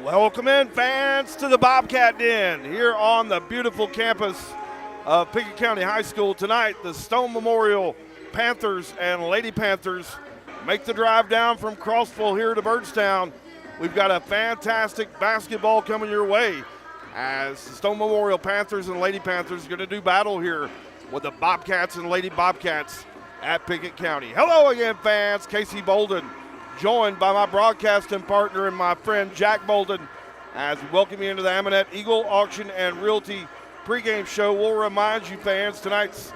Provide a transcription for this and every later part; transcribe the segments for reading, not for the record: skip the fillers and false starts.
Welcome in, fans, to the Bobcat Den here on the beautiful campus of Pickett County High School. Tonight, the Stone Memorial Panthers and Lady Panthers make the drive down from Crossville here to Byrdstown. We've got a fantastic basketball coming your way as the Stone Memorial Panthers and Lady Panthers are going to do battle here with the Bobcats and Lady Bobcats at Pickett County. Hello again, fans. Casey Bolden, joined by my broadcasting partner and my friend Jack Bolden, as we welcome you into the Amonette Eagle Auction and Realty pregame show. We'll remind you, fans, tonight's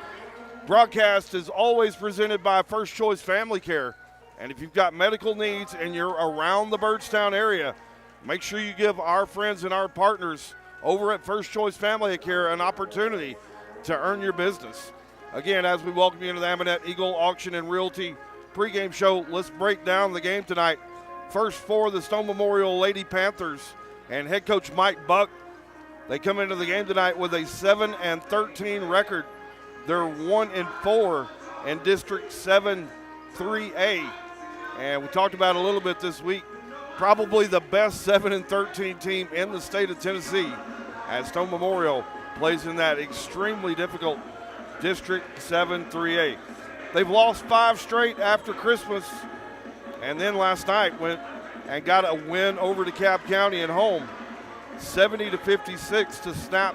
broadcast is always presented by First Choice Family Care. And if you've got medical needs and you're around the Byrdstown area, make sure you give our friends and our partners over at First Choice Family Care an opportunity to earn your business. Again, as we welcome you into the Amonette Eagle Auction and Realty pregame show, let's break down the game tonight. First for the Stone Memorial Lady Panthers and head coach Mike Buck. They come into the game tonight with a 7-13 record. They're 1-4 in District 7 3A. And we talked about it a little bit this week. Probably the best 7-13 team in the state of Tennessee, as Stone Memorial plays in that extremely difficult District 7 3A. They've lost 5 straight after Christmas, and then last night went and got a win over DeKalb County at home, 70-56 to snap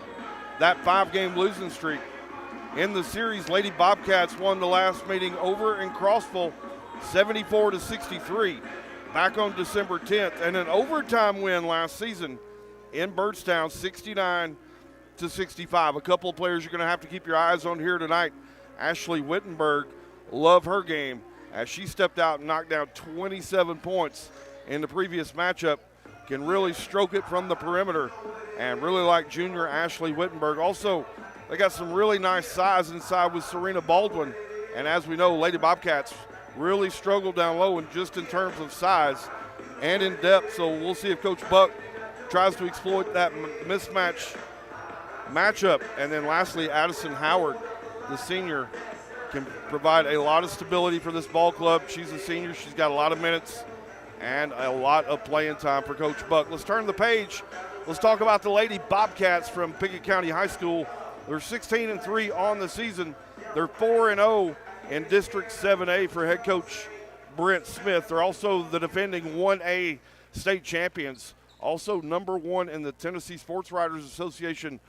that 5-game losing streak. In the series, Lady Bobcats won the last meeting over in Crossville, 74-63, back on December 10th, and an overtime win last season in Byrdstown, 69-65. A couple of players you're going to have to keep your eyes on here tonight. Ashley Wittenberg, love her game as she stepped out and knocked down 27 points in the previous matchup. Can really stroke it from the perimeter, and really like junior Ashley Wittenberg. Also, they got some really nice size inside with Serena Baldwin, and as we know, Lady Bobcats really struggled down low in terms of size and in depth. So we'll see if Coach Buck tries to exploit that mismatch matchup. And then lastly, Addison Howard, the senior, can provide a lot of stability for this ball club. She's a senior. She's got a lot of minutes and a lot of playing time for Coach Buck. Let's turn the page. Let's talk about the Lady Bobcats from Pickett County High School. They're 16-3 on the season. They're 4-0 in District 7A for head coach Brent Smith. They're also the defending 1A state champions, also number 1 in the Tennessee Sports Writers Association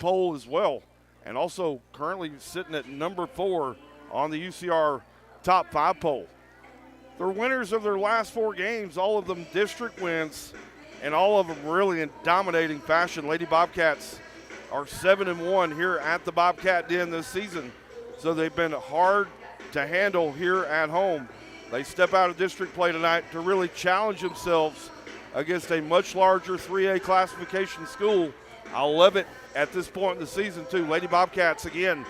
poll as well, and also currently sitting at number 4 on the UCR top 5 poll. They're winners of their last 4 games, all of them district wins, and all of them really in dominating fashion. Lady Bobcats are 7-1 here at the Bobcat Den this season, so they've been hard to handle here at home. They step out of district play tonight to really challenge themselves against a much larger 3A classification school. I love it at this point in the season too. Lady Bobcats, again,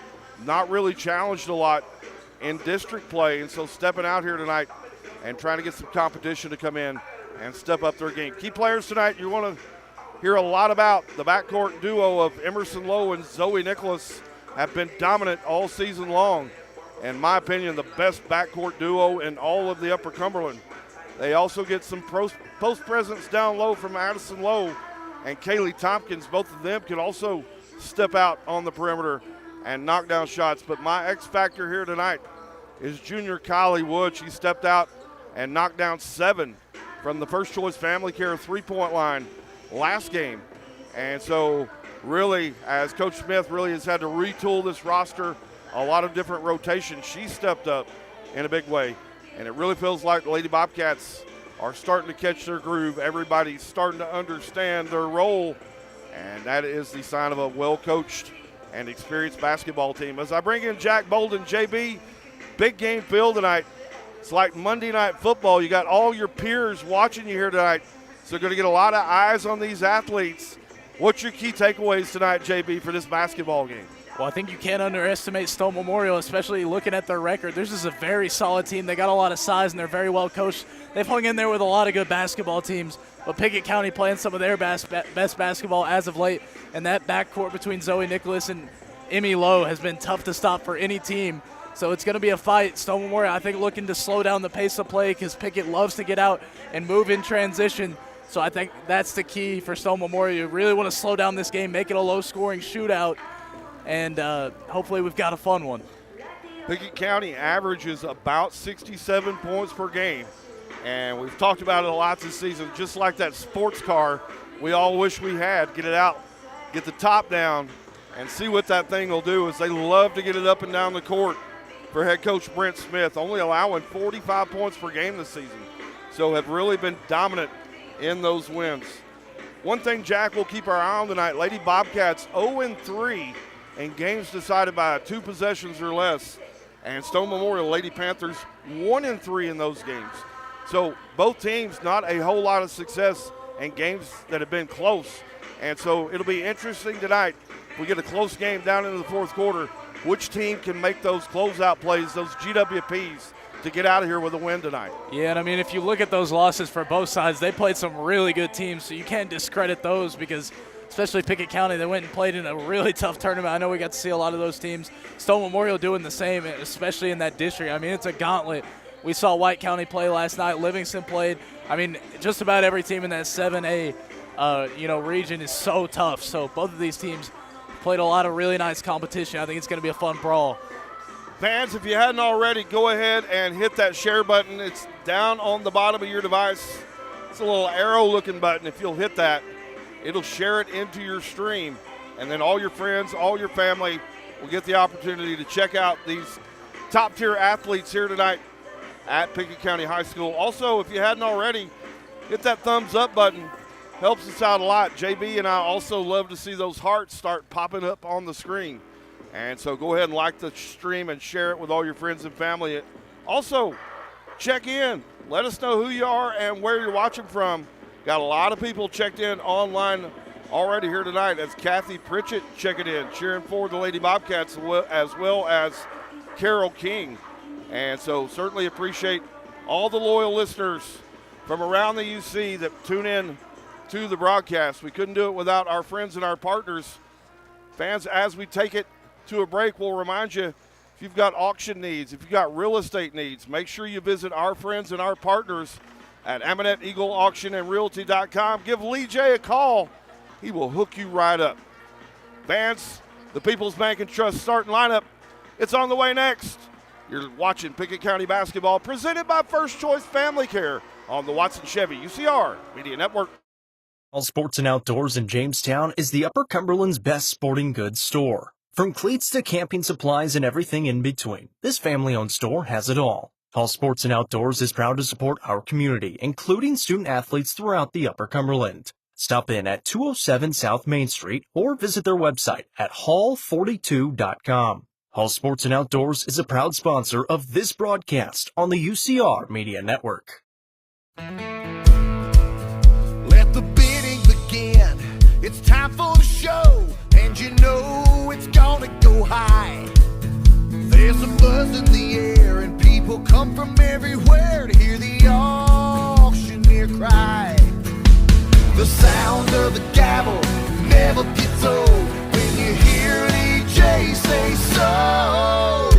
not really challenged a lot in district play, and so stepping out here tonight and trying to get some competition to come in and step up their game. Key players tonight you want to hear a lot about. The backcourt duo of Emerson Lowe and Zoe Nicholas have been dominant all season long. In my opinion, the best backcourt duo in all of the Upper Cumberland. They also get some post presence down low from Addison Lowe and Kaylee Tompkins. Both of them can also step out on the perimeter and knock down shots. But my X factor here tonight is junior Kylie Wood. She stepped out and knocked down 7 from the First Choice Family Care 3-point line last game. And so really, as Coach Smith really has had to retool this roster, a lot of different rotations, she stepped up in a big way. And it really feels like the Lady Bobcats are starting to catch their groove. Everybody's starting to understand their role, and that is the sign of a well-coached and experienced basketball team. As I bring in Jack Bolden, JB, big game feel tonight. It's like Monday Night Football. You got all your peers watching you here tonight, so you're going to get a lot of eyes on these athletes. What's your key takeaways tonight, JB, for this basketball game? Well, I think you can't underestimate Stone Memorial, especially looking at their record. This is a very solid team. They got a lot of size, and they're very well coached. They've hung in there with a lot of good basketball teams, but Pickett County playing some of their best basketball as of late, and that backcourt between Zoe Nicholas and Emmy Lowe has been tough to stop for any team. So it's going to be a fight. Stone Memorial, I think, looking to slow down the pace of play because Pickett loves to get out and move in transition. So I think that's the key for Stone Memorial. You really want to slow down this game, make it a low-scoring shootout, and hopefully we've got a fun one. Pickett County averages about 67 points per game, and we've talked about it a lot this season. Just like that sports car we all wish we had, get it out, get the top down, and see what that thing will do. Is they love to get it up and down the court for head coach Brent Smith, only allowing 45 points per game this season. So have really been dominant in those wins. One thing, Jack, we'll keep our eye on tonight, Lady Bobcats 0-3 in games decided by 2 possessions or less. And Stone Memorial Lady Panthers 1-3 in those games. So both teams not a whole lot of success in games that have been close. And so it'll be interesting tonight. If we get a close game down into the fourth quarter, which team can make those closeout plays, those GWPs, to get out of here with a win tonight. Yeah, and I mean, if you look at those losses for both sides, they played some really good teams, so you can't discredit those because especially Pickett County, they went and played in a really tough tournament. I know we got to see a lot of those teams. Stone Memorial doing the same, especially in that district. I mean, it's a gauntlet. We saw White County play last night. Livingston played. I mean, just about every team in that 7A region is so tough. So both of these teams played a lot of really nice competition. I think it's going to be a fun brawl. Fans, if you hadn't already, go ahead and hit that share button. It's down on the bottom of your device. It's a little arrow-looking button. If you'll hit that, it'll share it into your stream, and then all your friends, all your family will get the opportunity to check out these top-tier athletes here tonight at Pickett County High School. Also, if you hadn't already, hit that thumbs-up button. Helps us out a lot. JB and I also love to see those hearts start popping up on the screen. And so go ahead and like the stream and share it with all your friends and family. Also, check in. Let us know who you are and where you're watching from. Got a lot of people checked in online already here tonight. As Kathy Pritchett checking in, cheering for the Lady Bobcats as well as Carol King. And so certainly appreciate all the loyal listeners from around the UC that tune in to the broadcast. We couldn't do it without our friends and our partners. Fans, as we take it to a break, we'll remind you, if you've got auction needs, if you've got real estate needs, make sure you visit our friends and our partners at Amanet Eagle Auction and Realty.com. Give Lee J a call. He will hook you right up. Fans, the People's Bank and Trust starting lineup. It's on the way next. You're watching Pickett County basketball presented by First Choice Family Care on the Watson Chevy UCR Media Network. All Sports and Outdoors in Jamestown is the Upper Cumberland's best sporting goods store. From cleats to camping supplies and everything in between, this family-owned store has it all. All Sports and Outdoors is proud to support our community, including student athletes throughout the Upper Cumberland. Stop in at 207 South Main Street or visit their website at hall42.com. All Sports and Outdoors is a proud sponsor of this broadcast on the UCR Media Network. Let the bidding begin. It's time for the show, and you know it's gonna go high. There's a buzz in the air, and people come from everywhere to hear the auctioneer cry. The sound of the gavel never gets old when you hear an EJ say so.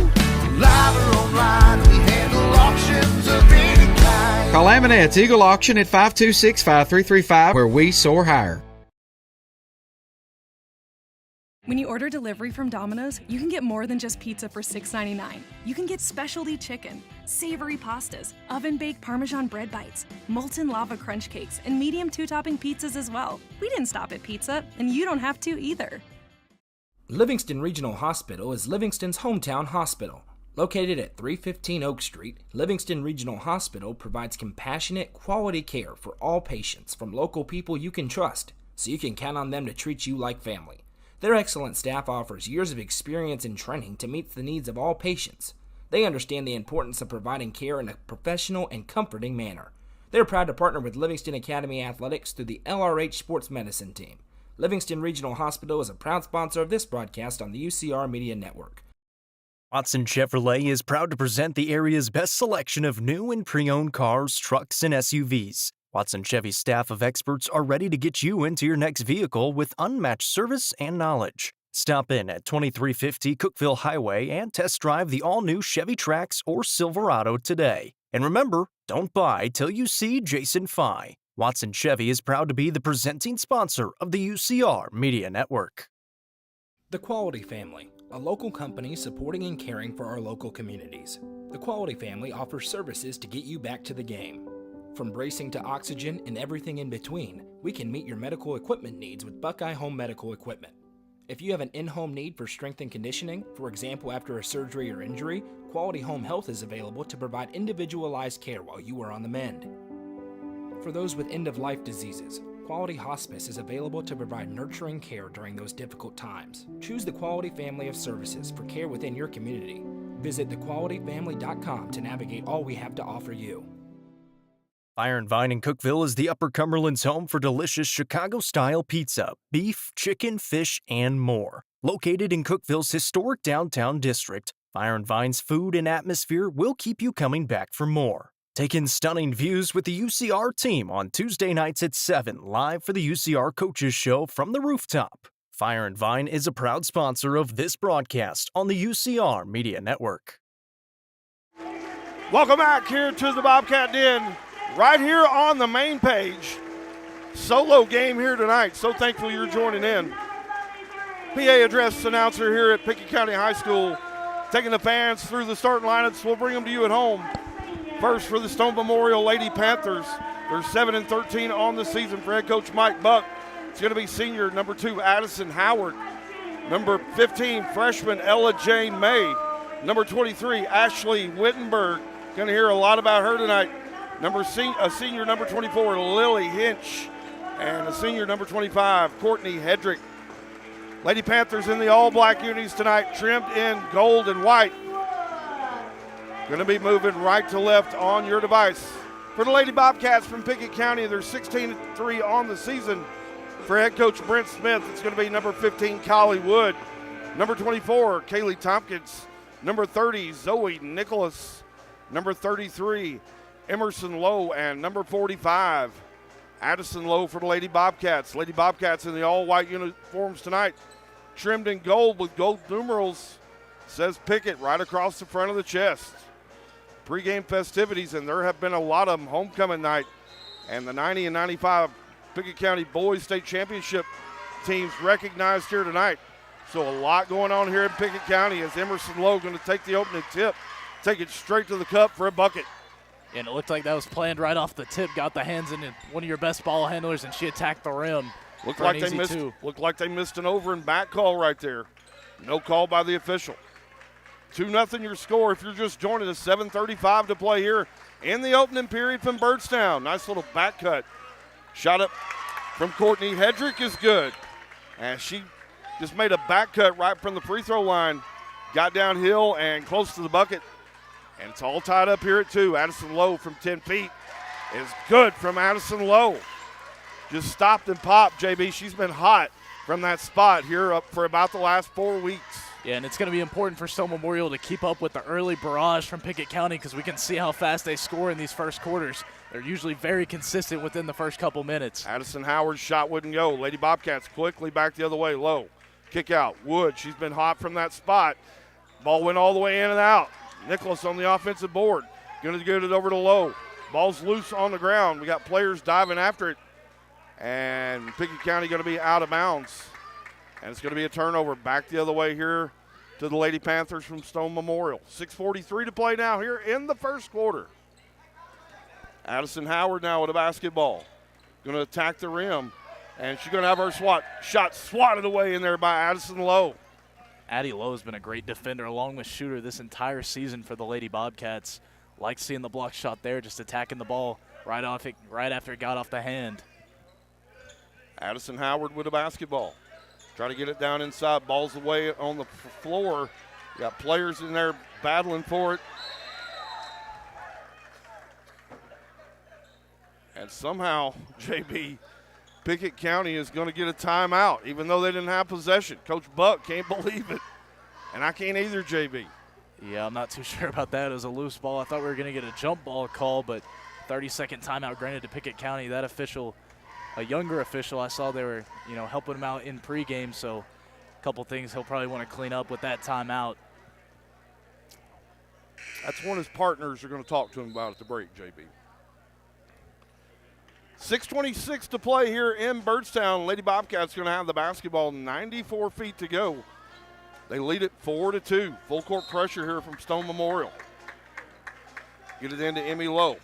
Live or online, we handle auctions of any kind. Call Amanet's Eagle Auction at 526-5335, where we soar higher. When you order delivery from Domino's, you can get more than just pizza for $6.99. You can get specialty chicken, savory pastas, oven-baked Parmesan bread bites, molten lava crunch cakes, and medium two-topping pizzas as well. We didn't stop at pizza, and you don't have to either. Livingston Regional Hospital is Livingston's hometown hospital. Located at 315 Oak Street, Livingston Regional Hospital provides compassionate, quality care for all patients from local people you can trust, so you can count on them to treat you like family. Their excellent staff offers years of experience and training to meet the needs of all patients. They understand the importance of providing care in a professional and comforting manner. They're proud to partner with Livingston Academy Athletics through the LRH Sports Medicine Team. Livingston Regional Hospital is a proud sponsor of this broadcast on the UCR Media Network. Watson Chevrolet is proud to present the area's best selection of new and pre-owned cars, trucks, and SUVs. Watson Chevy's staff of experts are ready to get you into your next vehicle with unmatched service and knowledge. Stop in at 2350 Cookeville Highway and test drive the all-new Chevy Trax or Silverado today. And remember, don't buy till you see Jason Fye. Watson Chevy is proud to be the presenting sponsor of the UCR Media Network. The Quality Family, a local company supporting and caring for our local communities. The Quality Family offers services to get you back to the game. From bracing to oxygen and everything in between, we can meet your medical equipment needs with Buckeye Home Medical Equipment. If you have an in-home need for strength and conditioning, for example after a surgery or injury, Quality Home Health is available to provide individualized care while you are on the mend. For those with end-of-life diseases, Quality Hospice is available to provide nurturing care during those difficult times. Choose the Quality family of services for care within your community. Visit thequalityfamily.com to navigate all we have to offer you. Fire and Vine in Cookeville is the Upper Cumberland's home for delicious Chicago-style pizza, beef, chicken, fish, and more. Located in Cookeville's historic downtown district, Fire and Vine's food and atmosphere will keep you coming back for more. Take in stunning views with the UCR team on Tuesday nights at 7, live for the UCR Coaches Show from the rooftop. Fire and Vine is a proud sponsor of this broadcast on the UCR Media Network. Welcome back here to the Bobcat Den, right here on the main page. Solo game here tonight. So thankful you're joining in. PA address announcer here at Pickett County High School, taking the fans through the starting lineups. We'll bring them to you at home. First for the Stone Memorial Lady Panthers. They're 7-13 on the season for head coach Mike Buck. It's going to be senior number 2 Addison Howard. Number 15 freshman Ella Jane May. Number 23 Ashley Wittenberg. Going to hear a lot about her tonight. A senior number 24 Lily Hinch. And a senior number 25 Courtney Hedrick. Lady Panthers in the all-black unis tonight, trimmed in gold and white. Going to be moving right to left on your device. For the Lady Bobcats from Pickett County, they're 16-3 on the season. For head coach Brent Smith, it's going to be number 15, Collie Wood. Number 24, Kaylee Tompkins. Number 30, Zoe Nicholas. Number 33, Emerson Lowe. And number 45, Addison Lowe for the Lady Bobcats. Lady Bobcats in the all-white uniforms tonight, trimmed in gold with gold numerals. Says Picket right across the front of the chest. Pre-game festivities, and there have been a lot of them. Homecoming night, and the 90 and 95 Pickett County Boys State Championship teams recognized here tonight. So a lot going on here in Pickett County as Emerson Lowe going to take the opening tip, take it straight to the cup for a bucket. And it looked like that was planned right off the tip, got the hands in one of your best ball handlers, and she attacked the rim. Looked like they missed an over and back call right there. No call by the official. 2-0 your score if you're just joining us. 7:35 to play here in the opening period from Byrdstown. Nice little back cut. Shot up from Courtney Hedrick is good. And she just made a back cut right from the free throw line. Got downhill and close to the bucket. And it's all tied up here at 2. Addison Lowe from 10 feet is good from Addison Lowe. Just stopped and popped, JB. She's been hot from that spot here up for about the last 4 weeks. Yeah, and it's going to be important for Stone Memorial to keep up with the early barrage from Pickett County because we can see how fast they score in these first quarters. They're usually very consistent within the first couple minutes. Addison Howard's shot wouldn't go. Lady Bobcats quickly back the other way, low. Kick out, Wood. She's been hot from that spot. Ball went all the way in and out. Nicholas on the offensive board. Going to get it over to Low. Ball's loose on the ground. We got players diving after it. And Pickett County going to be out of bounds. And it's going to be a turnover back the other way here to the Lady Panthers from Stone Memorial. 6:43 to play now here in the first quarter. Addison Howard now with a basketball. Going to attack the rim. And she's going to have her shot swatted away in there by Addison Lowe. Addie Lowe has been a great defender along with shooter this entire season for the Lady Bobcats. Like seeing the block shot there, just attacking the ball right after it got off the hand. Addison Howard with a basketball. Try to get it down inside. Ball's away on the floor. You got players in there battling for it. And somehow, JB, Pickett County is going to get a timeout, even though they didn't have possession. Coach Buck can't believe it. And I can't either, JB. Yeah, I'm not too sure about that. It was a loose ball. I thought we were going to get a jump ball call, but 30-second timeout granted to Pickett County. That official, a younger official, I saw they were, helping him out in pregame, so a couple things he'll probably want to clean up with that timeout. That's one his partners are going to talk to him about at the break, JB. 6:26 to play here in Byrdstown. Lady Bobcats going to have the basketball, 94 feet to go. They lead it 4-2. Full court pressure here from Stone Memorial. Get it into Emmy Lowe.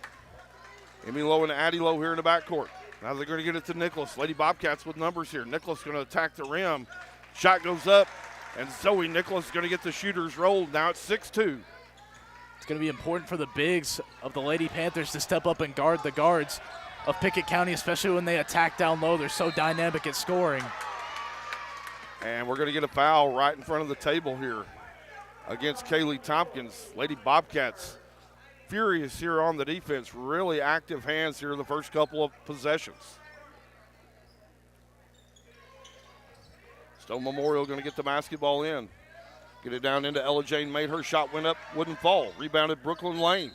Emmy Lowe and Addie Lowe here in the backcourt. Now they're going to get it to Nicholas. Lady Bobcats with numbers here. Nicholas going to attack the rim. Shot goes up, and Zoe Nicholas is going to get the shooters rolled. Now it's 6-2. It's going to be important for the bigs of the Lady Panthers to step up and guard the guards of Pickett County, especially when they attack down low. They're so dynamic at scoring. And we're going to get a foul right in front of the table here against Kaylee Tompkins. Lady Bobcats furious here on the defense. Really active hands here in the first couple of possessions. Stone Memorial going to get the basketball in. Get it down into Ella Jane Made. Her shot went up, wouldn't fall. Rebounded Brooklyn Lane.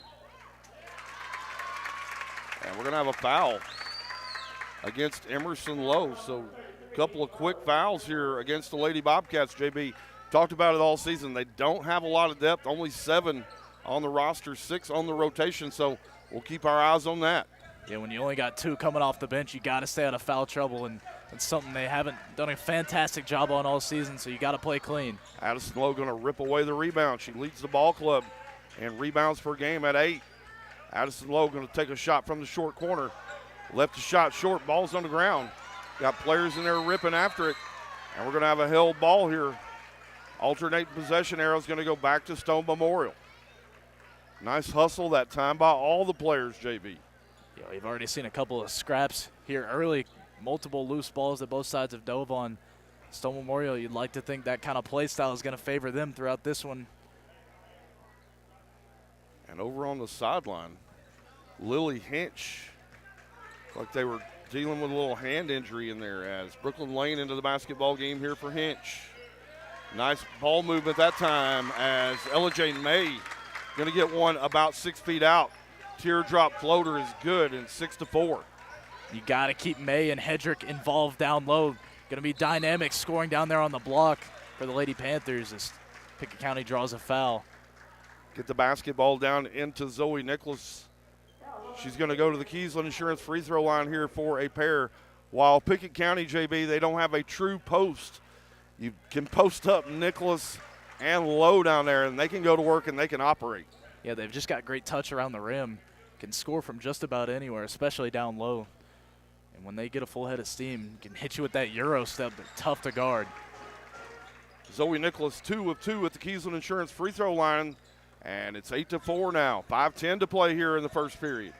And we're going to have a foul against Emerson Lowe. So a couple of quick fouls here against the Lady Bobcats, JB. Talked about it all season. They don't have a lot of depth, only 7 on the roster, 6 on the rotation, so we'll keep our eyes on that. Yeah, when you only got 2 coming off the bench, you got to stay out of foul trouble, and it's something they haven't done a fantastic job on all season, so you got to play clean. Addison Lowe going to rip away the rebound. She leads the ball club and rebounds per game at 8. Addison Lowe going to take a shot from the short corner. Left the shot short, ball's on the ground. Got players in there ripping after it, and we're going to have a held ball here. Alternate possession arrow is going to go back to Stone Memorial. Nice hustle that time by all the players, JB. Yeah, we've already seen a couple of scraps here early, multiple loose balls that both sides have dove on. Stone Memorial, you'd like to think that kind of play style is going to favor them throughout this one. And over on the sideline, Lily Hinch, like they were dealing with a little hand injury in there as Brooklyn Lane into the basketball game here for Hinch. Nice ball movement that time as Ella Jane May going to get one about 6 feet out. Teardrop floater is good, and 6-4. You got to keep May and Hedrick involved down low. Going to be dynamic scoring down there on the block for the Lady Panthers as Pickett County draws a foul. Get the basketball down into Zoe Nicholas. She's going to go to the Keysland Insurance free throw line here for a pair. While Pickett County, JB, they don't have a true post. You can post up Nicholas and Lowe down there, and they can go to work and they can operate. Yeah, they've just got great touch around the rim. Can score from just about anywhere, especially down low. And when they get a full head of steam, can hit you with that Euro step. They're tough to guard. Zoe Nicholas 2 of 2 at the Keysland Insurance free throw line, and it's 8-4 now. 5:10 to play here in the first period.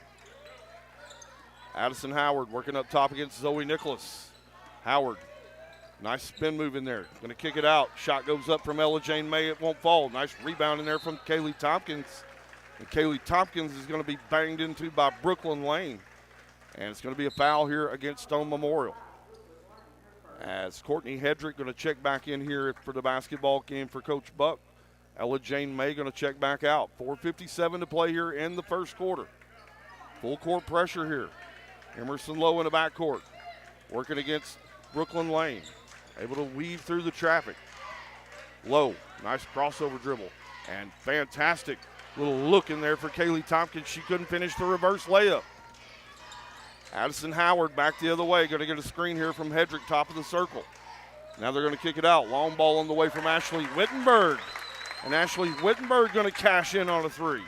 Addison Howard working up top against Zoe Nicholas. Howard, nice spin move in there. Going to kick it out. Shot goes up from Ella Jane May. It won't fall. Nice rebound in there from Kaylee Tompkins. And Kaylee Tompkins is going to be banged into by Brooklyn Lane. And it's going to be a foul here against Stone Memorial. As Courtney Hedrick going to check back in here for the basketball game for Coach Buck. Ella Jane May going to check back out. 4:57 to play here in the first quarter. Full court pressure here. Emerson Lowe in the backcourt. Working against Brooklyn Lane. Able to weave through the traffic. Lowe, nice crossover dribble. And fantastic little look in there for Kaylee Tompkins. She couldn't finish the reverse layup. Addison Howard back the other way. Going to get a screen here from Hedrick, top of the circle. Now they're going to kick it out. Long ball on the way from Ashley Wittenberg. And Ashley Wittenberg going to cash in on a 3.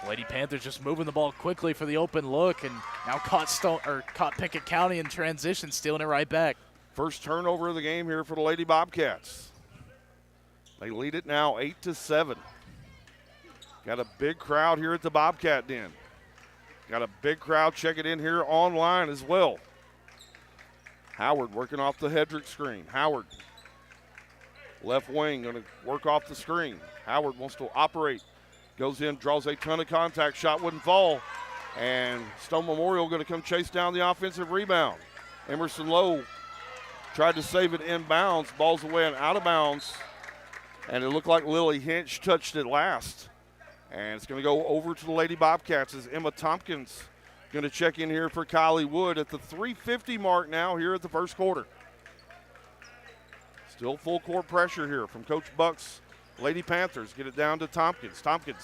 Lady Panthers just moving the ball quickly for the open look, and now caught Pickett County in transition, stealing it right back. First turnover of the game here for the Lady Bobcats. They lead it now 8-7. Got a big crowd here at the Bobcat Den. Got a big crowd checking in here online as well. Howard working off the Hedrick screen. Howard, left wing, going to work off the screen. Howard wants to operate. Goes in, draws a ton of contact. Shot wouldn't fall. And Stone Memorial going to come chase down the offensive rebound. Emerson Lowe tried to save it inbounds. Ball's away and out of bounds. And it looked like Lily Hinch touched it last. And it's going to go over to the Lady Bobcats as Emma Tompkins going to check in here for Kylie Wood at the 3:50 mark now here at the first quarter. Still full court pressure here from Coach Buck's Lady Panthers. Get it down to Tompkins. Tompkins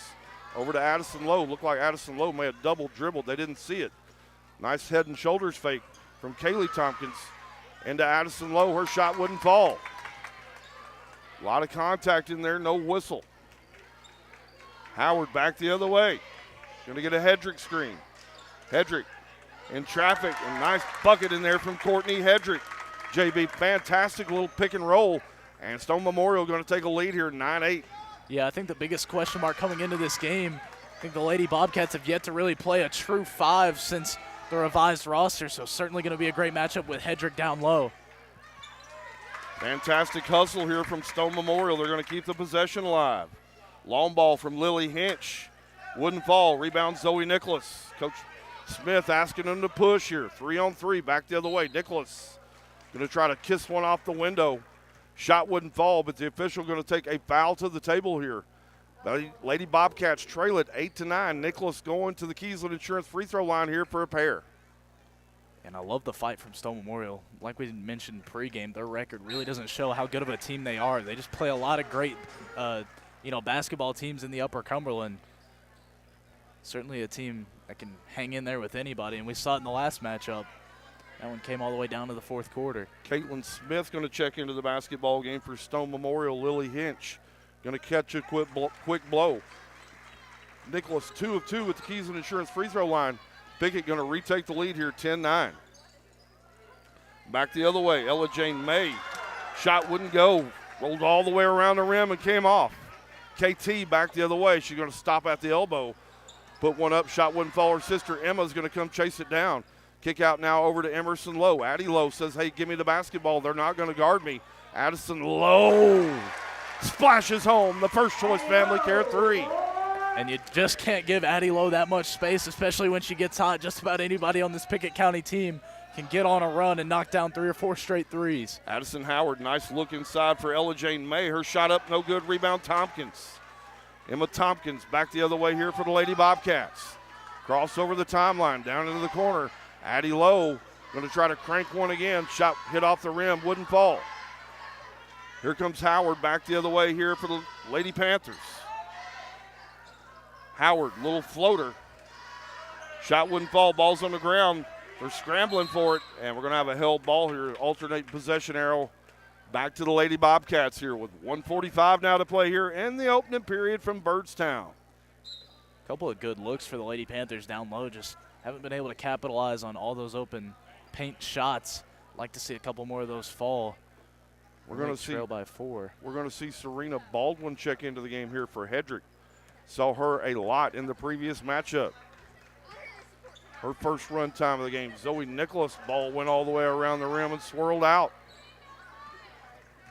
over to Addison Lowe. Looked like Addison Lowe may have double dribbled. They didn't see it. Nice head and shoulders fake from Kaylee Tompkins into Addison Lowe. Her shot wouldn't fall. A lot of contact in there, no whistle. Howard back the other way. Going to get a Hedrick screen. Hedrick in traffic, and nice bucket in there from Courtney Hedrick. JB, fantastic little pick and roll, and Stone Memorial going to take a lead here, 9-8. Yeah, I think the biggest question mark coming into this game, I think the Lady Bobcats have yet to really play a true 5 since the revised roster, so certainly going to be a great matchup with Hedrick down low. Fantastic hustle here from Stone Memorial. They're going to keep the possession alive. Long ball from Lily Hinch. Wouldn't fall. Rebound Zoe Nicholas. Coach Smith asking them to push here. 3-on-3, back the other way. Nicholas going to try to kiss one off the window. Shot wouldn't fall, but the official going to take a foul to the table here. Lady Bobcats trail it 8-9. Nicholas going to the Keysland Insurance free throw line here for a pair. And I love the fight from Stone Memorial. Like we mentioned pregame, their record really doesn't show how good of a team they are. They just play a lot of great, basketball teams in the Upper Cumberland. Certainly a team that can hang in there with anybody, and we saw it in the last matchup. That one came all the way down to the fourth quarter. Caitlin Smith going to check into the basketball game for Stone Memorial. Lily Hinch going to catch a quick blow. Nicholas 2 of 2 with the Keysland Insurance free throw line. Pickett going to retake the lead here, 10-9. Back the other way, Ella Jane May. Shot wouldn't go. Rolled all the way around the rim and came off. KT back the other way. She's going to stop at the elbow. Put one up, shot wouldn't fall. Her sister Emma's going to come chase it down. Kick out now over to Emerson Lowe. Addie Lowe says, hey, give me the basketball. They're not going to guard me. Addison Lowe splashes home the first choice family care 3. And you just can't give Addie Lowe that much space, especially when she gets hot. Just about anybody on this Pickett County team can get on a run and knock down 3 or 4 straight threes. Addison Howard, nice look inside for Ella Jane May. Her shot up, no good. Rebound Tompkins. Emma Tompkins back the other way here for the Lady Bobcats. Cross over the timeline, down into the corner. Addie Lowe going to try to crank one again. Shot hit off the rim, wouldn't fall. Here comes Howard back the other way here for the Lady Panthers. Howard, little floater. Shot wouldn't fall, ball's on the ground. They're scrambling for it, and we're going to have a held ball here. Alternate possession arrow back to the Lady Bobcats here with 1:45 now to play here in the opening period from Byrdstown. A couple of good looks for the Lady Panthers down low. Just haven't been able to capitalize on all those open paint shots. Like to see a couple more of those fall. We're going to trail by 4. We're going to see Serena Baldwin check into the game here for Hedrick. Saw her a lot in the previous matchup. Her first run time of the game. Zoe Nicholas' ball went all the way around the rim and swirled out.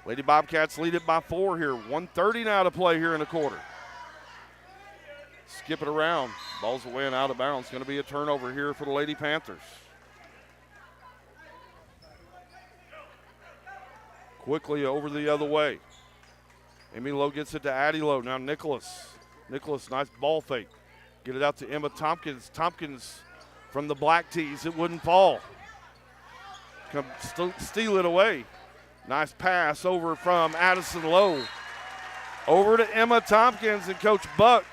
Lady Bobcats lead it by 4 here. 1:30 now to play here in the quarter. Skip it around. Ball's away and out of bounds. Going to be a turnover here for the Lady Panthers. Quickly over the other way. Amy Lowe gets it to Addie Lowe. Now Nicholas. Nicholas, nice ball fake. Get it out to Emma Tompkins. Tompkins from the black tees. It wouldn't fall. Come steal it away. Nice pass over from Addison Lowe. Over to Emma Tompkins, and Coach Buck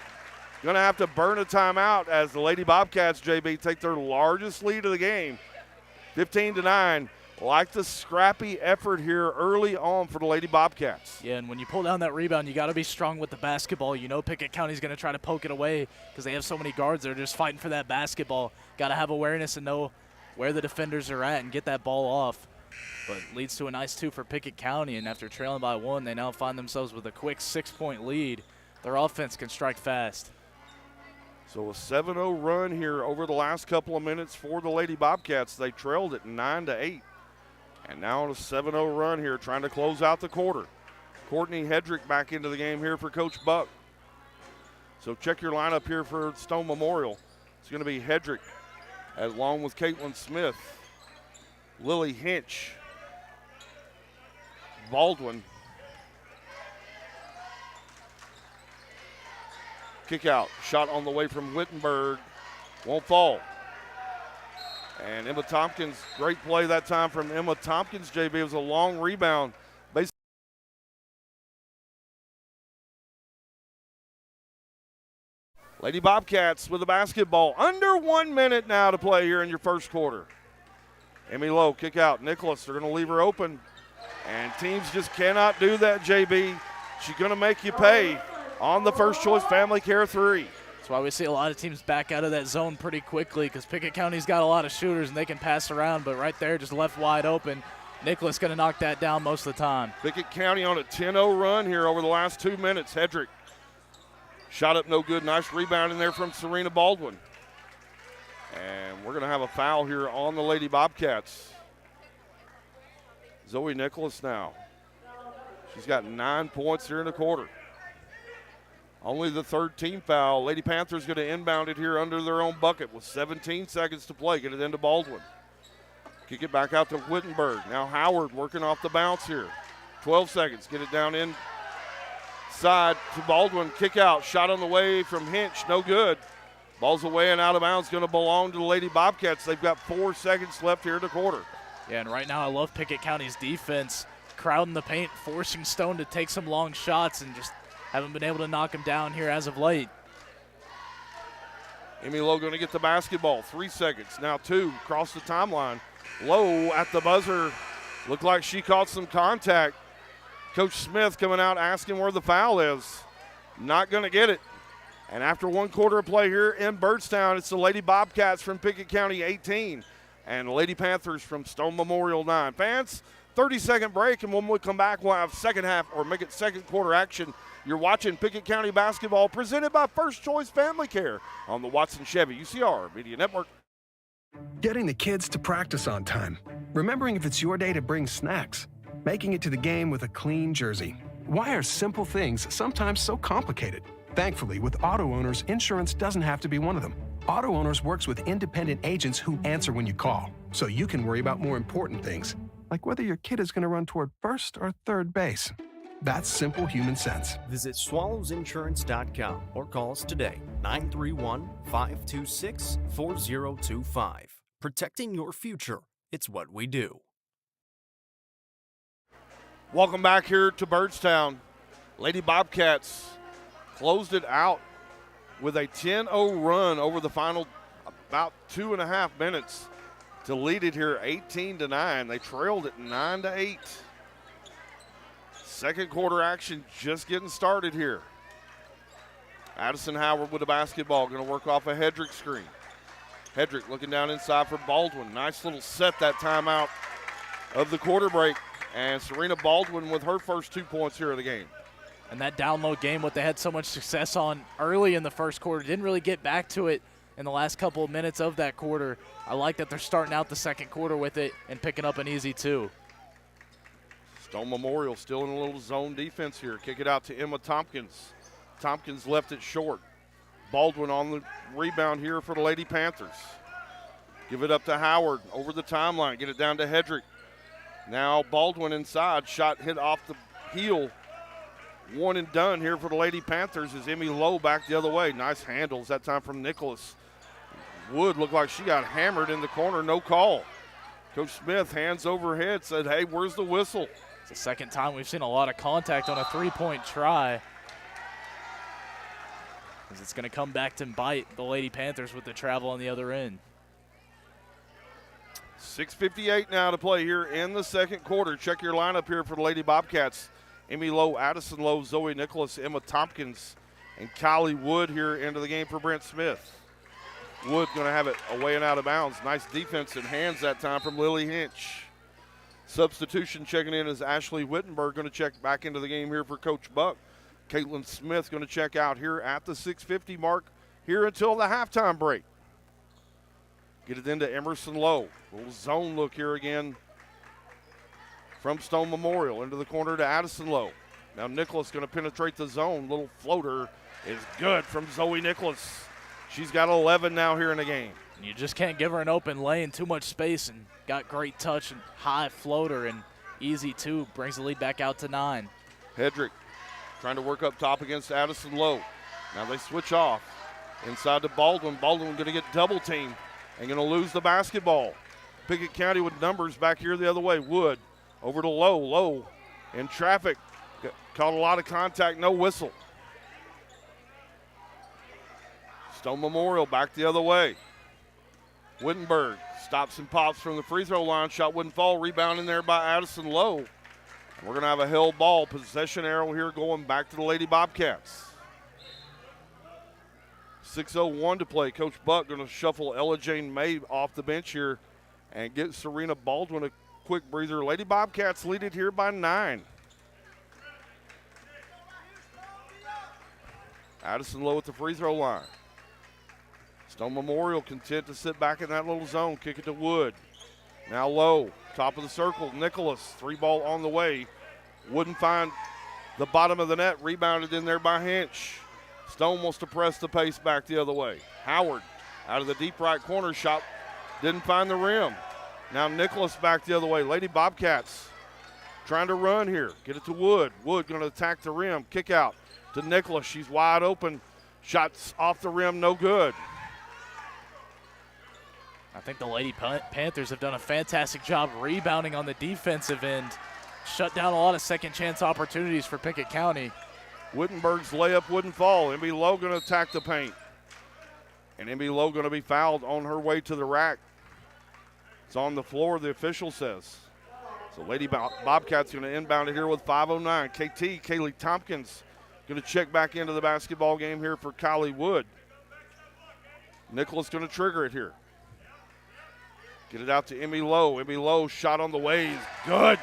going to have to burn a timeout as the Lady Bobcats, JB, take their largest lead of the game, 15-9. Like the scrappy effort here early on for the Lady Bobcats. Yeah, and when you pull down that rebound, you got to be strong with the basketball. You know Pickett County's going to try to poke it away because they have so many guards that are just fighting for that basketball. Got to have awareness and know where the defenders are at and get that ball off. But leads to a nice 2 for Pickett County, and after trailing by 1, they now find themselves with a quick 6-point lead. Their offense can strike fast. So a 7-0 run here over the last couple of minutes for the Lady Bobcats. They trailed it 9-8. And now on a 7-0 run here, trying to close out the quarter. Courtney Hedrick back into the game here for Coach Buck. So check your lineup here for Stone Memorial. It's going to be Hedrick along with Caitlin Smith, Lily Hinch, Baldwin. Kick out, shot on the way from Wittenberg, won't fall. And Emma Tompkins, great play that time from Emma Tompkins, JB. It was a long rebound. Lady Bobcats with the basketball. Under 1 minute now to play here in your first quarter. Emmy Lowe, kick out. Nicholas, they're going to leave her open. And teams just cannot do that, JB. She's going to make you pay on the First Choice Family Care 3. That's why we see a lot of teams back out of that zone pretty quickly, because Pickett County's got a lot of shooters and they can pass around, but right there just left wide open. Nicholas going to knock that down most of the time. Pickett County on a 10-0 run here over the last 2 minutes. Hedrick, shot up no good. Nice rebound in there from Serena Baldwin. And we're going to have a foul here on the Lady Bobcats. Zoe Nicholas now. She's got 9 points here in the quarter. Only the third team foul. Lady Panthers going to inbound it here under their own bucket with 17 seconds to play. Get it into Baldwin. Kick it back out to Wittenberg. Now Howard working off the bounce here. 12 seconds. Get it down inside to Baldwin. Kick out. Shot on the way from Hinch. No good. Ball's away and out of bounds. Going to belong to the Lady Bobcats. They've got 4 seconds left here in the quarter. Yeah, and right now I love Pickett County's defense. Crowding the paint, forcing Stone to take some long shots, and just haven't been able to knock him down here as of late. Emmy Lowe going to get the basketball. 3 seconds. Now 2. Across the timeline. Lowe at the buzzer. Looked like she caught some contact. Coach Smith coming out asking where the foul is. Not going to get it. And after 1 quarter of play here in Byrdstown, it's the Lady Bobcats from Pickett County 18 and the Lady Panthers from Stone Memorial 9. Fans, 30-second break, and when we come back, we'll have second half or make it second quarter action. You're watching Pickett County basketball presented by First Choice Family Care on the Watson Chevy UCR Media Network. Getting the kids to practice on time. Remembering if it's your day to bring snacks. Making it to the game with a clean jersey. Why are simple things sometimes so complicated? Thankfully, with Auto Owners, insurance doesn't have to be one of them. Auto Owners works with independent agents who answer when you call, so you can worry about more important things, like whether your kid is going to run toward first or third base. That's simple human sense. Visit swallowsinsurance.com or call us today, 931-526-4025. Protecting your future, it's what we do. Welcome back here to Byrdstown. Lady Bobcats closed it out with a 10-0 run over the final about 2.5 minutes to lead it here 18-9. They trailed it 9-8. Second quarter action just getting started here. Addison Howard with the basketball, going to work off a Hedrick screen. Hedrick looking down inside for Baldwin. Nice little set that time out of the quarter break. And Serena Baldwin with her first 2 points here of the game. And that down low game, what they had so much success on early in the first quarter, didn't really get back to it in the last couple of minutes of that quarter. I like that they're starting out the second quarter with it and picking up an easy 2. Stone Memorial still in a little zone defense here. Kick it out to Emma Tompkins. Tompkins left it short. Baldwin on the rebound here for the Lady Panthers. Give it up to Howard over the timeline. Get it down to Hedrick. Now Baldwin inside. Shot hit off the heel. One and done here for the Lady Panthers as Emmy Lowe back the other way. Nice handles that time from Nicholas. Wood looked like she got hammered in the corner. No call. Coach Smith hands overhead, said, hey, where's the whistle? It's the second time we've seen a lot of contact on a 3-point try. As it's going to come back to bite the Lady Panthers with the travel on the other end. 6:58 now to play here in the second quarter. Check your lineup here for the Lady Bobcats. Emmy Lowe, Addison Lowe, Zoe Nicholas, Emma Tompkins, and Kylie Wood here into the game for Brent Smith. Wood going to have it away and out of bounds. Nice defense and hands that time from Lily Hinch. Substitution checking in is Ashley Wittenberg, going to check back into the game here for Coach Buck. Caitlin Smith going to check out here at the 6:50 mark here until the halftime break. Get it into Emerson Lowe. Little zone look here again from Stone Memorial into the corner to Addison Lowe. Now Nicholas going to penetrate the zone. Little floater is good from Zoe Nicholas. She's got 11 now here in the game. You just can't give her an open lane, too much space, and got great touch and high floater and easy 2. Brings the lead back out to 9. Hedrick trying to work up top against Addison Lowe. Now they switch off inside to Baldwin. Baldwin going to get double teamed and going to lose the basketball. Pickett County with numbers back here the other way. Wood over to Lowe. Lowe in traffic. Caught a lot of contact, no whistle. Stone Memorial back the other way. Wittenberg stops and pops from the free throw line. Shot wouldn't fall. Rebound in there by Addison Lowe. We're going to have a held ball. Possession arrow here going back to the Lady Bobcats. 6:01 to play. Coach Buck going to shuffle Ella Jane May off the bench here and get Serena Baldwin a quick breather. Lady Bobcats lead it here by 9. Addison Lowe at the free throw line. Stone Memorial content to sit back in that little zone. Kick it to Wood. Now Lowe, top of the circle. Nicholas, 3-ball on the way. Wouldn't find the bottom of the net. Rebounded in there by Hinch. Stone wants to press the pace back the other way. Howard out of the deep right corner. Shot didn't find the rim. Now Nicholas back the other way. Lady Bobcats trying to run here. Get it to Wood. Wood going to attack the rim. Kick out to Nicholas. She's wide open. Shots off the rim, no good. I think the Lady Panthers have done a fantastic job rebounding on the defensive end. Shut down a lot of second chance opportunities for Pickett County. Wittenberg's layup wouldn't fall. Emby Lowe going to attack the paint. And Emby Lowe going to be fouled on her way to the rack. It's on the floor, the official says. So Lady Bobcats going to inbound it here with 5:09. KT, Kaylee Tompkins, going to check back into the basketball game here for Kylie Wood. Nicholas going to trigger it here. Get it out to Emmy Lowe. Emmy Lowe shot on the way is good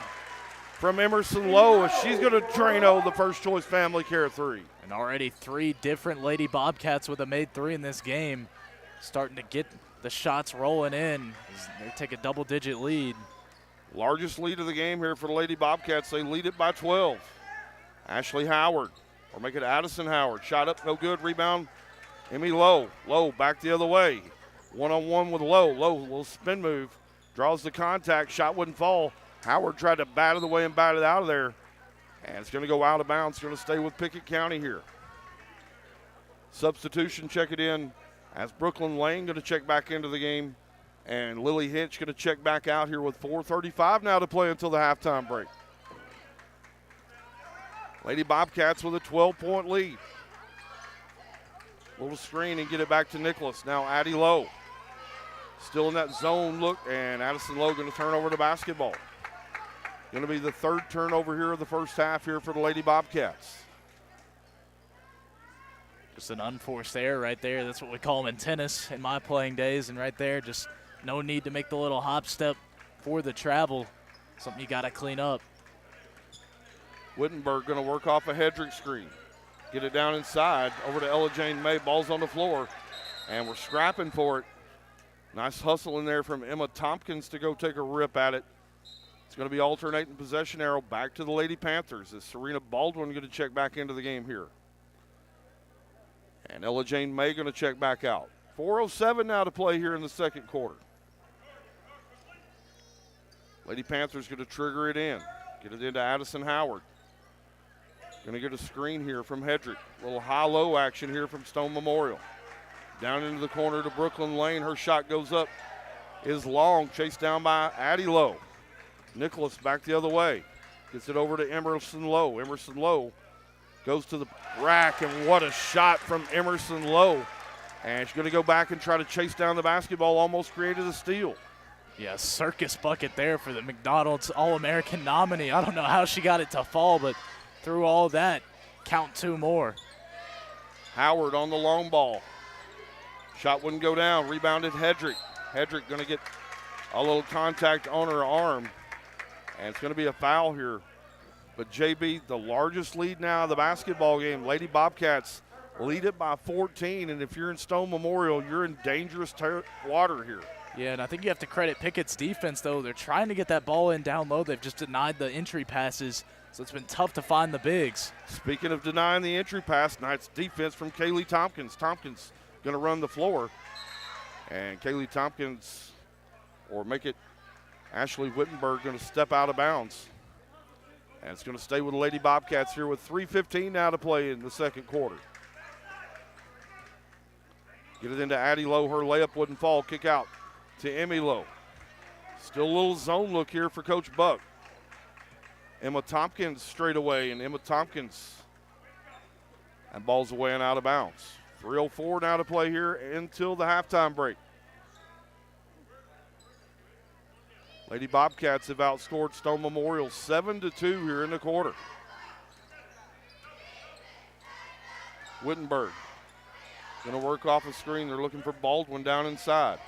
from Emerson Lowe as she's going to Drano the first choice family care 3. And already 3 different Lady Bobcats with a made 3 in this game. Starting to get the shots rolling in as they take a double-digit lead. Largest lead of the game here for the Lady Bobcats. They lead it by 12. Ashley Howard, or make it Addison Howard. Shot up, no good. Rebound, Emmy Lowe. Lowe back the other way. One-on-one with Lowe. Lowe, little spin move. Draws the contact. Shot wouldn't fall. Howard tried to bat it away and bat it out of there. And it's going to go out of bounds. It's going to stay with Pickett County here. Substitution, check it in. As Brooklyn Lane going to check back into the game. And Lily Hinch going to check back out here with 4:35 now to play until the halftime break. Lady Bobcats with a 12-point lead. Little screen and get it back to Nicholas. Now Addie Lowe. Still in that zone look, and Addison Lowe going to turn over the basketball. Going to be the 3rd turnover here of the first half here for the Lady Bobcats. Just an unforced error right there. That's what we call them in tennis in my playing days. And right there, just no need to make the little hop step for the travel. Something you got to clean up. Wittenberg going to work off a Hedrick screen. Get it down inside, over to Ella Jane May. Ball's on the floor, and we're scrapping for it. Nice hustle in there from Emma Tompkins to go take a rip at it. It's going to be alternating possession arrow back to the Lady Panthers as Serena Baldwin going to check back into the game here. And Ella Jane May going to check back out. 4:07 now to play here in the second quarter. Lady Panthers going to trigger it in. Get it into Addison Howard. Going to get a screen here from Hedrick. Little high-low action here from Stone Memorial. Down into the corner to Brooklyn Lane. Her shot goes up, is long, chased down by Addie Lowe. Nicholas back the other way. Gets it over to Emerson Lowe. Emerson Lowe goes to the rack, and what a shot from Emerson Lowe. And she's going to go back and try to chase down the basketball, almost created a steal. Yeah, circus bucket there for the McDonald's All-American nominee. I don't know how she got it to fall, but through all that, count 2 more. Howard on the long ball. Shot wouldn't go down. Rebounded Hedrick. Hedrick going to get a little contact on her arm. And it's going to be a foul here. But JB, the largest lead now of the basketball game. Lady Bobcats lead it by 14. And if you're in Stone Memorial, you're in dangerous water here. Yeah, and I think you have to credit Pickett's defense, though. They're trying to get that ball in down low. They've just denied the entry passes, so it's been tough to find the bigs. Speaking of denying the entry pass, nice defense from Kaylee Tompkins. Tompkins going to run the floor. And Kaylee Tompkins, or make it Ashley Wittenberg, going to step out of bounds. And it's going to stay with the Lady Bobcats here with 3:15 now to play in the second quarter. Get it into Addie Lowe. Her layup wouldn't fall. Kick out to Emmy Lowe. Still a little zone look here for Coach Buck. Emma Tompkins straight away, and Emma Tompkins, and ball's away and out of bounds. 3:04 now to play here until the halftime break. Lady Bobcats have outscored Stone Memorial 7-2 here in the quarter. Wittenberg going to work off a screen. They're looking for Baldwin down inside.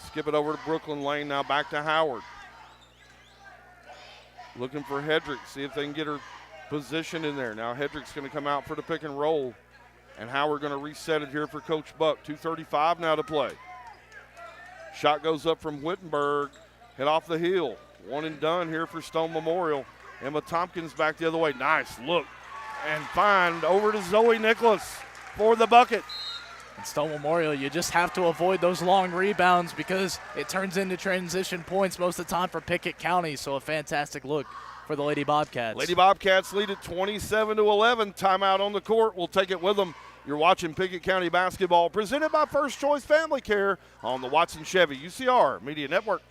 Skip it over to Brooklyn Lane, now back to Howard. Looking for Hedrick, see if they can get her position in there. Now Hedrick's going to come out for the pick and roll, and Howard going to reset it here for Coach Buck. 2:35 now to play. Shot goes up from Wittenberg, hit off the heel. One and done here for Stone Memorial. Emma Tompkins back the other way. Nice look and find over to Zoe Nicholas for the bucket. In Stone Memorial, you just have to avoid those long rebounds because it turns into transition points most of the time for Pickett County. So a fantastic look for the Lady Bobcats. Lady Bobcats lead at 27-11. Timeout on the court. We'll take it with them. You're watching Pickett County basketball presented by First Choice Family Care on the Watson Chevy UCR Media Network.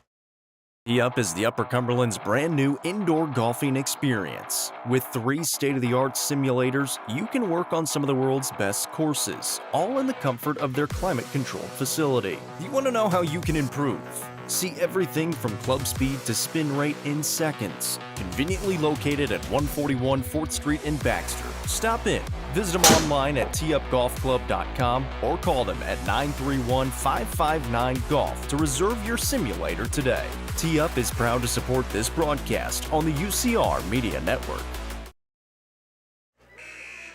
Tee-Up is the Upper Cumberland's brand new indoor golfing experience. With 3 state-of-the-art simulators, you can work on some of the world's best courses, all in the comfort of their climate-controlled facility. You want to know how you can improve? See everything from club speed to spin rate in seconds. Conveniently located at 141 4th Street in Baxter. Stop in. Visit them online at teeupgolfclub.com or call them at 931-559-GOLF to reserve your simulator today. Tee Up is proud to support this broadcast on the UCR Media Network.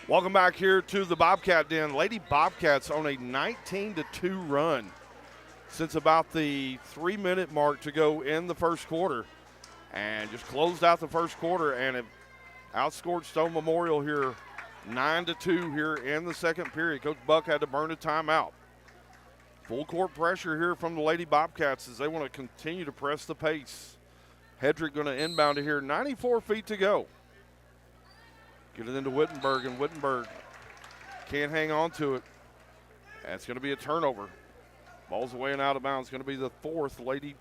Welcome back here to the Bobcat Den. Lady Bobcats on a 19-2 run since about the 3-minute mark to go in the first quarter, and just closed out the first quarter and have outscored Stone Memorial here 9-2 here in the second period. Coach Buck had to burn a timeout. Full court pressure here from the Lady Bobcats as they want to continue to press the pace. Hedrick going to inbound it here, 94 feet to go. Get it into Wittenberg, and Wittenberg can't hang on to it. That's going to be a turnover. Ball's away and out of bounds. Going to be the 4th Lady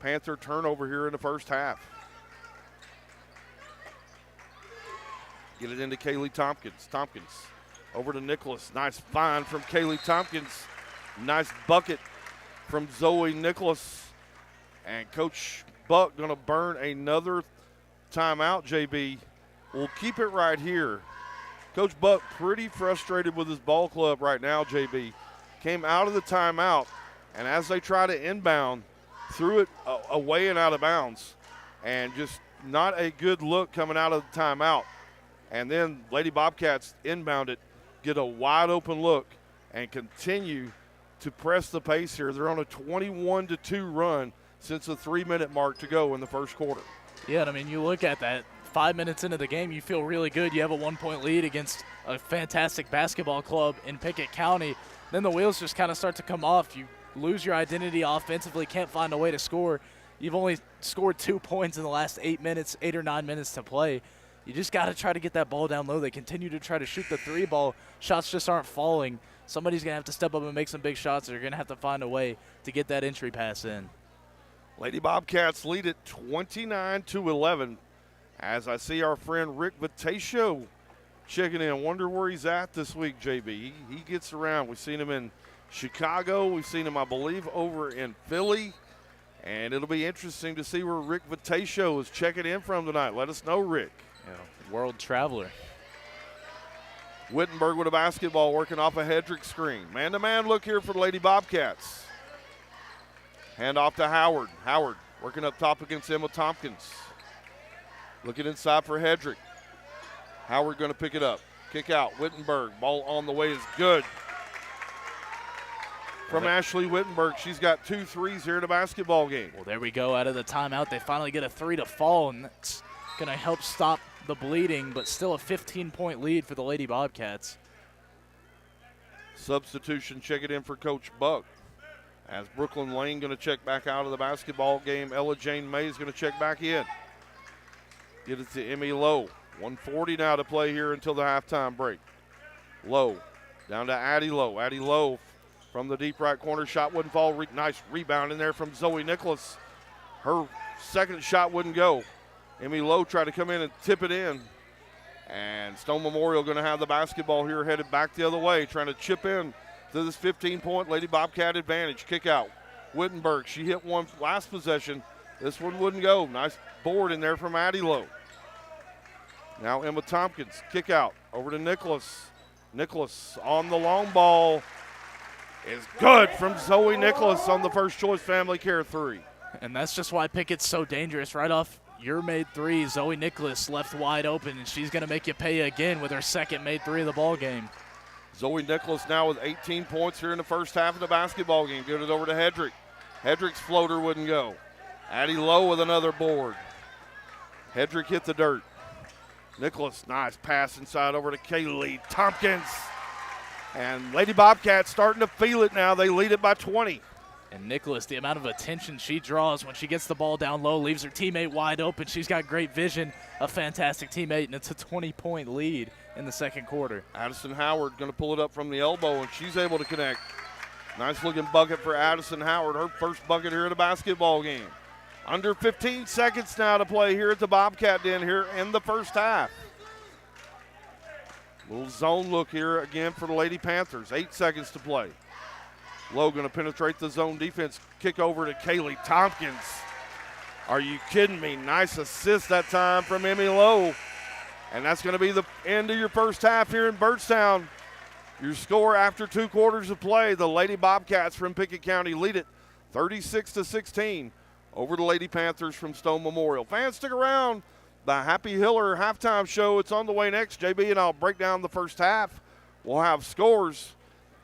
Panther turnover here in the first half. Get it into Kaylee Tompkins. Tompkins over to Nicholas. Nice find from Kaylee Tompkins. Nice bucket from Zoe Nicholas. And Coach Buck going to burn another timeout, JB. We'll keep it right here. Coach Buck pretty frustrated with his ball club right now, JB. Came out of the timeout, and as they try to inbound, threw it away and out of bounds. And just not a good look coming out of the timeout. And then Lady Bobcats inbound it, get a wide open look, and continue to press the pace here. They're on a 21-2 run since the 3-minute mark to go in the first quarter. Yeah, I mean, you look at that. 5 minutes into the game, you feel really good. You have a 1-point lead against a fantastic basketball club in Pickett County. Then the wheels just kind of start to come off. You lose your identity offensively, can't find a way to score. You've only scored 2 points in the last 8 or 9 minutes to play. You just got to try to get that ball down low. They continue to try to shoot the 3-ball. Shots just aren't falling. Somebody's going to have to step up and make some big shots. They're going to have to find a way to get that entry pass in. Lady Bobcats lead at 29-11. As I see our friend Rick Vatatio checking in. Wonder where he's at this week, JB. He gets around. We've seen him in Chicago. We've seen him, I believe, over in Philly. And it'll be interesting to see where Rick Vatatio is checking in from tonight. Let us know, Rick. Yeah, world traveler. Wittenberg with a basketball working off a Hedrick screen. Man-to-man look here for the Lady Bobcats. Hand off to Howard. Howard working up top against Emma Tompkins. Looking inside for Hedrick. Howard going to pick it up. Kick out. Wittenberg. Ball on the way is good. From Ashley Wittenberg. She's got 2 threes here in the basketball game. Well, there we go. Out of the timeout, they finally get a 3 to fall, and that's going to help stop the bleeding, but still a 15-point lead for the Lady Bobcats. Substitution, check it in for Coach Buck. As Brooklyn Lane going to check back out of the basketball game, Ella Jane May is going to check back in. Get it to Emmy Lowe. 1:40 now to play here until the halftime break. Lowe down to Addie Lowe. Addie Lowe from the deep right corner. Shot wouldn't fall. Nice rebound in there from Zoe Nicholas. Her second shot wouldn't go. Emmy Lowe tried to come in and tip it in. And Stone Memorial going to have the basketball here headed back the other way, trying to chip in to this 15-point Lady Bobcat advantage. Kick out. Wittenberg, she hit one last possession. This one wouldn't go. Nice board in there from Addie Lowe. Now Emma Tompkins, kick out over to Nicholas. Nicholas on the long ball is good from Zoe Nicholas on the First Choice Family Care three. And that's just why Pickett's so dangerous. Right off your made three, Zoe Nicholas left wide open, and she's going to make you pay again with her second made three of the ball game. Zoe Nicholas now with 18 points here in the first half of the basketball game. Give it over to Hedrick. Hedrick's floater wouldn't go. Addie Lowe with another board. Hedrick hit the dirt. Nicholas, nice pass inside over to Kaylee Tompkins. And Lady Bobcats starting to feel it now. They lead it by 20. And Nicholas, the amount of attention she draws when she gets the ball down low, leaves her teammate wide open. She's got great vision, a fantastic teammate, and it's a 20-point lead in the second quarter. Addison Howard going to pull it up from the elbow, and she's able to connect. Nice-looking bucket for Addison Howard, her first bucket here in the basketball game. Under 15 seconds now to play here at the Bobcat Den here in the first half. Little zone look here again for the Lady Panthers. 8 seconds to play. Lowe going to penetrate the zone defense. Kick over to Kaylee Tompkins. Are you kidding me? Nice assist that time from Emmy Lowe. And that's going to be the end of your first half here in Byrdstown. Your score after 2 quarters of play, the Lady Bobcats from Pickett County lead it 36-16 over the Lady Panthers from Stone Memorial. Fans, stick around. The Happy Hiller halftime show, it's on the way next. JB and I'll break down the first half. We'll have scores.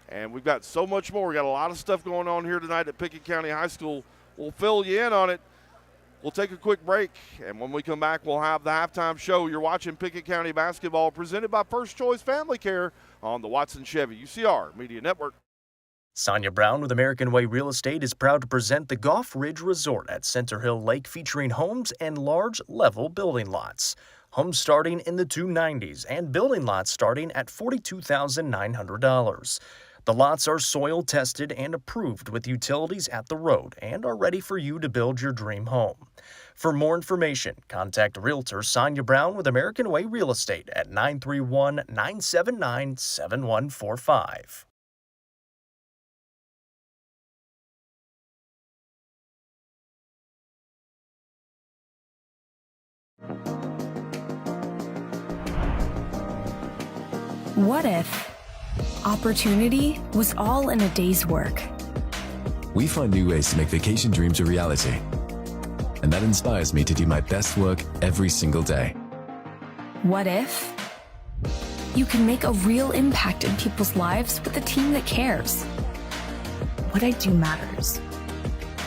And we've got so much more. We got a lot of stuff going on here tonight at Pickett County High School. We'll fill you in on it. We'll take a quick break, and when we come back, we'll have the halftime show. You're watching Pickett County basketball presented by First Choice Family Care on the Watson Chevy UCR Media Network. Sonia Brown with American Way Real Estate is proud to present the Goff Ridge Resort at Center Hill Lake, featuring homes and large level building lots. Homes starting in the 290s and building lots starting at $42,900. The lots are soil tested and approved with utilities at the road and are ready for you to build your dream home. For more information, contact Realtor Sonia Brown with American Way Real Estate at 931-979-7145. What if opportunity was all in a day's work? We find new ways to make vacation dreams a reality. And that inspires me to do my best work every single day. What if you can make a real impact in people's lives with a team that cares? What I do matters,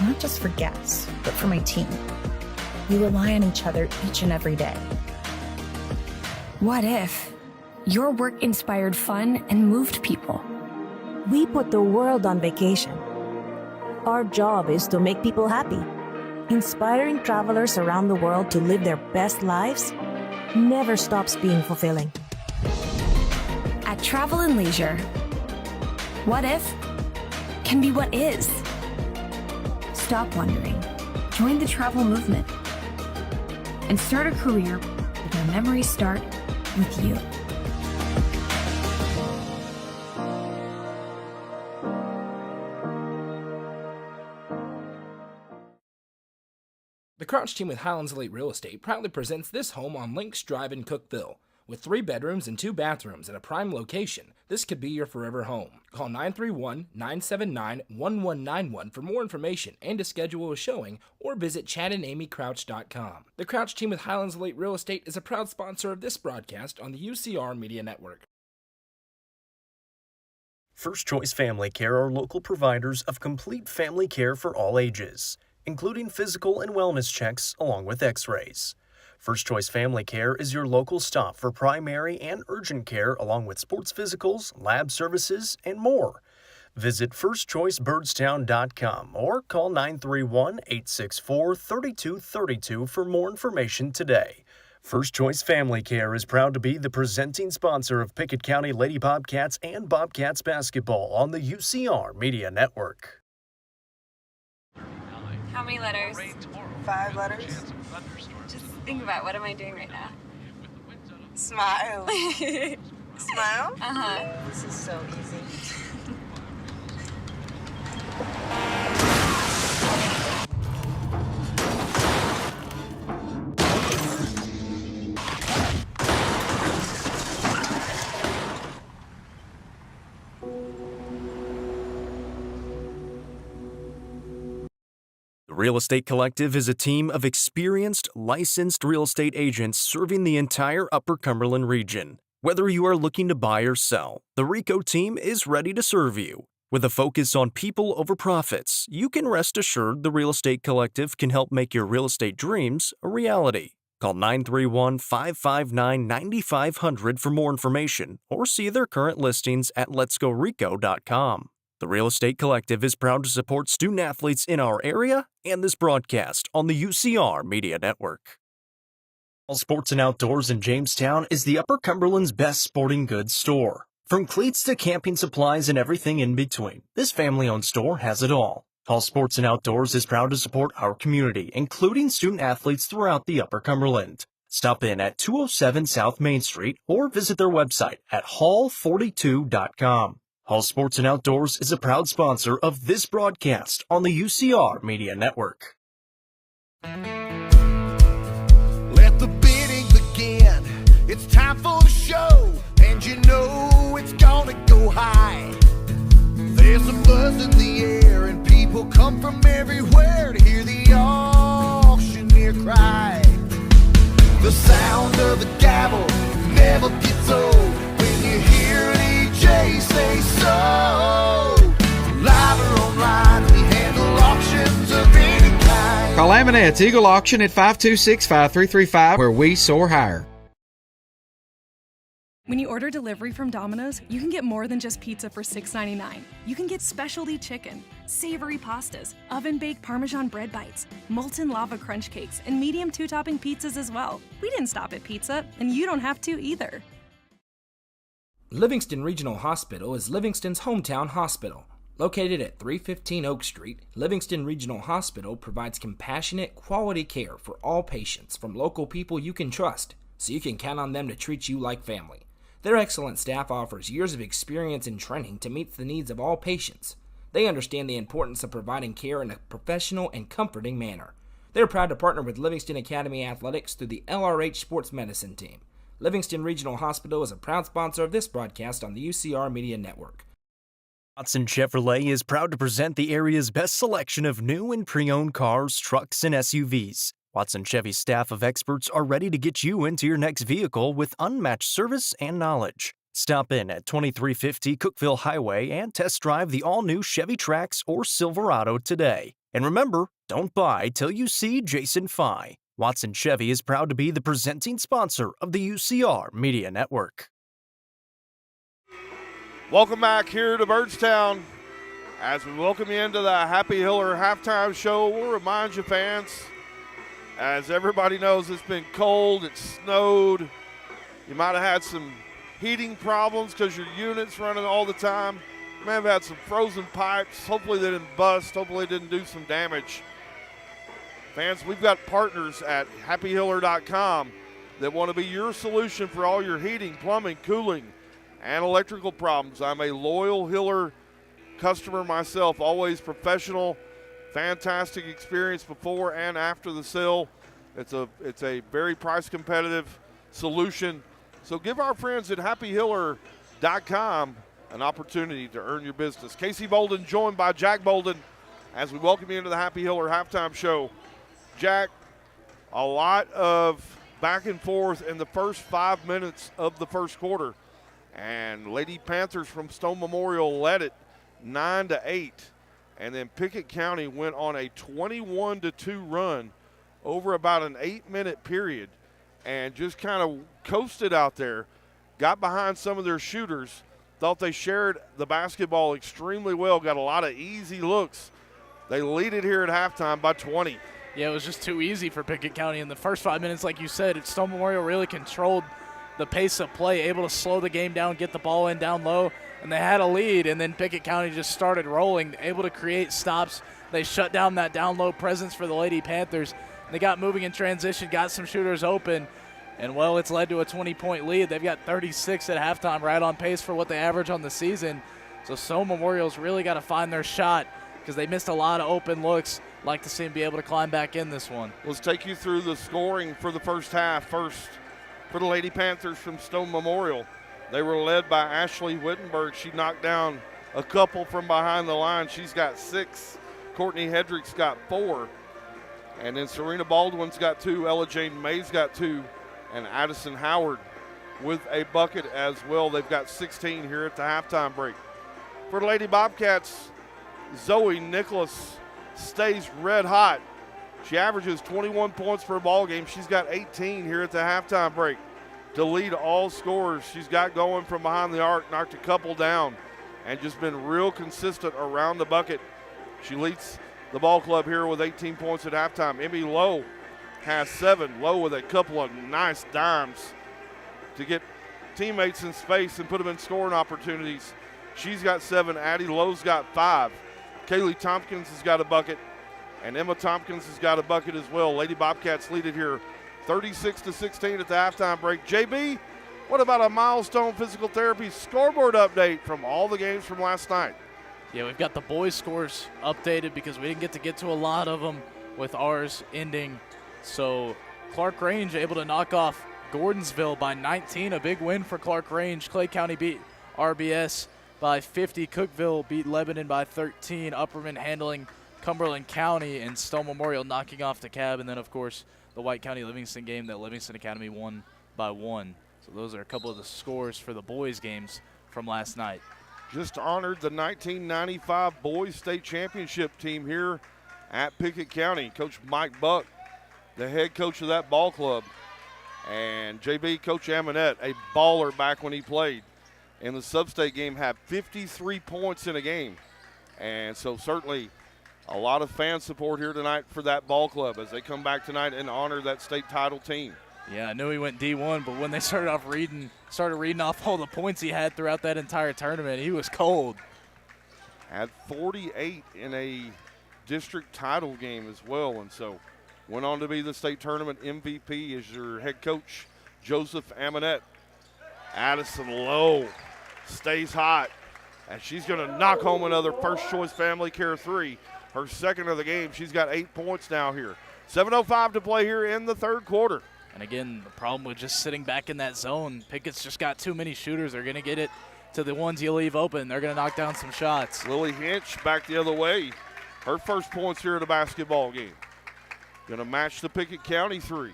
not just for guests, but for my team. We rely on each other each and every day. What if your work inspired fun and moved people? We put the world on vacation. Our job is to make people happy. Inspiring travelers around the world to live their best lives never stops being fulfilling. At Travel and Leisure, what if can be what is. Stop wondering. Join the travel movement and start a career where memories start with you. The Crouch team with Highlands Elite Real Estate proudly presents this home on Links Drive in Cookeville. With 3 bedrooms and 2 bathrooms at a prime location, this could be your forever home. Call 931-979-1191 for more information and to schedule a showing, or visit chadandamycrouch.com. The Crouch team with Highlands Elite Real Estate is a proud sponsor of this broadcast on the UCR Media Network. First Choice Family Care are local providers of complete family care for all ages, including physical and wellness checks along with x-rays. First Choice Family Care is your local stop for primary and urgent care along with sports physicals, lab services, and more. Visit firstchoicebyrdstown.com or call 931-864-3232 for more information today. First Choice Family Care is proud to be the presenting sponsor of Pickett County Lady Bobcats and Bobcats basketball on the UCR Media Network. How many letters? 5 letters. Just think about, what am I doing right now? Smile. Smile? Uh-huh. This is so easy. The Real Estate Collective is a team of experienced, licensed real estate agents serving the entire Upper Cumberland region. Whether you are looking to buy or sell, the RICO team is ready to serve you. With a focus on people over profits, you can rest assured the Real Estate Collective can help make your real estate dreams a reality. Call 931-559-9500 for more information or see their current listings at letsgorico.com. The Real Estate Collective is proud to support student athletes in our area and this broadcast on the UCR Media Network. All Sports and Outdoors in Jamestown is the Upper Cumberland's best sporting goods store. From cleats to camping supplies and everything in between, this family-owned store has it all. All Sports and Outdoors is proud to support our community, including student athletes throughout the Upper Cumberland. Stop in at 207 South Main Street or visit their website at hall42.com. All Sports and Outdoors is a proud sponsor of this broadcast on the UCR Media Network. Let the bidding begin. It's time for the show, and you know it's gonna go high. There's a buzz in the air, and people come from everywhere to hear the auctioneer cry. The sound of the gavel never gets old when you hear an EJ say so. Live or online, we handle auctions of any kind. Call Aminette's Eagle Auction at 526-5335, where we soar higher. When you order delivery from Domino's, you can get more than just pizza for $6.99. You can get specialty chicken, savory pastas, oven-baked Parmesan bread bites, molten lava crunch cakes, and medium two-topping pizzas as well. We didn't stop at pizza, and you don't have to either. Livingston Regional Hospital is Livingston's hometown hospital. Located at 315 Oak Street, Livingston Regional Hospital provides compassionate, quality care for all patients from local people you can trust, so you can count on them to treat you like family. Their excellent staff offers years of experience and training to meet the needs of all patients. They understand the importance of providing care in a professional and comforting manner. They're proud to partner with Livingston Academy Athletics through the LRH Sports Medicine Team. Livingston Regional Hospital is a proud sponsor of this broadcast on the UCR Media Network. Watson Chevrolet is proud to present the area's best selection of new and pre-owned cars, trucks, and SUVs. Watson Chevy's staff of experts are ready to get you into your next vehicle with unmatched service and knowledge. Stop in at 2350 Cookeville Highway and test drive the all-new Chevy Trax or Silverado today. And remember, don't buy till you see Jason Fye. Watson Chevy is proud to be the presenting sponsor of the UCR Media Network. Welcome back here to Byrdstown. As we welcome you into the Happy Hiller halftime show, we'll remind you fans, as everybody knows, it's been cold, it snowed. You might have had some heating problems because your unit's running all the time. You may have had some frozen pipes. Hopefully they didn't bust. Hopefully they didn't do some damage. Fans, we've got partners at happyhiller.com that want to be your solution for all your heating, plumbing, cooling, and electrical problems. I'm a loyal Hiller customer myself, always professional. Fantastic experience before and after the sale. It's a very price competitive solution. So give our friends at happyhiller.com an opportunity to earn your business. Casey Bolden joined by Jack Bolden as we welcome you into the Happy Hiller halftime show. Jack, a lot of back and forth in the first 5 minutes of the first quarter. And Lady Panthers from Stone Memorial led it 9-8. And then Pickett County went on a 21-2 run over about an 8-minute period and just kind of coasted out there, got behind some of their shooters, thought they shared the basketball extremely well, got a lot of easy looks. They lead it here at halftime by 20. Yeah, it was just too easy for Pickett County in the first 5 minutes. Like you said, Stone Memorial really controlled the pace of play, able to slow the game down, get the ball in down low, and they had a lead, and then Pickett County just started rolling, able to create stops. They shut down that down low presence for the Lady Panthers. They got moving in transition, got some shooters open, And, well, it's led to a 20-point lead. They've got 36 at halftime, right on pace for what they average on the season. So Stowe Memorial's really got to find their shot because they missed a lot of open looks. Like to see them be able to climb back in this one. Let's take you through the scoring for the first half. First, for the Lady Panthers from Stowe Memorial, they were led by Ashley Wittenberg. She knocked down a couple from behind the line. She's got 6. Courtney Hedrick's got 4. And then Serena Baldwin's got 2. Ella Jane May's got 2. And Addison Howard with a bucket as well. They've got 16 here at the halftime break. For the Lady Bobcats, Zoe Nicholas stays red hot. She averages 21 points per ball game. She's got 18 here at the halftime break to lead all scorers. She's got going from behind the arc, knocked a couple down, and just been real consistent around the bucket. She leads the ball club here with 18 points at halftime. Emmy Lowe has 7. Lowe with a couple of nice dimes to get teammates in space and put them in scoring opportunities. She's got 7. Addie Lowe's got 5. Kaylee Tompkins has got a bucket, and Emma Tompkins has got a bucket as well. Lady Bobcats lead it here 36-16 at the halftime break. JB, what about a milestone physical therapy scoreboard update from all the games from last night? Yeah, we've got the boys' scores updated because we didn't get to a lot of them with ours ending. So Clark Range able to knock off Gordonsville by 19, a big win for Clark Range. Clay County beat RBS by 50. Cookeville beat Lebanon by 13. Upperman handling Cumberland County, and Stowe Memorial knocking off DeKalb. And then, of course, the White County Livingston game that Livingston Academy won by 1. So those are a couple of the scores for the boys' games from last night. Just honored the 1995 Boys State Championship team here at Pickett County. Coach Mike Buck, the head coach of that ball club. And JB, Coach Amonette, a baller back when he played in the sub-state game, had 53 points in a game. And so certainly a lot of fan support here tonight for that ball club as they come back tonight and honor that state title team. Yeah, I knew he went D1, but when they started reading off all the points he had throughout that entire tournament, he was cold. Had 48 in a district title game as well, and so went on to be the state tournament MVP as your head coach, Joseph Amonette. Addison Lowe stays hot, and she's going to knock home another first-choice Family Care 3, her second of the game. She's got 8 points now here. 7:05 to play here in the third quarter. And again, the problem with just sitting back in that zone, Pickett's just got too many shooters. They're going to get it to the ones you leave open. They're going to knock down some shots. Lily Hinch back the other way. Her first points here at a basketball game. Going to match the Pickett County 3.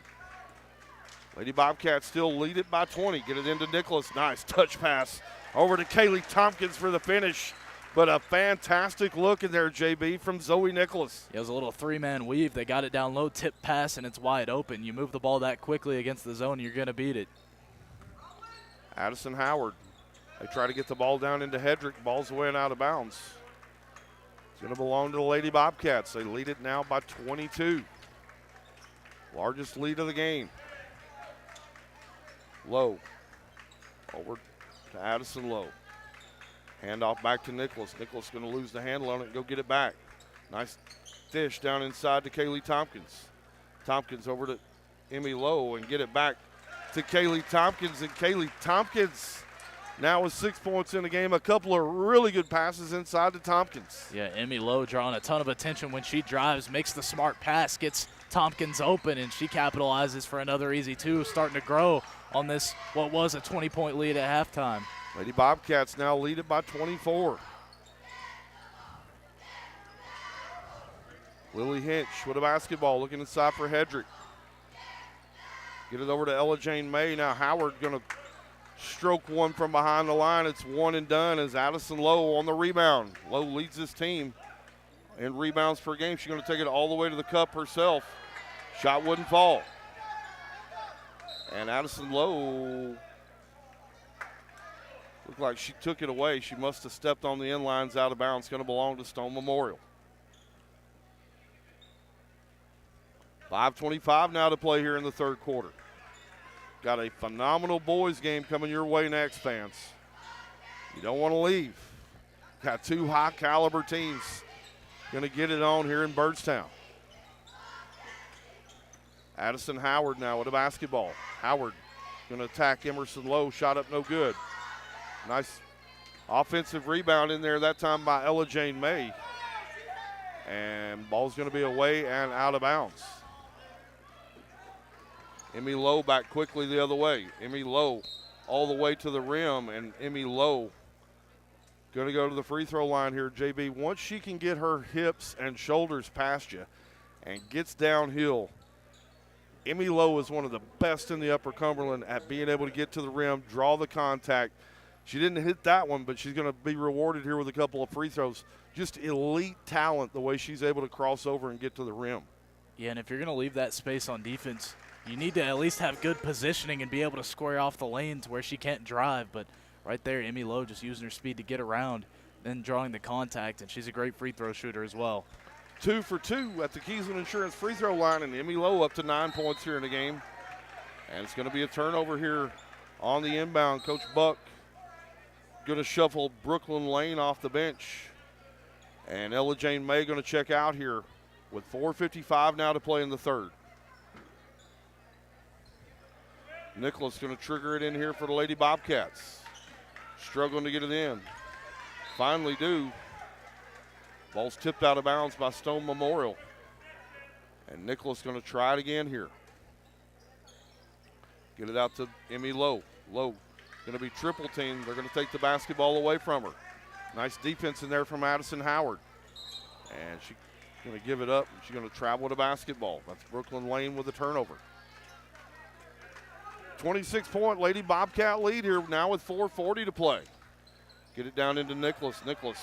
Lady Bobcats still lead it by 20. Get it into Nicholas. Nice touch pass over to Kaylee Tompkins for the finish. But a fantastic look in there, JB, from Zoe Nicholas. It was a little 3-man weave. They got it down low, tip pass, and it's wide open. You move the ball that quickly against the zone, you're going to beat it. Addison Howard. They try to get the ball down into Hedrick. Ball's away and out of bounds. It's going to belong to the Lady Bobcats. They lead it now by 22. Largest lead of the game. Lowe. Over to Addison Lowe. Handoff back to Nicholas. Nicholas going to lose the handle on it and go get it back. Nice dish down inside to Kaylee Tompkins. Tompkins over to Emmy Lowe and get it back to Kaylee Tompkins. And Kaylee Tompkins now with 6 points in the game. A couple of really good passes inside to Tompkins. Yeah, Emmy Lowe drawing a ton of attention when she drives, makes the smart pass, gets Tompkins open, and she capitalizes for another easy 2, starting to grow on this, what was a 20-point lead at halftime. Lady Bobcats now lead it by 24. Lily Hinch with a basketball, looking inside for Hedrick. Get it over to Ella Jane May. Now Howard going to stroke one from behind the line. It's one and done as Addison Lowe on the rebound. Lowe leads this team in rebounds per game. She's going to take it all the way to the cup herself. Shot wouldn't fall. And Addison Lowe looked like she took it away. She must have stepped on the inlines out of bounds. It's going to belong to Stowe Memorial. 5:25 now to play here in the third quarter. Got a phenomenal boys game coming your way next, fans. You don't want to leave. Got 2 high-caliber teams going to get it on here in Byrdstown. Addison Howard now with a basketball. Howard going to attack Emerson Lowe. Shot up no good. Nice offensive rebound in there that time by Ella Jane May. And ball's going to be away and out of bounds. Emmy Lowe back quickly the other way. Emmy Lowe all the way to the rim, and Emmy Lowe going to go to the free throw line here, JB. Once she can get her hips and shoulders past you and gets downhill, Emmy Lowe is one of the best in the Upper Cumberland at being able to get to the rim, draw the contact. She didn't hit that one, but she's going to be rewarded here with a couple of free throws. Just elite talent the way she's able to cross over and get to the rim. Yeah, and if you're going to leave that space on defense, you need to at least have good positioning and be able to square off the lane to where she can't drive. But right there, Emmy Lowe just using her speed to get around, then drawing the contact, and she's a great free throw shooter as well. 2 for 2 at the Keysland Insurance free throw line, and Emmy Lowe up to 9 points here in the game. And it's going to be a turnover here on the inbound. Coach Buck going to shuffle Brooklyn Lane off the bench. And Ella Jane May going to check out here with 4:55 now to play in the third. Nicholas going to trigger it in here for the Lady Bobcats. Struggling to get it in. Finally do. Ball's tipped out of bounds by Stone Memorial. And Nicholas going to try it again here. Get it out to Emmy Lowe. Lowe going to be triple teamed. They're going to take the basketball away from her. Nice defense in there from Addison Howard. And she's going to give it up. She's going to travel to basketball. That's Brooklyn Lane with a turnover. 26-point Lady Bobcat lead here now with 4:40 to play. Get it down into Nicholas. Nicholas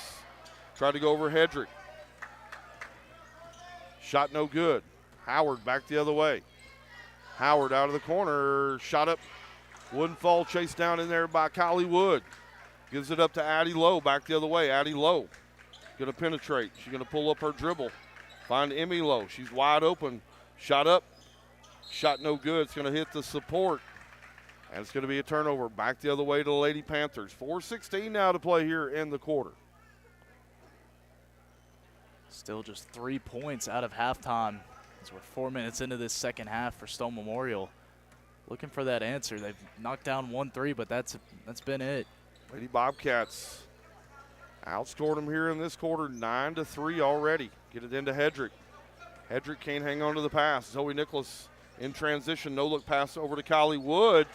tried to go over Hedrick. Shot no good. Howard back the other way. Howard out of the corner. Shot up. Wouldn't fall. Chased down in there by Kylie Wood. Gives it up to Addie Lowe back the other way. Addie Lowe going to penetrate. She's going to pull up her dribble. Find Emmy Lowe. She's wide open. Shot up. Shot no good. It's going to hit the support. And it's going to be a turnover back the other way to the Lady Panthers. 4:16 now to play here in the quarter. Still just 3 points out of halftime as we're 4 minutes into this second half for Stone Memorial. Looking for that answer. They've knocked down 1-3, but that's been it. Lady Bobcats outscored them here in this quarter 9-3 already. Get it into Hedrick. Hedrick can't hang on to the pass. Zoe Nicholas in transition. No look pass over to Kylie Wood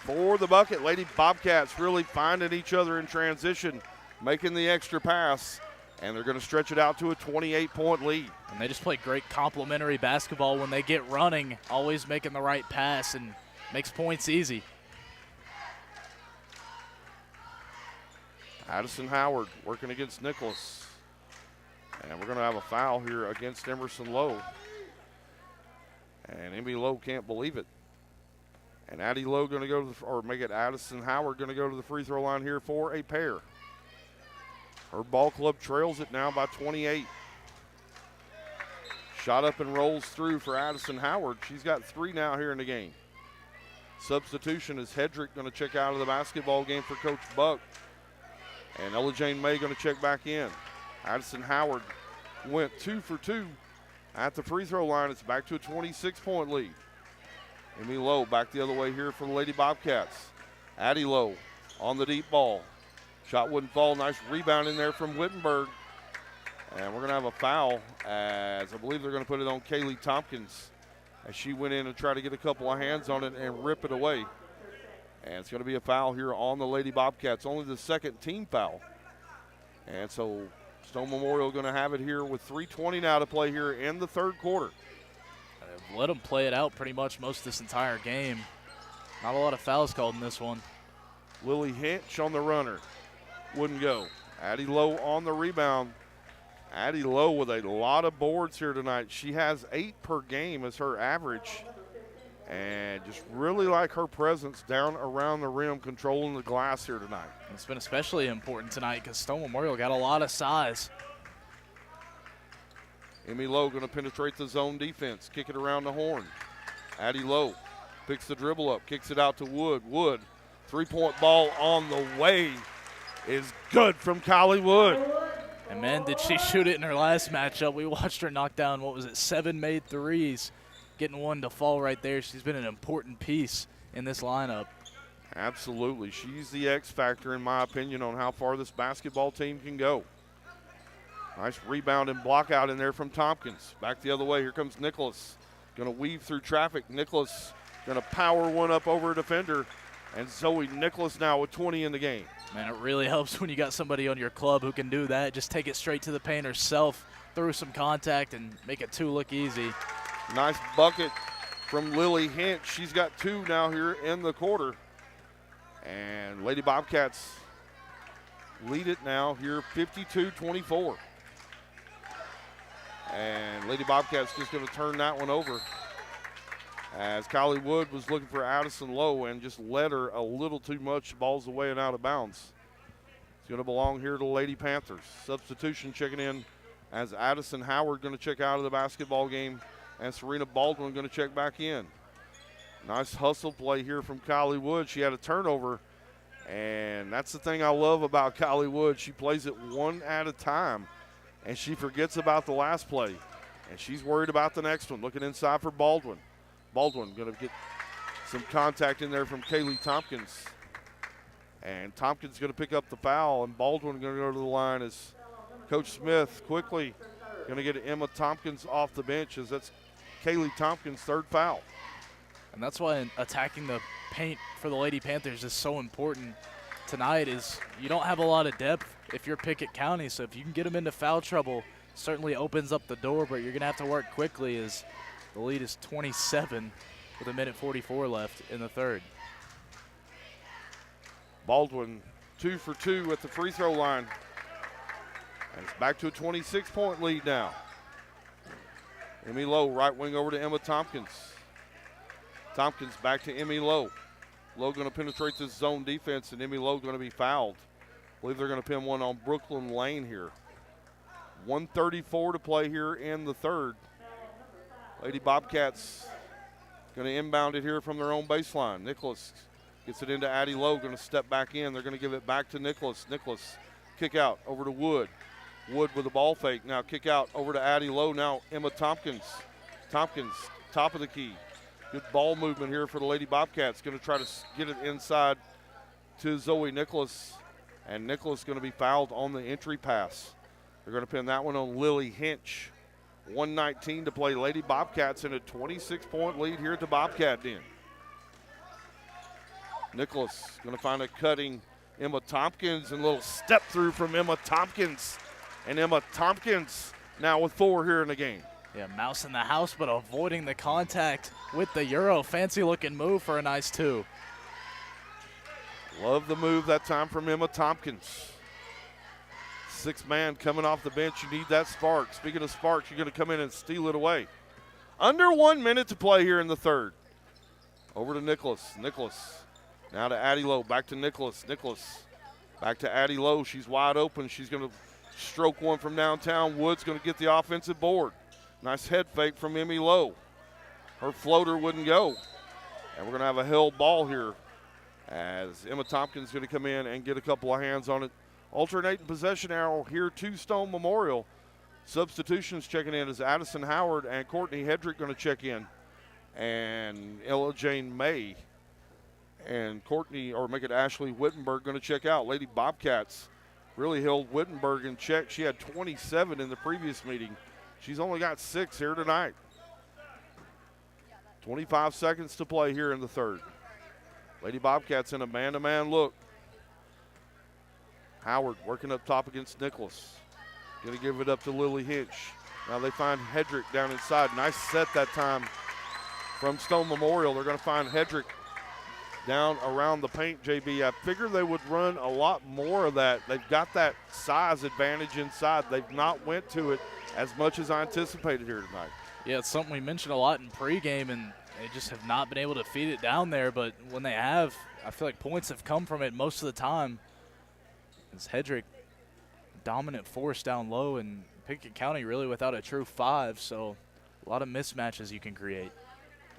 for the bucket. Lady Bobcats really finding each other in transition, making the extra pass, and they're going to stretch it out to a 28-point lead. And they just play great complementary basketball when they get running, always making the right pass and makes points easy. Addison Howard working against Nicholas. And we're going to have a foul here against Emerson Lowe. And Emmy Lowe can't believe it. And Addie Lowe going to go to or make it Addison Howard going to go to the free throw line here for a pair. Her ball club trails it now by 28. Shot up and rolls through for Addison Howard. She's got 3 now here in the game. Substitution is Hedrick going to check out of the basketball game for Coach Buck. And Ella Jane May going to check back in. Addison Howard went 2 for 2 at the free throw line. It's back to a 26-point lead. Emmy Lowe back the other way here for the Lady Bobcats. Addie Lowe on the deep ball. Shot wouldn't fall. Nice rebound in there from Wittenberg. And we're going to have a foul as I believe they're going to put it on Kaylee Tompkins as she went in and tried to get a couple of hands on it and rip it away. And it's going to be a foul here on the Lady Bobcats, only the second team foul. And so Stone Memorial going to have it here with 3:20 now to play here in the third quarter. They've let them play it out pretty much most of this entire game. Not a lot of fouls called in this one. Lily Hinch on the runner. Wouldn't go. Addie Lowe on the rebound. Addie Lowe with a lot of boards here tonight. She has 8 per game as her average. And just really like her presence down around the rim, controlling the glass here tonight. It's been especially important tonight because Stone Memorial got a lot of size. Emmy Lowe going to penetrate the zone defense, kick it around the horn. Addie Lowe picks the dribble up, kicks it out to Wood. Wood, 3-point ball on the way is good from Kylie Wood. And man, did she shoot it in her last matchup. We watched her knock down, 7 made threes. getting one to fall right there. She's been an important piece in this lineup. Absolutely. She's the X factor, in my opinion, on how far this basketball team can go. Nice rebound and block out in there from Tompkins. Back the other way. Here comes Nicholas. Going to weave through traffic. Nicholas going to power one up over a defender. And Zoe Nicholas now with 20 in the game. Man, it really helps when you got somebody on your club who can do that. Just take it straight to the paint herself, through some contact, and make it 2 look easy. Nice bucket from Lily Hinch. She's got 2 now here in the quarter. And Lady Bobcats lead it now here 52-24. And Lady Bobcats just going to turn that one over as Kylie Wood was looking for Addison Lowe and just led her a little too much. Ball's away and out of bounds. It's going to belong here to the Lady Panthers. Substitution checking in as Addison Howard going to check out of the basketball game and Serena Baldwin going to check back in. Nice hustle play here from Kylie Wood. She had a turnover, and that's the thing I love about Kylie Wood. She plays it one at a time, and she forgets about the last play, and she's worried about the next one. Looking inside for Baldwin. Baldwin going to get some contact in there from Kaylee Tompkins, and Tompkins going to pick up the foul, and Baldwin going to go to the line as Coach Smith quickly going to get Emma Tompkins off the bench as that's Kaylee Tompkins' 3rd foul. And that's why attacking the paint for the Lady Panthers is so important tonight. Is you don't have a lot of depth if you're Pickett County, so if you can get them into foul trouble, certainly opens up the door, but you're going to have to work quickly as the lead is 27 with 1:44 left in the 3rd. Baldwin 2 for 2 at the free throw line. And it's back to a 26-point lead now. Emmy Lowe, right wing over to Emma Tompkins. Tompkins back to Emmy Lowe. Lowe going to penetrate this zone defense, and Emmy Lowe going to be fouled. I believe they're going to pin one on Brooklyn Lane here. 1:34 to play here in the 3rd. Lady Bobcats going to inbound it here from their own baseline. Nicholas gets it into Addie Lowe, going to step back in. They're going to give it back to Nicholas. Nicholas, kick out over to Wood. Wood with a ball fake. Now kick out over to Addie Lowe. Now Emma Tompkins. Tompkins, top of the key. Good ball movement here for the Lady Bobcats. Going to try to get it inside to Zoe Nicholas. And Nicholas going to be fouled on the entry pass. They're going to pin that one on Lily Hinch. 1:19 to play. Lady Bobcats in a 26-point lead here at the Bobcat Den. Nicholas going to find a cutting Emma Tompkins, and a little step through from Emma Tompkins. And Emma Tompkins now with 4 here in the game. Yeah, mouse in the house, but avoiding the contact with the Euro. Fancy looking move for a nice 2. Love the move that time from Emma Tompkins. 6 man coming off the bench. You need that spark. Speaking of sparks, you're going to come in and steal it away. Under 1 minute to play here in the 3rd. Over to Nicholas. Nicholas now to Addie Lowe. Back to Nicholas. Nicholas back to Addie Lowe. She's wide open. She's going to stroke one from downtown. Wood's going to get the offensive board. Nice head fake from Emmy Lowe. Her floater wouldn't go. And we're going to have a held ball here as Emma Tompkins is going to come in and get a couple of hands on it. Alternating possession arrow here to Stone Memorial. Substitutions checking in as Addison Howard and Courtney Hedrick going to check in. And Ella Jane May and Courtney, or make it Ashley Wittenberg, going to check out. Lady Bobcats really held Wittenberg in check. She had 27 in the previous meeting. She's only got 6 here tonight. 25 seconds to play here in the 3rd. Lady Bobcats in a man-to-man look. Howard working up top against Nicholas. Going to give it up to Lily Hinch. Now they find Hedrick down inside. Nice set that time from Stone Memorial. They're going to find Hedrick down around the paint, JB. I figured they would run a lot more of that. They've got that size advantage inside. They've not went to it as much as I anticipated here tonight. Yeah, it's something we mentioned a lot in pregame, and they just have not been able to feed it down there. But when they have, I feel like points have come from it most of the time. It's Hedrick, dominant force down low, and Pickett County really without a true 5, so a lot of mismatches you can create.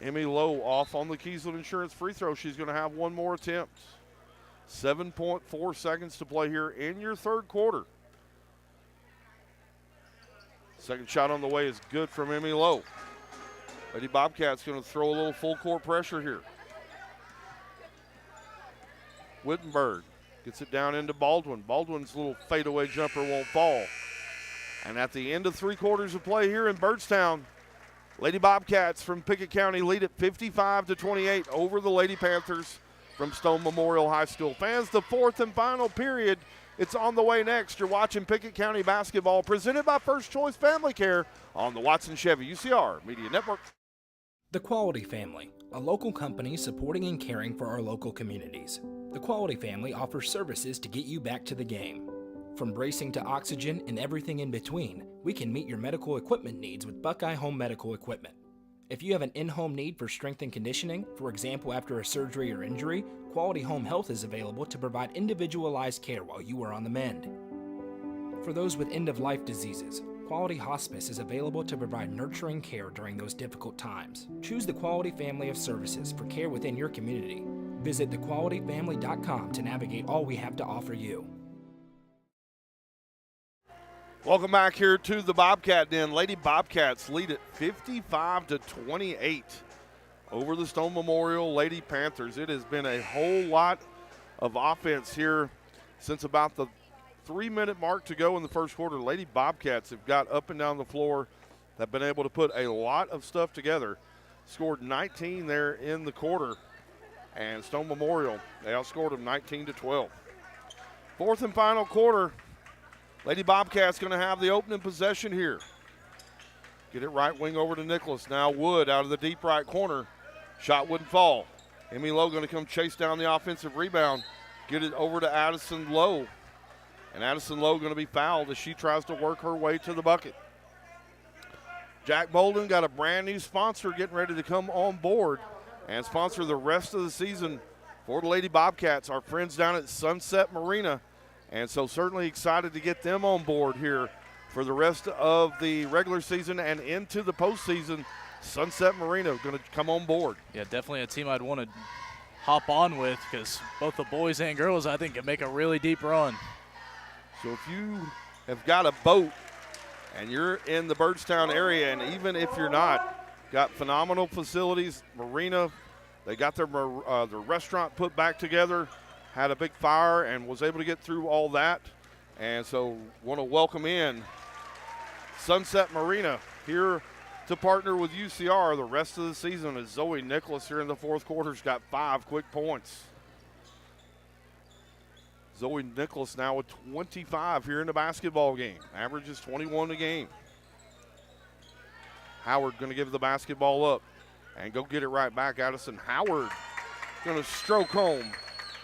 Emmy Lowe off on the Kiesland Insurance free throw. She's going to have one more attempt. 7.4 seconds to play here in your 3rd quarter. Second shot on the way is good from Emmy Lowe. Lady Bobcats going to throw a little full court pressure here. Wittenberg gets it down into Baldwin. Baldwin's little fadeaway jumper won't fall. And at the end of 3 quarters of play here in Byrdstown, Lady Bobcats from Pickett County lead at 55-28 over the Lady Panthers from Stone Memorial High School. Fans, the 4th and final period, it's on the way next. You're watching Pickett County basketball presented by First Choice Family Care on the Watson Chevy UCR Media Network. The Quality Family, a local company supporting and caring for our local communities. The Quality Family offers services to get you back to the game. From bracing to oxygen and everything in between, we can meet your medical equipment needs with Buckeye Home Medical Equipment. If you have an in-home need for strength and conditioning, for example after a surgery or injury, Quality Home Health is available to provide individualized care while you are on the mend. For those with end-of-life diseases, Quality Hospice is available to provide nurturing care during those difficult times. Choose the Quality family of services for care within your community. Visit thequalityfamily.com to navigate all we have to offer you. Welcome back here to the Bobcat Den. Lady Bobcats lead at 55-28 over the Stone Memorial Lady Panthers. It has been a whole lot of offense here since about the 3-minute mark to go in the first quarter. Lady Bobcats have got up and down the floor, have been able to put a lot of stuff together. Scored 19 there in the quarter, and Stone Memorial, they outscored them 19-12. 4th and final quarter. Lady Bobcats going to have the opening possession here. Get it right wing over to Nicholas. Now Wood out of the deep right corner. Shot wouldn't fall. Emmy Lowe going to come chase down the offensive rebound. Get it over to Addison Lowe. And Addison Lowe going to be fouled as she tries to work her way to the bucket. Jack Bolden got a brand new sponsor getting ready to come on board and sponsor the rest of the season for the Lady Bobcats, our friends down at Sunset Marina. And so certainly excited to get them on board here for the rest of the regular season and into the postseason. Sunset Marina going to come on board. Yeah, definitely a team I'd want to hop on with because both the boys and girls, I think, can make a really deep run. So if you have got a boat and you're in the Byrdstown area, and even if you're not, got phenomenal facilities, marina, they got their restaurant put back together, had a big fire and was able to get through all that. And so want to welcome in Sunset Marina here to partner with UCR the rest of the season as Zoe Nicholas here in the 4th quarter's got 5 quick points. Zoe Nicholas now with 25 here in the basketball game. Averages 21 a game. Howard going to give the basketball up and go get it right back. Addison Howard going to stroke home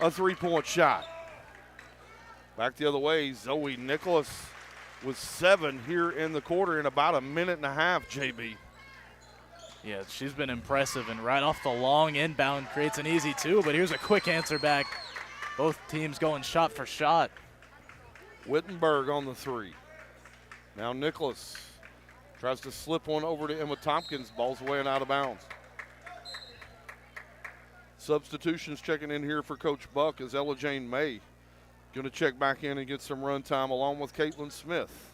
a 3-point shot. Back the other way, Zoe Nicholas with 7 here in the quarter in about a minute and a half, JB. Yeah, she's been impressive, and right off the long inbound creates an easy 2, but here's a quick answer back. Both teams going shot for shot. Wittenberg on the 3. Now Nicholas tries to slip one over to Emma Tompkins. Ball's away and out of bounds. Substitutions checking in here for Coach Buck is Ella Jane May. Going to check back in and get some run time along with Caitlin Smith.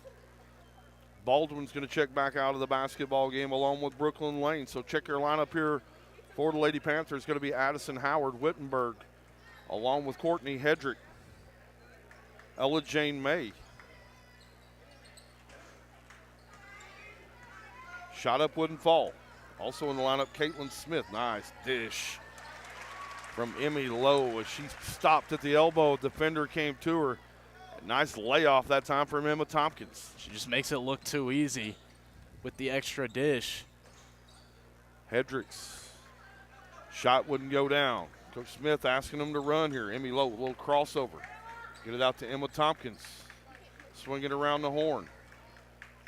Baldwin's going to check back out of the basketball game along with Brooklyn Lane. So check your lineup here for the Lady Panthers. Going to be Addison Howard, Wittenberg, along with Courtney Hedrick, Ella Jane May. Shot up wouldn't fall. Also in the lineup, Caitlin Smith. Nice dish from Emmy Lowe as she stopped at the elbow. Defender came to her. A nice layoff that time from Emma Tompkins. She just makes it look too easy with the extra dish. Hedricks. Shot wouldn't go down. Coach Smith asking them to run here. Emmy Lowe, a little crossover. Get it out to Emma Tompkins. Swing it around the horn.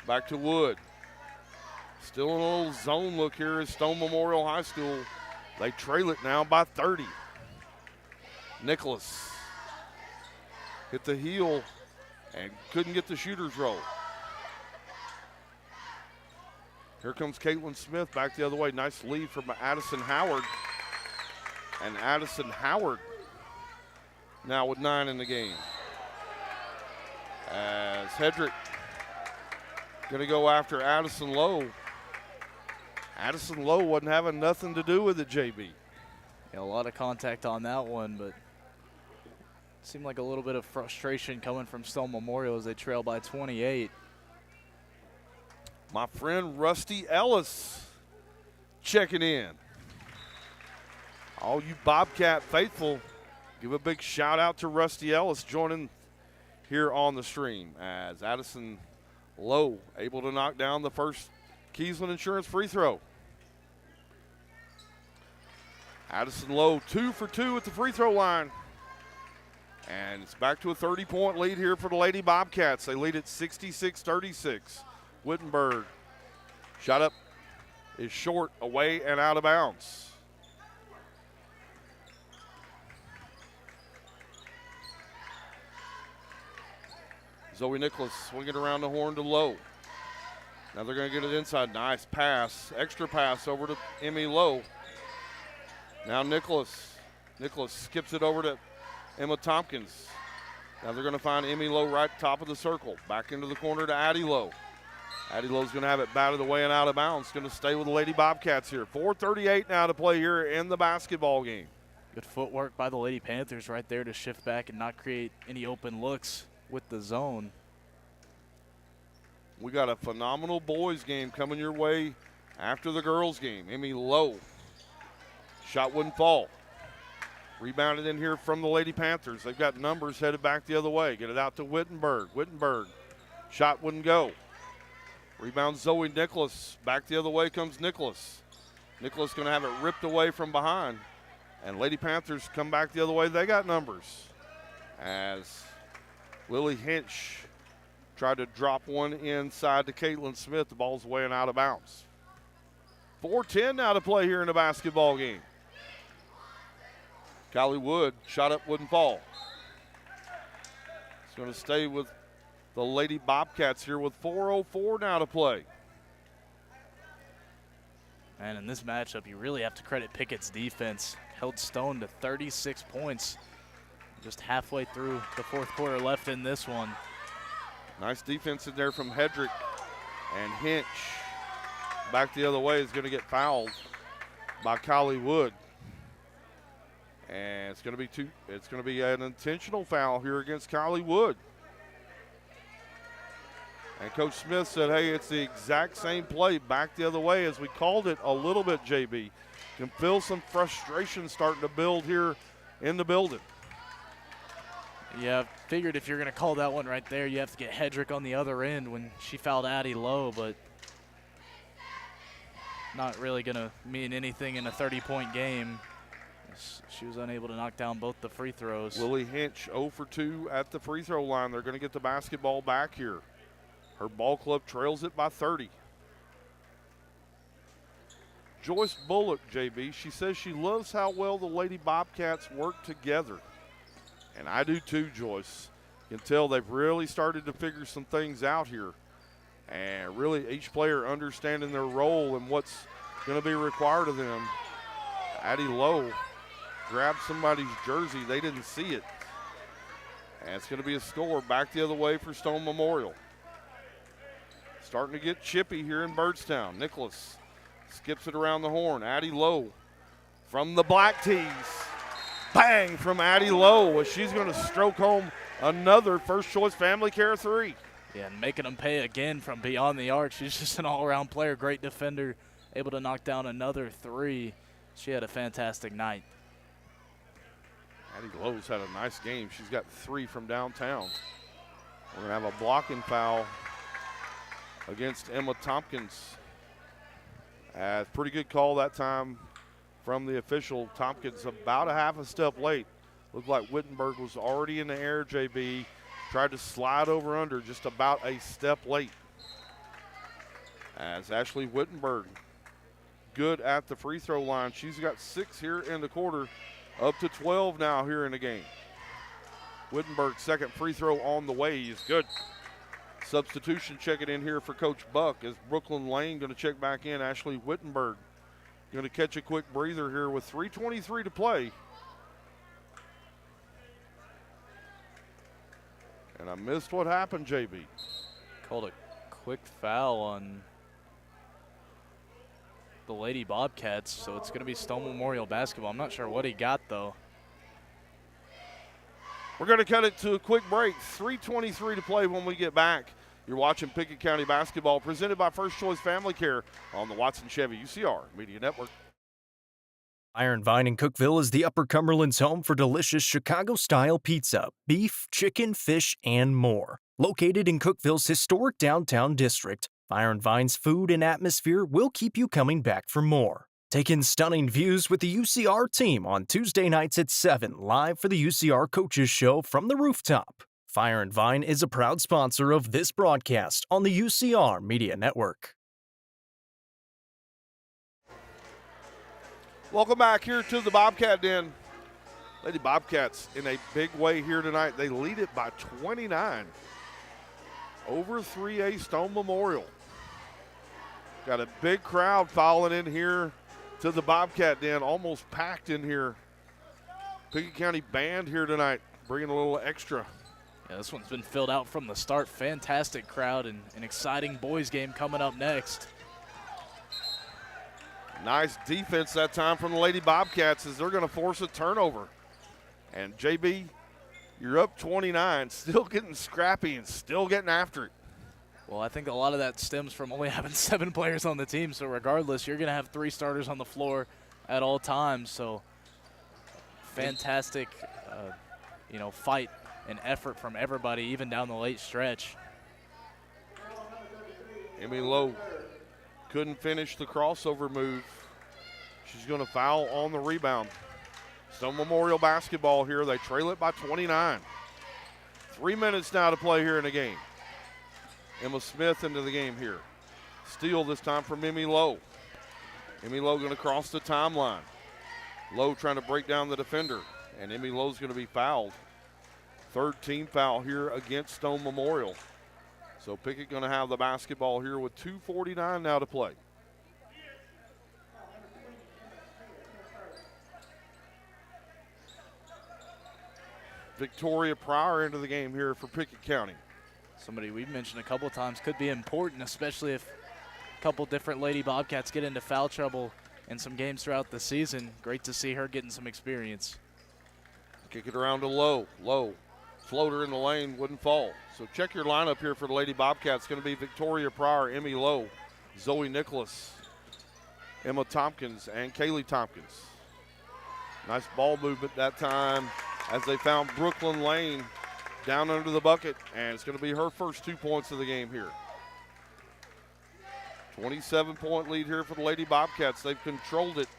Back to Wood. Still in a little zone look here at Stone Memorial High School. They trail it now by 30. Nicholas hit the heel and couldn't get the shooter's roll. Here comes Caitlin Smith back the other way. Nice lead from Addison Howard. And Addison Howard now with 9 in the game. As Hedrick going to go after Addison Lowe. Addison Lowe wasn't having nothing to do with it, JB. Yeah, a lot of contact on that one, but seemed like a little bit of frustration coming from Stone Memorial as they trail by 28. My friend Rusty Ellis checking in. All you Bobcat faithful, give a big shout out to Rusty Ellis joining here on the stream as Addison Lowe able to knock down the first Keesland Insurance free throw. Addison Lowe 2 for 2 at the free throw line. And it's back to a 30-point lead here for the Lady Bobcats. They lead at 66-36. Wittenberg shot up is short, away and out of bounds. Zoe Nicholas swinging around the horn to Lowe. Now they're going to get it inside. Nice pass, extra pass over to Emmy Lowe. Now Nicholas skips it over to Emma Tompkins. Now they're going to find Emmy Lowe right top of the circle. Back into the corner to Addie Lowe. Addie Lowe's going to have it batted away and out of bounds. Going to stay with the Lady Bobcats here. 4:38 now to play here in the basketball game. Good footwork by the Lady Panthers right there to shift back and not create any open looks with the zone. We got a phenomenal boys game coming your way after the girls game. Emmy Lowe. Shot wouldn't fall. Rebounded in here from the Lady Panthers. They've got numbers headed back the other way. Get it out to Wittenberg. Wittenberg. Shot wouldn't go. Rebound Zoe Nicholas. Back the other way comes Nicholas. Nicholas going to have it ripped away from behind. And Lady Panthers come back the other way. They got numbers. As Lily Hinch tried to drop one inside to Caitlin Smith. The ball's away and out of bounds. 4:10 now to play here in the basketball game. Kylie Wood, shot up, wouldn't fall. It's going to stay with the Lady Bobcats here with 4:04 now to play. And in this matchup, you really have to credit Pickett's defense. Held Stone to 36 points. Just halfway through the fourth quarter left in this one. Nice defense in there from Hedrick, and Hinch back the other way is going to get fouled by Kylie Wood. And it's going to be an intentional foul here against Kylie Wood. And Coach Smith said, hey, it's the exact same play back the other way as we called it a little bit, JB. You can feel some frustration starting to build here in the building. Yeah, figured if you're going to call that one right there, you have to get Hedrick on the other end when she fouled Addie Lowe, but not really going to mean anything in a 30-point game. She was unable to knock down both the free throws. Lily Hinch 0 for 2 at the free throw line. They're going to get the basketball back here. Her ball club trails it by 30. Joyce Bullock, JB, she says she loves how well the Lady Bobcats work together. And I do too, Joyce. You can tell they've really started to figure some things out here. And really each player understanding their role and what's going to be required of them. Addie Lowe grabbed somebody's jersey. They didn't see it. And it's going to be a score back the other way for Stone Memorial. Starting to get chippy here in Byrdstown. Nicholas skips it around the horn. Addie Lowe from the black tees. Bang from Addie Lowe as she's going to stroke home another first choice family care three. Yeah, and making them pay again from beyond the arc. She's just an all-around player, great defender, able to knock down another three. She had a fantastic night. Addie Lowe's had a nice game. She's got 3 from downtown. We're going to have a blocking foul against Emma Tompkins. Pretty good call that time from the official. Tompkins about a half a step late. Looked like Wittenberg was already in the air, JB. Tried to slide over under just about a step late. As Ashley Wittenberg good at the free throw line. She's got 6 here in the quarter, up to 12 now here in the game. Wittenberg's second free throw on the way is good. Substitution checking in here for Coach Buck as Brooklyn Lane going to check back in. Ashley Wittenberg going to catch a quick breather here with 3:23 to play. And I missed what happened, JB. Called a quick foul on the Lady Bobcats, so it's going to be Stone Memorial basketball. I'm not sure what he got, though. We're going to cut it to a quick break. 3:23 to play when we get back. You're watching Pickett County basketball presented by First Choice Family Care on the Watson Chevy UCR Media Network. Iron Vine in Cookeville is the Upper Cumberland's home for delicious Chicago-style pizza, beef, chicken, fish, and more. Located in Cookeville's historic downtown district, Iron Vine's food and atmosphere will keep you coming back for more. Take in stunning views with the UCR team on Tuesday nights at 7, live for the UCR Coaches Show from the rooftop. Fire and Vine is a proud sponsor of this broadcast on the UCR Media Network. Welcome back here to the Bobcat Den. Lady Bobcats in a big way here tonight. They lead it by 29 over 3A Stone Memorial. Got a big crowd filing in here to the Bobcat Den, almost packed in here. Pickett County band here tonight, bringing a little extra. Yeah, this one's been filled out from the start. Fantastic crowd and an exciting boys game coming up next. Nice defense that time from the Lady Bobcats as they're going to force a turnover. And JB, you're up 29, still getting scrappy and still getting after it. Well, I think a lot of that stems from only having 7 players on the team, so regardless, you're going to have 3 starters on the floor at all times. So fantastic, fight and effort from everybody, even down the late stretch. Emmy Lowe couldn't finish the crossover move. She's going to foul on the rebound. Stone Memorial basketball here. They trail it by 29. 3 minutes now to play here in the game. Emma Smith into the game here. Steal this time from Emmy Lowe. Emmy Lowe going to cross the timeline. Lowe trying to break down the defender, and Emmy Lowe's going to be fouled. 3rd team foul here against Stone Memorial. So Pickett going to have the basketball here with 2:49 now to play. Victoria Pryor into the game here for Pickett County. Somebody we've mentioned a couple times could be important, especially if a couple different Lady Bobcats get into foul trouble in some games throughout the season. Great to see her getting some experience. Kick it around to Lowe. Lowe, floater in the lane, wouldn't fall. So check your lineup here for the Lady Bobcats. It's going to be Victoria Pryor, Emmy Lowe, Zoe Nicholas, Emma Tompkins, and Kaylee Tompkins. Nice ball movement that time as they found Brooklyn Lane down under the bucket, and it's going to be her first 2 points of the game here. 27-point lead here for the Lady Bobcats. They've controlled it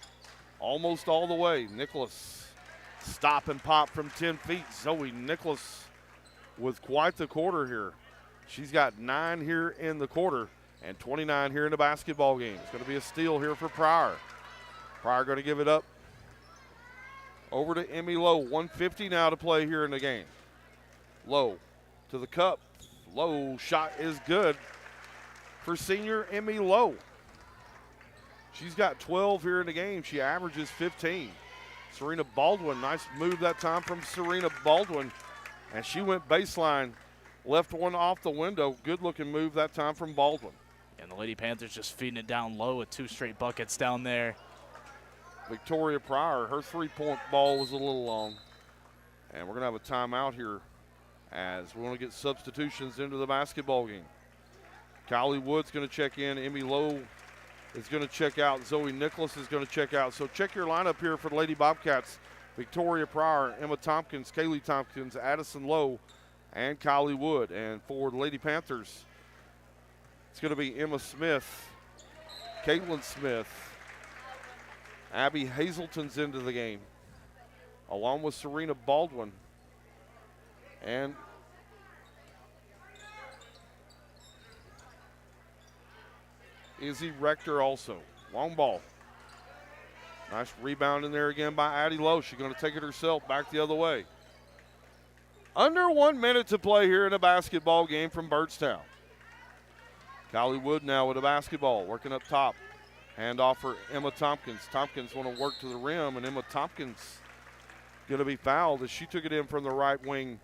almost all the way. Nicholas, stop and pop from 10 feet. Zoe Nicholas with quite the quarter here. She's got 9 here in the quarter and 29 here in the basketball game. It's going to be a steal here for Pryor. Pryor going to give it up over to Emmy Lowe. 1:50 now to play here in the game. Lowe to the cup. Lowe shot is good for senior Emmy Lowe. She's got 12 here in the game. She averages 15. Serena Baldwin, nice move that time from Serena Baldwin. And she went baseline, left one off the window. Good looking move that time from Baldwin. And the Lady Panthers just feeding it down low with 2 straight buckets down there. Victoria Pryor, her 3-point ball was a little long. And we're going to have a timeout here as we want to get substitutions into the basketball game. Kylie Wood's going to check in. Emmy Lowe is going to check out. Zoe Nicholas is going to check out. So check your lineup here for the Lady Bobcats. Victoria Pryor, Emma Tompkins, Kaylee Tompkins, Addison Lowe, and Kylie Wood. And for the Lady Panthers, it's going to be Emma Smith, Caitlin Smith, Abby Hazelton's into the game, along with Serena Baldwin. And Izzy Rector also. Long ball. Nice rebound in there again by Addie Lowe. She's going to take it herself back the other way. Under 1 minute to play here in a basketball game from Byrdstown. Kylie Wood now with a basketball, working up top. Hand off for Emma Tompkins. Tompkins want to work to the rim, and Emma Tompkins going to be fouled as she took it in from the right wing,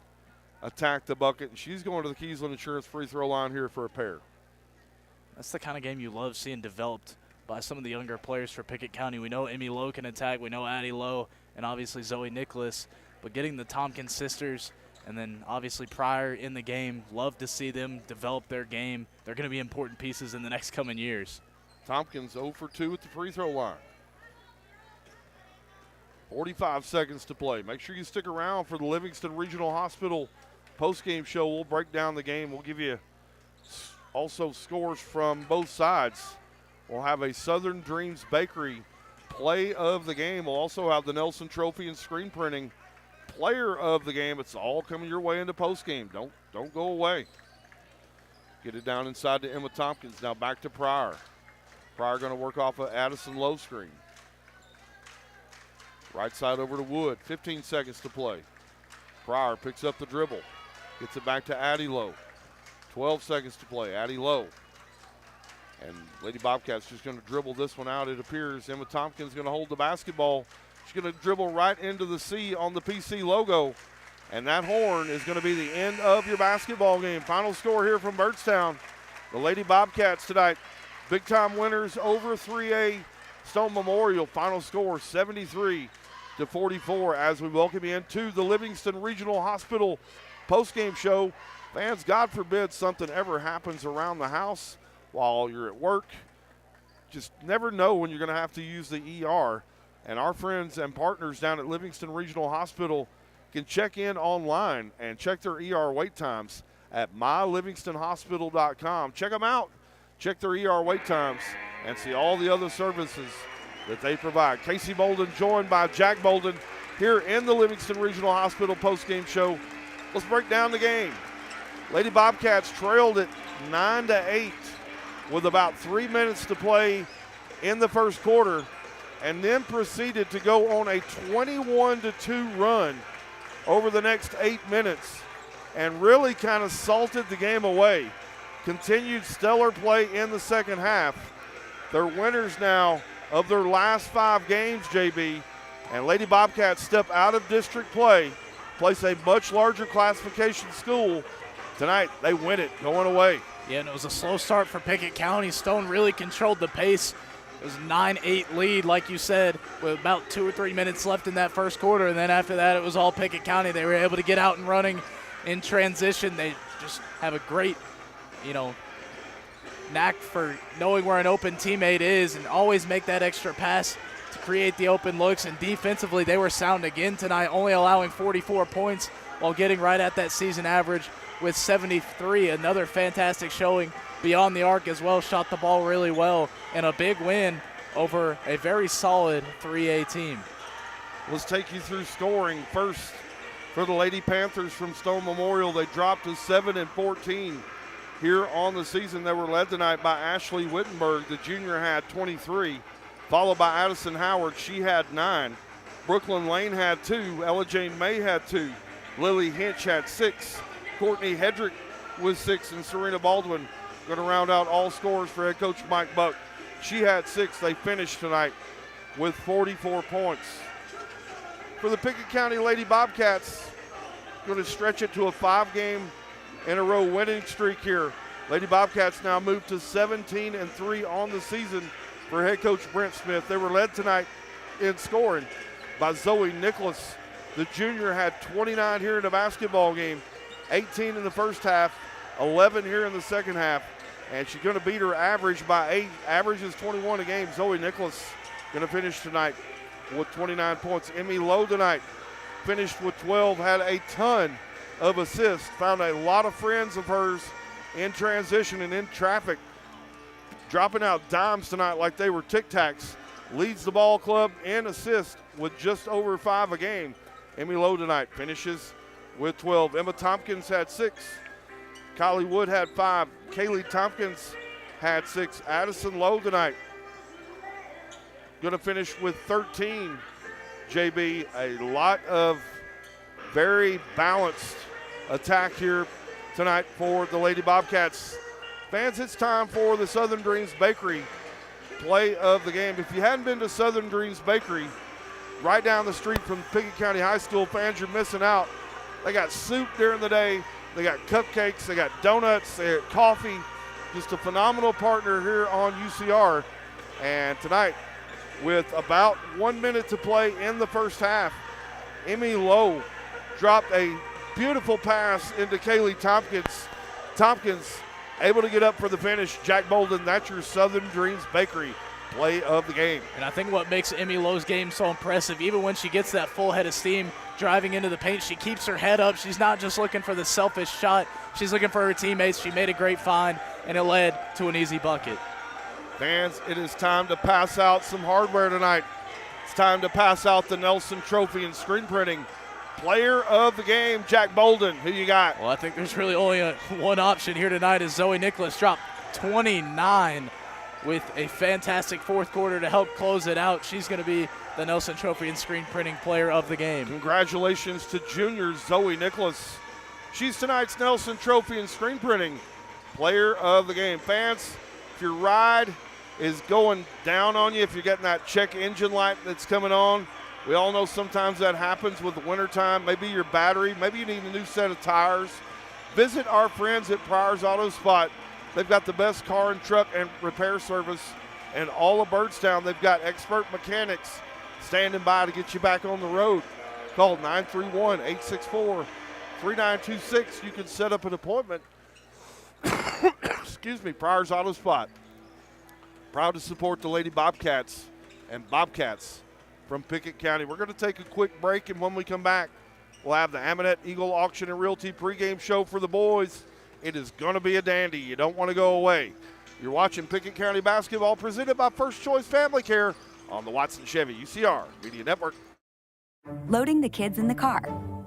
attacked the bucket, and she's going to the Keysland Insurance free throw line here for a pair. That's the kind of game you love seeing developed by some of the younger players for Pickett County. We know Emmy Lowe can attack. We know Addie Lowe and obviously Zoe Nicholas. But getting the Tompkins sisters and then obviously Pryor in the game, love to see them develop their game. They're going to be important pieces in the next coming years. Tompkins 0 for 2 at the free throw line. 45 seconds to play. Make sure you stick around for the Livingston Regional Hospital postgame show. We'll break down the game. We'll give you also scores from both sides. We'll have a Southern Dreams Bakery play of the game. We'll also have the Nelson Trophy and screen printing player of the game. It's all coming your way into postgame. Don't go away. Get it down inside to Emma Tompkins. Now back to Pryor. Pryor going to work off of Addison Low screen. Right side over to Wood. 15 seconds to play. Pryor picks up the dribble. Gets it back to Addie Lowe. 12 seconds to play. Addie Lowe. And Lady Bobcats just going to dribble this one out, it appears. Emma Tompkins going to hold the basketball. She's going to dribble right into the C on the PC logo. And that horn is going to be the end of your basketball game. Final score here from Byrdstown. The Lady Bobcats tonight, big-time winners over 3A Stone Memorial. Final score 73-44 as we welcome you into the Livingston Regional Hospital postgame show. Fans, God forbid something ever happens around the house while you're at work. Just never know when you're going to have to use the ER. And our friends and partners down at Livingston Regional Hospital can check in online and check their ER wait times at mylivingstonhospital.com. Check them out. Check their ER wait times and see all the other services that they provide. Casey Bolden joined by Jack Bolden here in the Livingston Regional Hospital postgame show. Let's break down the game. Lady Bobcats trailed it 9-8 with about 3 minutes to play in the first quarter, and then proceeded to go on a 21-2 run over the next 8 minutes and really kind of salted the game away. Continued stellar play in the second half. They're winners now of their last 5 games, JB, and Lady Bobcats step out of district play, place a much larger classification school. Tonight, they win it going away. Yeah, and it was a slow start for Pickett County. Stone really controlled the pace. It was a 9-8 lead, like you said, with about 2 or 3 minutes left in that first quarter. And then after that, it was all Pickett County. They were able to get out and running in transition. They just have a great, knack for knowing where an open teammate is and always make that extra pass to create the open looks. And defensively, they were sound again tonight, only allowing 44 points while getting right at that season average with 73. Another fantastic showing beyond the arc as well. Shot the ball really well, and a big win over a very solid 3A team. Let's take you through scoring first for the Lady Panthers from Stone Memorial. They dropped to 7-14 here on the season. They were led tonight by Ashley Wittenberg. The junior had 23, followed by Addison Howard. She had 9. Brooklyn Lane had 2. Ella Jane May had 2. Lily Hinch had 6. Courtney Hedrick with 6, and Serena Baldwin going to round out all scores for head coach Mike Buck. She had 6. They finished tonight with 44 points. For the Pickett County Lady Bobcats, going to stretch it to a 5-game-in-a-row winning streak here. Lady Bobcats now move to 17-3 on the season for head coach Brent Smith. They were led tonight in scoring by Zoe Nicholas. The junior had 29 here in the basketball game, 18 in the first half, 11 here in the second half, and she's going to beat her average by 8. Average is 21 a game. Zoe Nicholas going to finish tonight with 29 points. Emmy Lowe tonight finished with 12, had a ton of assists, found a lot of friends of hers in transition and in traffic, dropping out dimes tonight like they were Tic Tacs. Leads the ball club in assists with just over 5 a game. Emmy Lowe tonight finishes with 12. Emma Tompkins had 6. Kylie Wood had 5. Kaylee Tompkins had 6. Addison Lowe tonight going to finish with 13. JB, a lot of very balanced attack here tonight for the Lady Bobcats. Fans, it's time for the Southern Dreams Bakery play of the game. If you hadn't been to Southern Dreams Bakery, right down the street from Pickett County High School, fans, you're missing out. They got soup during the day. They got cupcakes. They got donuts. They got coffee. Just a phenomenal partner here on UCR. And tonight, with about 1 minute to play in the first half, Emmy Lowe dropped a beautiful pass into Kaylee Tompkins. Tompkins able to get up for the finish. Jack Bolden, that's your Southern Dreams Bakery play of the game. And I think what makes Emmy Lowe's game so impressive, even when she gets that full head of steam driving into the paint, she keeps her head up. She's not just looking for the selfish shot. She's looking for her teammates. She made a great find, and it led to an easy bucket. Fans, it is time to pass out some hardware tonight. It's time to pass out the Nelson Trophy and screen printing. Player of the game, Jack Bolden. Who you got? Well, I think there's really only one option here tonight is Zoe Nicholas dropped 29 with a fantastic fourth quarter to help close it out. She's going to be the Nelson Trophy and screen printing player of the game. Congratulations to junior Zoe Nicholas. She's tonight's Nelson Trophy and screen printing player of the game. Fans, if your ride is going down on you, if you're getting that check engine light that's coming on, we all know sometimes that happens with the wintertime. Maybe your battery, maybe you need a new set of tires. Visit our friends at Pryor's Auto Spot. They've got the best car and truck and repair service in all of Byrdstown. They've got expert mechanics standing by to get you back on the road. Call 931-864-3926. You can set up an appointment. Excuse me, Pryor's Auto Spot. Proud to support the Lady Bobcats and Bobcats from Pickett County. We're going to take a quick break, and when we come back, we'll have the Amanette Eagle Auction and Realty pregame show for the boys. It is going to be a dandy. You don't want to go away. You're watching Pickett County basketball presented by First Choice Family Care on the Watson Chevy UCR Media Network. Loading the kids in the car,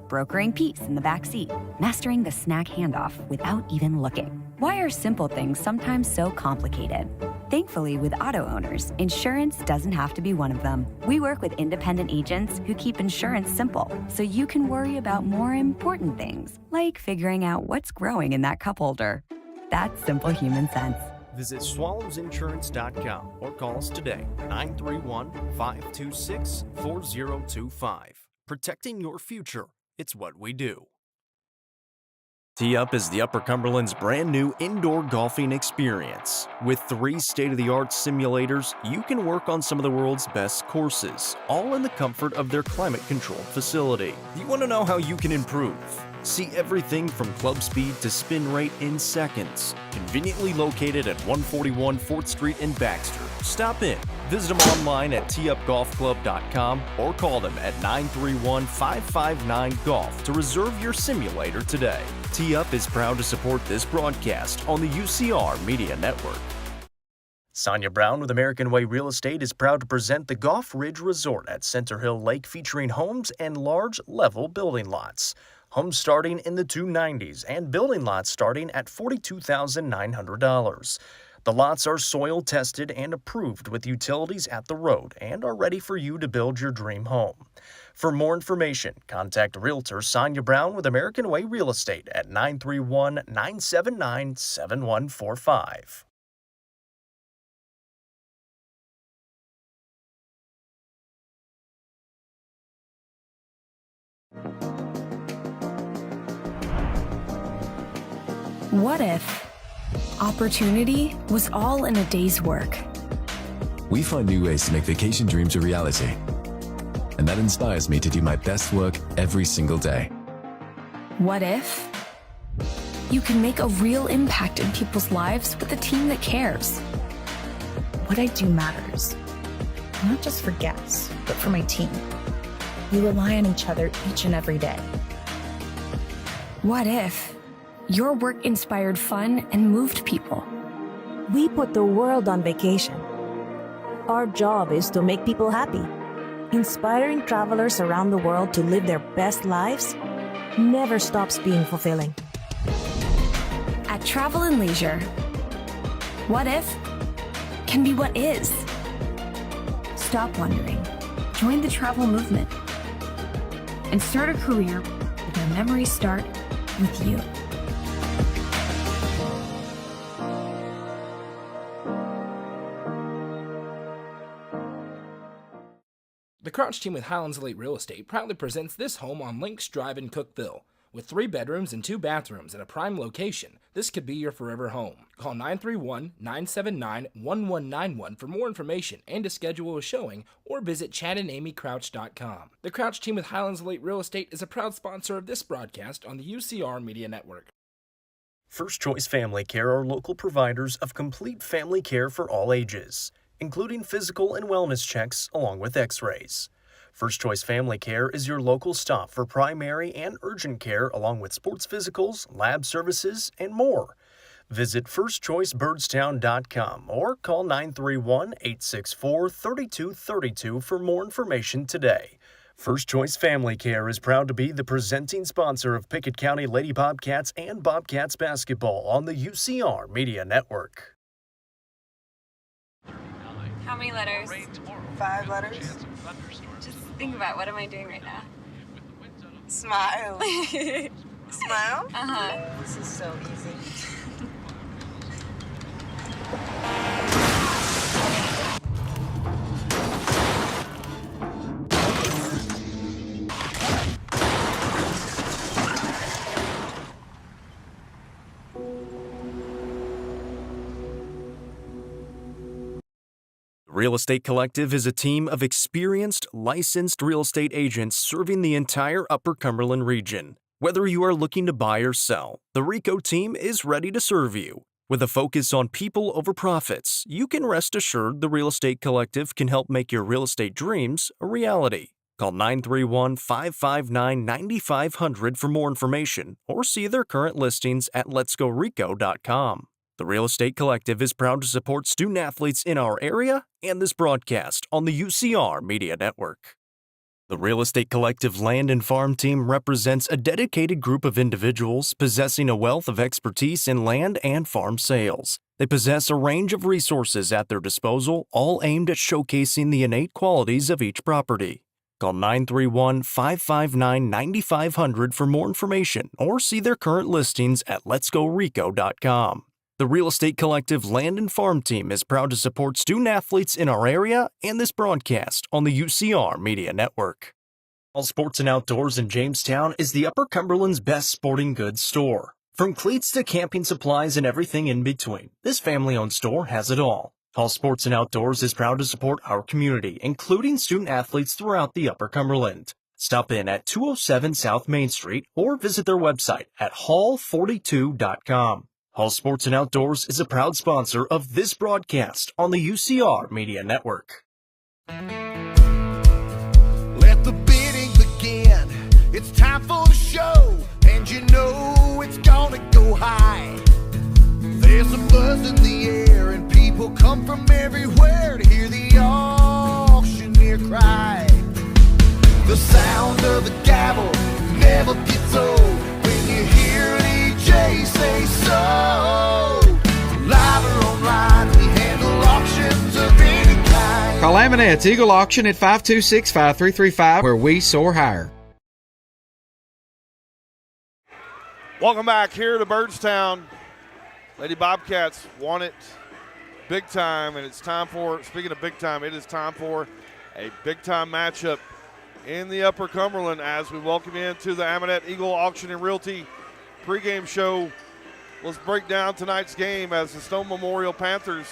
brokering peace in the back seat, mastering the snack handoff without even looking. Why are simple things sometimes so complicated? Thankfully, with auto owners, insurance doesn't have to be one of them. We work with independent agents who keep insurance simple, so you can worry about more important things, like figuring out what's growing in that cup holder. That's simple human sense. Visit swallowsinsurance.com or call us today, 931-526-4025. Protecting your future, it's what we do. Tee Up is the Upper Cumberland's brand new indoor golfing experience. With 3 state-of-the-art simulators, you can work on some of the world's best courses, all in the comfort of their climate-controlled facility. You want to know how you can improve? See everything from club speed to spin rate in seconds. Conveniently located at 141 4th Street in Baxter. Stop in. Visit them online at teupgolfclub.com or call them at 931-559-GOLF to reserve your simulator today. Tee Up is proud to support this broadcast on the UCR Media Network. Sonia Brown with American Way Real Estate is proud to present the Golf Ridge Resort at Center Hill Lake, featuring homes and large level building lots. Homes starting in the $290s and building lots starting at $42,900. The lots are soil tested and approved with utilities at the road and are ready for you to build your dream home. For more information, contact Realtor Sonia Brown with American Way Real Estate at 931-979-7145. What if opportunity was all in a day's work? We find new ways to make vacation dreams a reality. And that inspires me to do my best work every single day. What if you can make a real impact in people's lives with a team that cares? What I do matters, not just for guests, but for my team. We rely on each other each and every day. What if your work inspired fun and moved people? We put the world on vacation. Our job is to make people happy. Inspiring travelers around the world to live their best lives never stops being fulfilling. At Travel and Leisure, what if can be what is. Stop wondering. Join the travel movement and start a career where memories start with you. The Crouch team with Highlands Elite Real Estate proudly presents this home on Links Drive in Cookeville. With 3 bedrooms and 2 bathrooms at a prime location, this could be your forever home. Call 931-979-1191 for more information and to schedule a showing, or visit chadandamycrouch.com. The Crouch team with Highlands Elite Real Estate is a proud sponsor of this broadcast on the UCR Media Network. First Choice Family Care are local providers of complete family care for all ages, including physical and wellness checks along with x-rays. First Choice Family Care is your local stop for primary and urgent care along with sports physicals, lab services, and more. Visit firstchoicebirdstown.com or call 931-864-3232 for more information today. First Choice Family Care is proud to be the presenting sponsor of Pickett County Lady Bobcats and Bobcats basketball on the UCR Media Network. How many letters? 5 letters. Just think about, what am I doing right now? Smile. Smile? Uh-huh. This is so easy. Real Estate Collective is a team of experienced, licensed real estate agents serving the entire Upper Cumberland region. Whether you are looking to buy or sell, the RICO team is ready to serve you. With a focus on people over profits, you can rest assured the Real Estate Collective can help make your real estate dreams a reality. Call 931-559-9500 for more information or see their current listings at letsgorico.com. The Real Estate Collective is proud to support student athletes in our area and this broadcast on the UCR Media Network. The Real Estate Collective Land and Farm Team represents a dedicated group of individuals possessing a wealth of expertise in land and farm sales. They possess a range of resources at their disposal, all aimed at showcasing the innate qualities of each property. Call 931-559-9500 for more information or see their current listings at letsgorico.com. The Real Estate Collective Land and Farm Team is proud to support student athletes in our area and this broadcast on the UCR Media Network. All Sports and Outdoors in Jamestown is the Upper Cumberland's best sporting goods store. From cleats to camping supplies and everything in between, this family-owned store has it all. All Sports and Outdoors is proud to support our community, including student athletes throughout the Upper Cumberland. Stop in at 207 South Main Street or visit their website at hall42.com. All Sports and Outdoors is a proud sponsor of this broadcast on the UCR Media Network. Let the bidding begin. It's time for the show, and you know it's gonna go high. There's a buzz in the air, and people come from everywhere to hear the auctioneer cry. The sound of the gavel never gets old when you hear an EJ say so. Live or online, we handle auctions of any kind. Call Aminette's Eagle Auction at 526-5335, where we soar higher. Welcome back here to Birdstown. Lady Bobcats want it big time, and it's time for, speaking of big time, it is time for a big time matchup in the Upper Cumberland as we welcome you into the Aminette Eagle Auction and Realty pregame show. Let's break down tonight's game as the Stone Memorial Panthers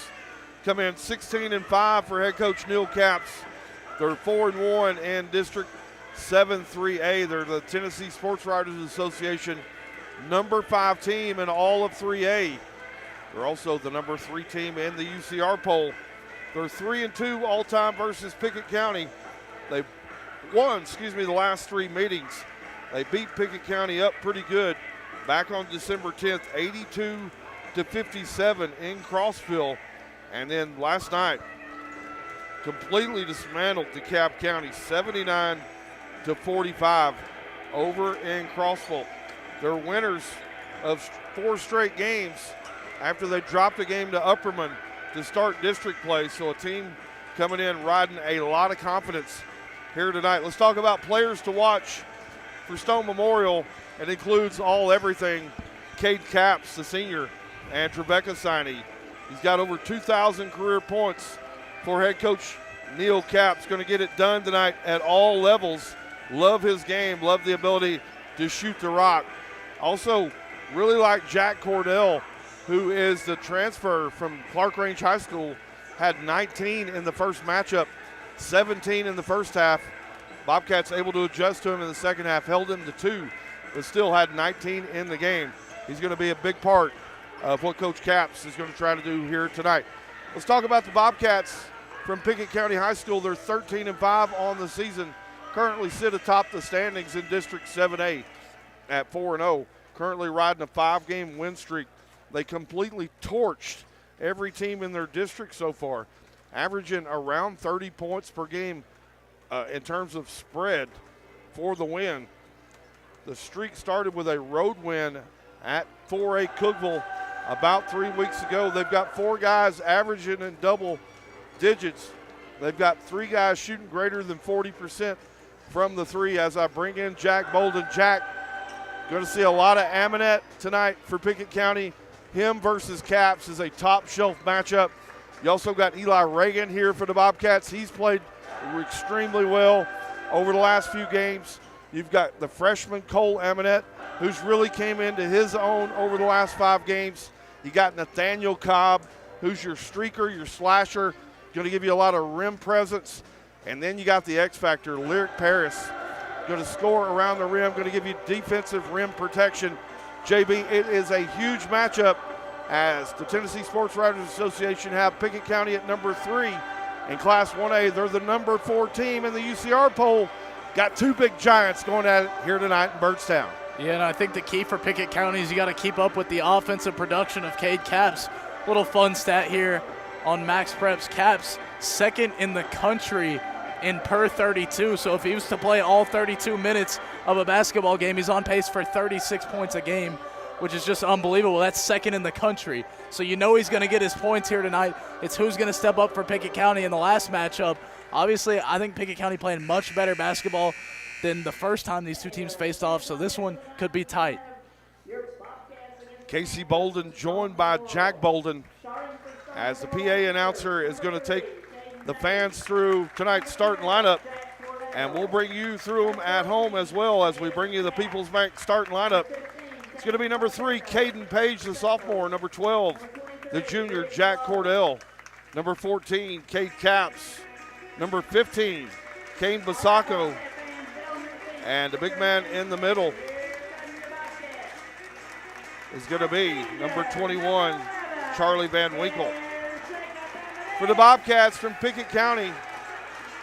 come in 16-5 for head coach Neil Capps. They're 4-1 in District 7-3A. They're the Tennessee Sports Writers Association number 5 team in all of 3A. They're also the number 3 team in the UCR poll. They're 3-2 all-time versus Pickett County. They won, the last 3 meetings. They beat Pickett County up pretty good back on December 10th, 82-57 in Crossville. And then last night, completely dismantled DeKalb County, 79-45 over in Crossville. They're winners of 4 straight games after they dropped a game to Upperman to start district play. So a team coming in riding a lot of confidence here tonight. Let's talk about players to watch for Stone Memorial. It includes everything. Cade Capps, the senior, and Trebecca Siney. He's got over 2,000 career points for head coach Neil Capps. Going to get it done tonight at all levels. Love his game, love the ability to shoot the rock. Also, really like Jack Cordell, who is the transfer from Clark Range High School, had 19 in the first matchup, 17 in the first half. Bobcats able to adjust to him in the second half, held him to 2, but still had 19 in the game. He's going to be a big part of what Coach Capps is going to try to do here tonight. Let's talk about the Bobcats from Pickett County High School. They're 13-5 on the season, currently sit atop the standings in District 7A at 4-0, currently riding a 5-game win streak. They completely torched every team in their district so far, averaging around 30 points per game in terms of spread for the win. The streak started with a road win at 4A Cookeville about 3 weeks ago. They've got 4 guys averaging in double digits. They've got 3 guys shooting greater than 40% from the 3 as I bring in Jack Bolden. Jack, going to see a lot of Aminette tonight for Pickett County. Him versus Caps is a top shelf matchup. You also got Eli Reagan here for the Bobcats. He's played extremely well over the last few games. You've got the freshman Cole Aminette, who's really came into his own over the last 5 games. You got Nathaniel Cobb, who's your streaker, your slasher, going to give you a lot of rim presence. And then you got the X Factor, Lyric Paris, going to score around the rim, going to give you defensive rim protection. JB, it is a huge matchup as the Tennessee Sports Writers Association have Pickett County at number 3 in Class 1A. They're the number 4 team in the UCR poll. Got 2 big giants going at it here tonight in Byrdstown. Yeah, and I think the key for Pickett County is you got to keep up with the offensive production of Cade Caps. Little fun stat here on Max Preps. Caps second in the country in per 32. So if he was to play all 32 minutes of a basketball game, he's on pace for 36 points a game, which is just unbelievable. That's second in the country. So you know he's going to get his points here tonight. It's who's going to step up for Pickett County in the last matchup. Obviously, I think Pickett County playing much better basketball than the first time these 2 teams faced off, so this one could be tight. Casey Bolden joined by Jack Bolden as the PA announcer is going to take the fans through tonight's starting lineup, and we'll bring you through them at home as well as we bring you the People's Bank starting lineup. It's going to be number 3, Caden Page, the sophomore. Number 12, the junior, Jack Cordell. Number 14, Cade Caps. Number 15, Kane Basacco. And the big man in the middle is going to be number 21, Charlie Van Winkle. For the Bobcats from Pickett County,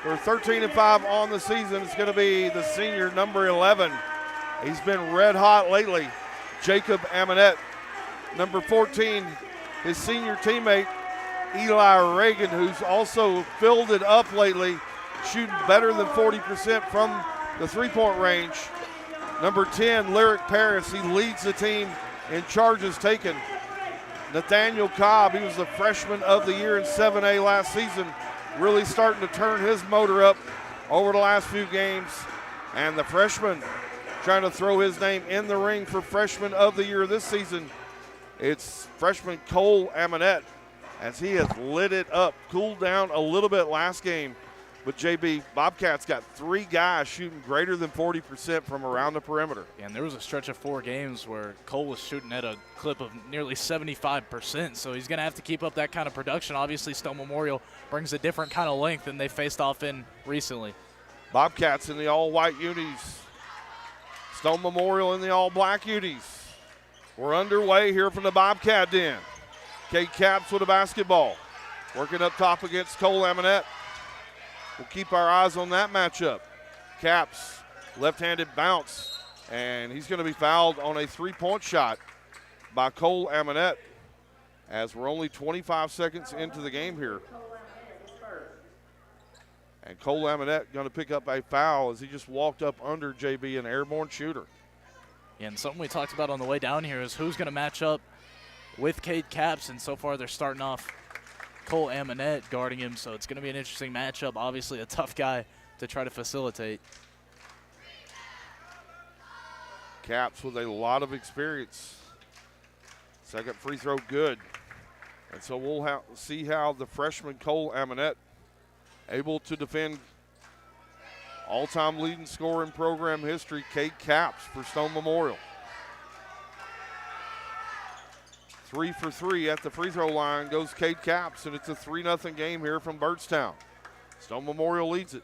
they're 13-5 on the season. It's going to be the senior, number 11. He's been red hot lately, Jacob Aminette. Number 14, his senior teammate, Eli Reagan, who's also filled it up lately, shooting better than 40% from the 3-point range. Number 10, Lyric Paris, he leads the team in charges taken. Nathaniel Cobb, he was the freshman of the year in 7A last season, really starting to turn his motor up over the last few games. And the freshman trying to throw his name in the ring for freshman of the year this season. It's freshman Cole Aminette, as he has lit it up, cooled down a little bit last game. But JB, Bobcats got 3 guys shooting greater than 40% from around the perimeter. And there was a stretch of 4 games where Cole was shooting at a clip of nearly 75%, so he's going to have to keep up that kind of production. Obviously, Stone Memorial brings a different kind of length than they faced off in recently. Bobcats in the all-white unis. Stone Memorial in the all-black unis. We're underway here from the Bobcat Den. Cade Caps with a basketball. Working up top against Cole Aminette. We'll keep our eyes on that matchup. Caps, left-handed bounce, and he's going to be fouled on a 3-point shot by Cole Aminette as we're only 25 seconds into the game here. And Cole Aminette going to pick up a foul as he just walked up under JB, an airborne shooter. Yeah, and something we talked about on the way down here is who's going to match up with Cade Caps, and so far they're starting off Cole Aminette guarding him, so it's going to be an interesting matchup. Obviously a tough guy to try to facilitate. Caps with a lot of experience. Second free throw good. And so we'll see how the freshman Cole Aminette able to defend All-time leading scorer in program history, Kate Capps for Stone Memorial. 3 for 3 at the free throw line goes Kate Capps, and it's a 3-0 game here from Byrdstown. Stone Memorial leads it.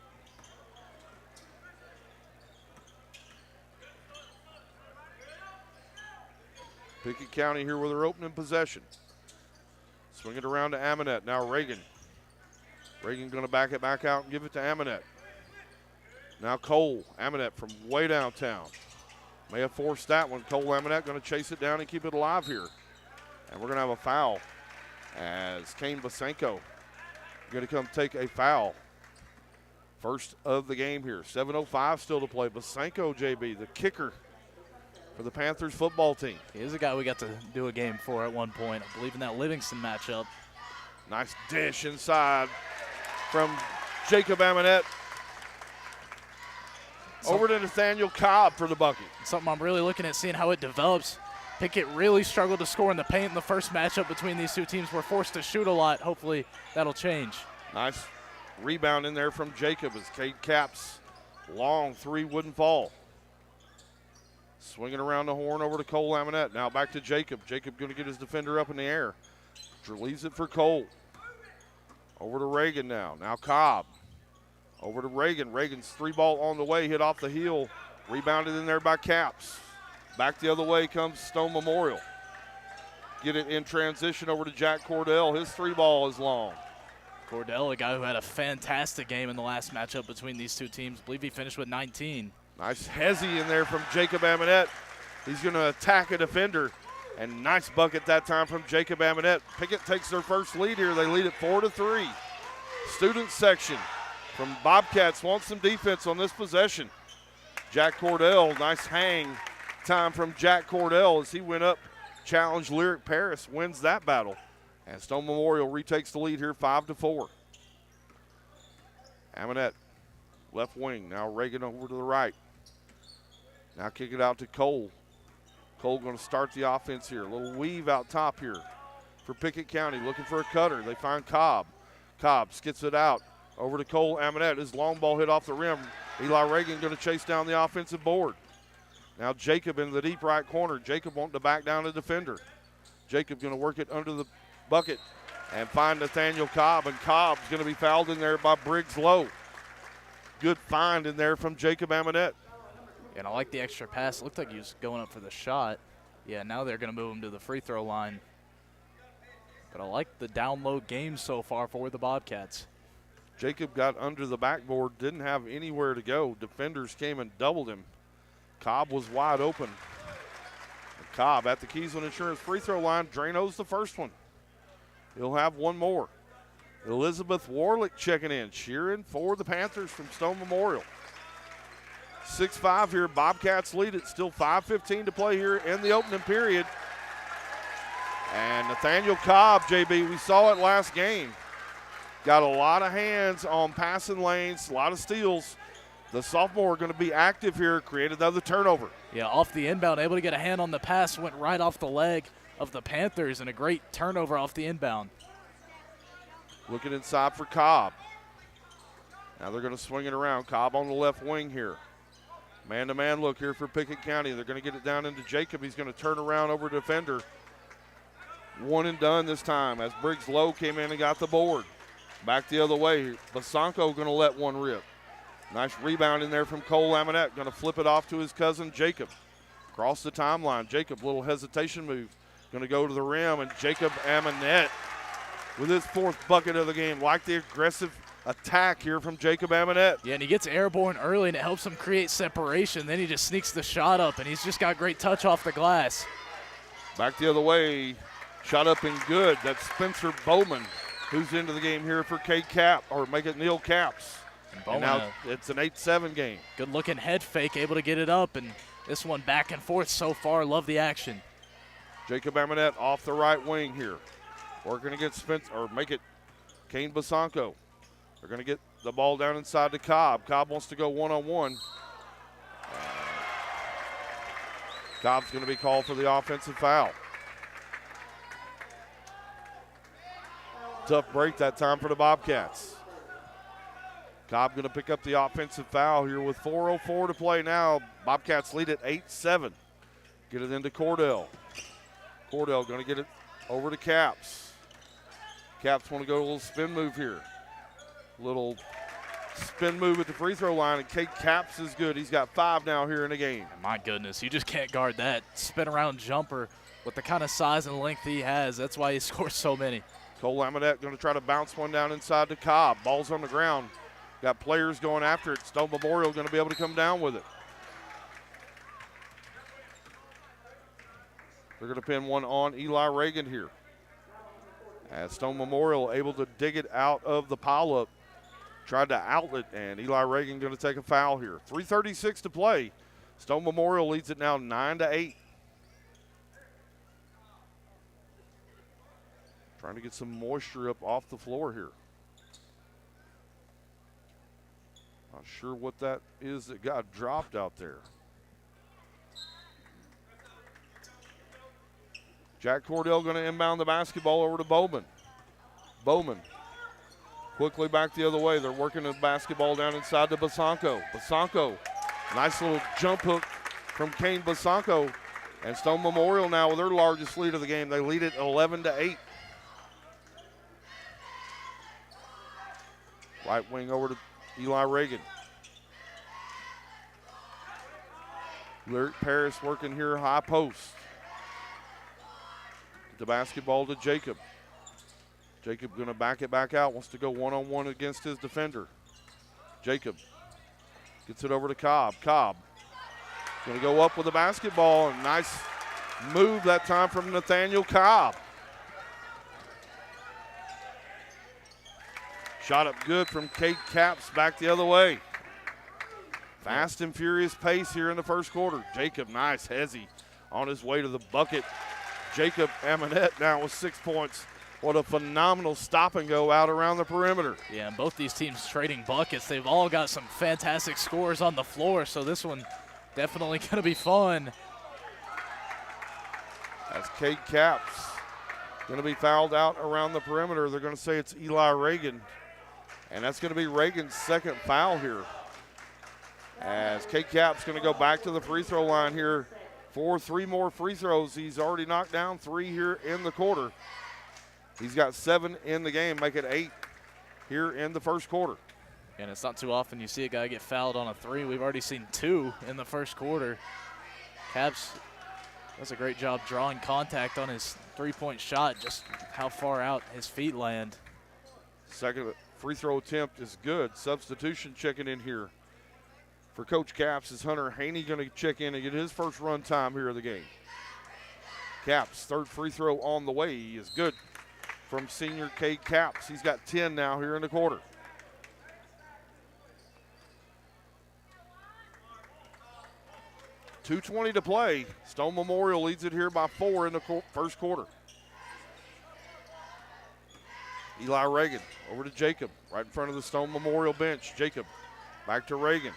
Pickett County here with their opening possession. Swing it around to Amonette. Now Reagan. Reagan going to back it back out and give it to Amonette. Now Cole. Amonette from way downtown. May have forced that one. Cole Amonette going to chase it down and keep it alive here. And we're going to have a foul as Kane Basenko going to come take a foul. First of the game here. 7:05 still to play. Basenko, JB, the kicker for the Panthers football team. He is a guy we got to do a game for at one point. I believe in that Livingston matchup. Nice dish inside from Jacob Amonette. Over to Nathaniel Cobb for the bucket. Something I'm really looking at seeing how it develops. Pickett really struggled to score in the paint in the first matchup between these two teams. We're forced to shoot a lot. Hopefully that'll change. Nice rebound in there from Jacob as Kate Capps. Long three wouldn't fall. Swinging around the horn over to Cole Amonette. Now back to Jacob. Jacob going to get his defender up in the air. Leaves it for Cole. Over to Reagan now. Now Cobb. Over to Reagan. Reagan's three ball on the way. Hit off the heel. Rebounded in there by Capps. Back the other way comes Stone Memorial. Get it in transition over to Jack Cordell. His three ball is long. Cordell, a guy who had a fantastic game in the last matchup between these two teams. I believe he finished with 19. Nice hezzy in there from Jacob Amonette. He's going to attack a defender. And nice bucket that time from Jacob Amonette. Pickett takes their first lead here. They lead it 4-3. Student section from Bobcats wants some defense on this possession. Jack Cordell, nice hang time from Jack Cordell as he went up, challenged Lyric Paris, wins that battle. And Stone Memorial retakes the lead here 5-4. Amonette, left wing. Now Reagan over to the right. Now kick it out to Cole. Cole going to start the offense here. A little weave out top here for Pickett County, looking for a cutter. They find Cobb. Cobb skits it out over to Cole Amonette. His long ball hit off the rim. Eli Reagan going to chase down the offensive board. Now Jacob in the deep right corner. Jacob wanting to back down the defender. Jacob going to work it under the bucket and find Nathaniel Cobb, and Cobb's going to be fouled in there by Briggs Lowe. Good find in there from Jacob Amonette. And I like the extra pass. It looked like he was going up for the shot. Yeah, now they're going to move him to the free throw line. But I like the down low game so far for the Bobcats. Jacob got under the backboard, didn't have anywhere to go. Defenders came and doubled him. Cobb was wide open. And Cobb at the Keysland Insurance free throw line. Drano's the first one. He'll have one more. Elizabeth Warlick checking in, cheering for the Panthers from Stone Memorial. 6-5 here. Bobcats lead it. Still 5:15 to play here in the opening period. And Nathaniel Cobb, JB, we saw it last game. Got a lot of hands on passing lanes, a lot of steals. The sophomore going to be active here, create another turnover. Yeah, off the inbound, able to get a hand on the pass, went right off the leg of the Panthers, and a great turnover off the inbound. Looking inside for Cobb. Now they're going to swing it around. Cobb on the left wing here. Man-to-man look here for Pickett County. They're going to get it down into Jacob. He's going to turn around over defender. One and done this time as Briggs Lowe came in and got the board. Back the other way. Basanko going to let one rip. Nice rebound in there from Cole Amonette. Going to flip it off to his cousin Jacob. Across the timeline. Jacob, little hesitation move. Going to go to the rim, and Jacob Amonette with his fourth bucket of the game. Like the aggressive attack here from Jacob Amonette. Yeah, and he gets airborne early, and it helps him create separation. Then he just sneaks the shot up, and he's just got great touch off the glass. Back the other way. Shot up and good. That's Spencer Bowman, who's into the game here for Kate Cap, or make it Neil Caps. And now it's an 8-7 game. Good looking head fake, able to get it up, and this one back and forth so far. Love the action. Jacob Amonette off the right wing here. Working against Spencer, or make it Kane Basanko. They're going to get the ball down inside to Cobb. Cobb wants to go one-on-one. Cobb's going to be called for the offensive foul. Tough break that time for the Bobcats. Cobb going to pick up the offensive foul here with 4:04 to play now. Bobcats lead at 8-7. Get it into Cordell. Cordell going to get it over to Caps. Caps want to go a little spin move here. Little spin move at the free throw line, and Kate Caps is good. He's got 5 now here in the game. My goodness, you just can't guard that spin around jumper with the kind of size and length he has. That's why he scores so many. Cole Lamonette going to try to bounce one down inside to Cobb. Ball's on the ground. Got players going after it. Stone Memorial going to be able to come down with it. They're going to pin one on Eli Reagan here. As Stone Memorial able to dig it out of the pileup. Tried to outlet, and Eli Reagan going to take a foul here. 3:36 to play. Stone Memorial leads it now 9-8. Trying to get some moisture up off the floor here. Not sure what that is that got dropped out there. Jack Cordell going to inbound the basketball over to Bowman. Bowman quickly back the other way. They're working the basketball down inside to Basanko. Basanko, nice little jump hook from Kane Basanko. And Stone Memorial now with their largest lead of the game. They lead it 11-8. Right wing over to Eli Reagan. Lyric Paris working here high post. The basketball to Jacob. Jacob going to back it back out. Wants to go one-on-one against his defender. Jacob gets it over to Cobb. Cobb going to go up with the basketball. And nice move that time from Nathaniel Cobb. Shot up good from Kate Caps back the other way. Fast and furious pace here in the first quarter. Jacob, nice, Hezzy on his way to the bucket. Jacob Amonette now with 6 points. What a phenomenal stop and go out around the perimeter. Yeah, and both these teams trading buckets. They've all got some fantastic scores on the floor, so this one definitely going to be fun. As Kate Caps going to be fouled out around the perimeter. They're going to say it's Eli Reagan, and that's going to be Reagan's second foul here. As Kate Caps going to go back to the free throw line here for 3 more free throws. He's already knocked down 3 here in the quarter. He's got 7 in the game, make it 8 here in the first quarter. And it's not too often you see a guy get fouled on a 3. We've already seen 2 in the first quarter. Caps does a great job drawing contact on his 3-point shot, just how far out his feet land. Second free throw attempt is good. Substitution checking in here for Coach Caps is Hunter Haney going to check in and get his first run time here of the game. Caps, third free throw on the way. He is good from senior Kate Caps. He's got 10 now here in the quarter. .220 to play. Stone Memorial leads it here by 4 in the first quarter. Eli Reagan over to Jacob, right in front of the Stone Memorial bench. Jacob back to Reagan.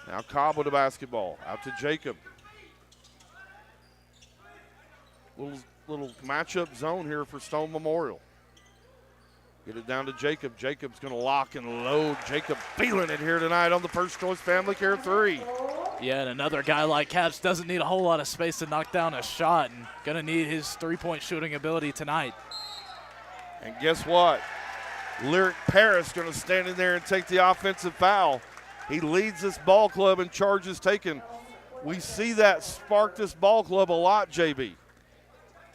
Now Cobb with the basketball, out to Jacob. Little matchup zone here for Stone Memorial. Get it down to Jacob. Jacob's going to lock and load. Jacob feeling it here tonight on the First Choice Family Care 3. Yeah, and another guy like Caps doesn't need a whole lot of space to knock down a shot, and going to need his 3-point shooting ability tonight. And guess what? Lyric Paris going to stand in there and take the offensive foul. He leads this ball club in charges taken. We see that spark this ball club a lot, JB.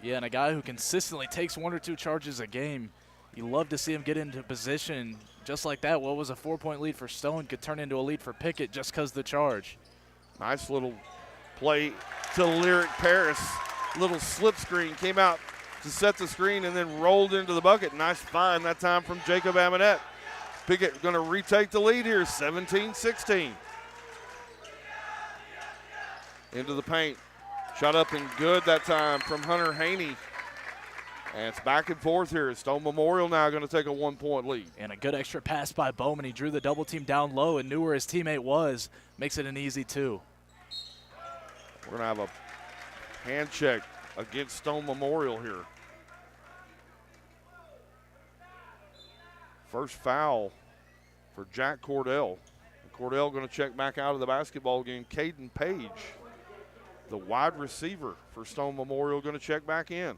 Yeah, and a guy who consistently takes 1 or 2 charges a game. You love to see him get into position just like that. What was a 4-point lead for Stone could turn into a lead for Pickett just because of the charge. Nice little play to Lyric Paris. Little slip screen, came out to set the screen and then rolled into the bucket. Nice find that time from Jacob Amonette. Pickett going to retake the lead here, 17-16. Into the paint. Shot up and good that time from Hunter Haney. And it's back and forth here. Stone Memorial now going to take a 1-point lead. And a good extra pass by Bowman. He drew the double team down low and knew where his teammate was. Makes it an easy 2. We're going to have a hand check against Stone Memorial here. First foul for Jack Cordell. Cordell going to check back out of the basketball game. Caden Page, the wide receiver for Stone Memorial, going to check back in.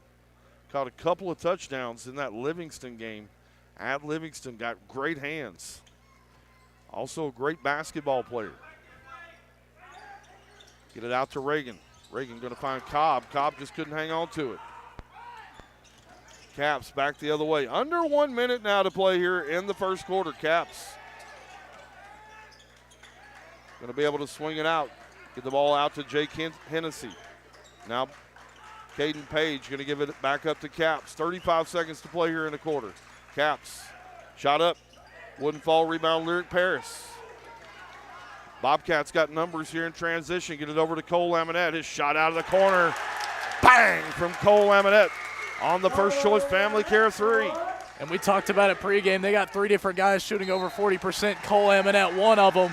Caught a couple of touchdowns in that Livingston game. At Livingston, got great hands. Also a great basketball player. Get it out to Reagan. Reagan going to find Cobb. Cobb just couldn't hang on to it. Caps back the other way. Under 1 minute now to play here in the first quarter. Caps going to be able to swing it out. Get the ball out to Jake Hennessy. Now Caden Page going to give it back up to Caps. 35 seconds to play here in the quarter. Caps, shot up. Wouldn't fall, rebound Lyric Paris. Bobcats got numbers here in transition. Get it over to Cole Laminette. His shot out of the corner. Bang from Cole Laminette on the First Choice Family Care 3. And we talked about it pregame. They got 3 different guys shooting over 40%. Cole Laminette, one of them.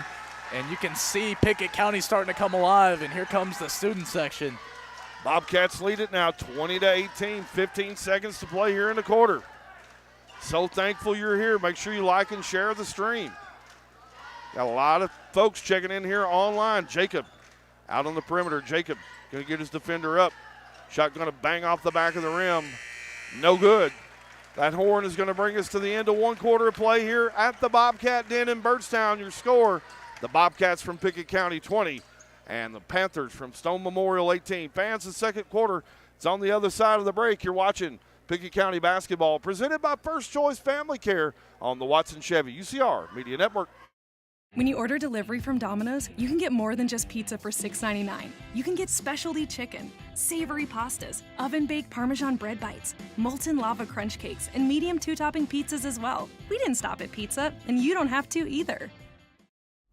And you can see Pickett County starting to come alive. And here comes the student section. Bobcats lead it now 20-18. 15 seconds to play here in the quarter. So thankful you're here. Make sure you like and share the stream. Got a lot of folks checking in here online. Jacob out on the perimeter. Jacob going to get his defender up. Shot going to bang off the back of the rim. No good. That horn is going to bring us to the end of one quarter of play here at the Bobcat Den in Byrdstown. Your score, the Bobcats from Pickett County 20 and the Panthers from Stone Memorial 18. Fans, the second quarter, it's on the other side of the break. You're watching Pickett County basketball presented by First Choice Family Care on the Watson Chevy UCR Media Network. When you order delivery from Domino's, you can get more than just pizza for $6.99. You can get specialty chicken, savory pastas, oven-baked Parmesan bread bites, molten lava crunch cakes, and medium 2-topping pizzas as well. We didn't stop at pizza, and you don't have to either.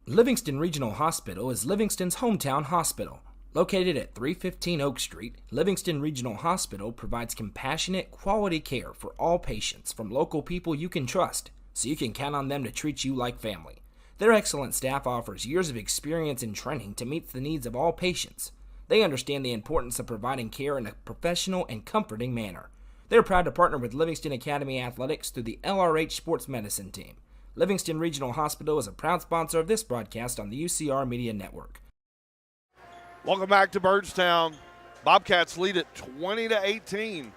Livingston Regional Hospital is Livingston's hometown hospital. Located at 315 Oak Street, Livingston Regional Hospital provides compassionate, quality care for all patients from local people you can trust, so you can count on them to treat you like family. Their excellent staff offers years of experience and training to meet the needs of all patients. They understand the importance of providing care in a professional and comforting manner. They're proud to partner with Livingston Academy Athletics through the LRH Sports Medicine Team. Livingston Regional Hospital is a proud sponsor of this broadcast on the UCR Media Network. Welcome back to Byrdstown. Bobcats lead it 20-18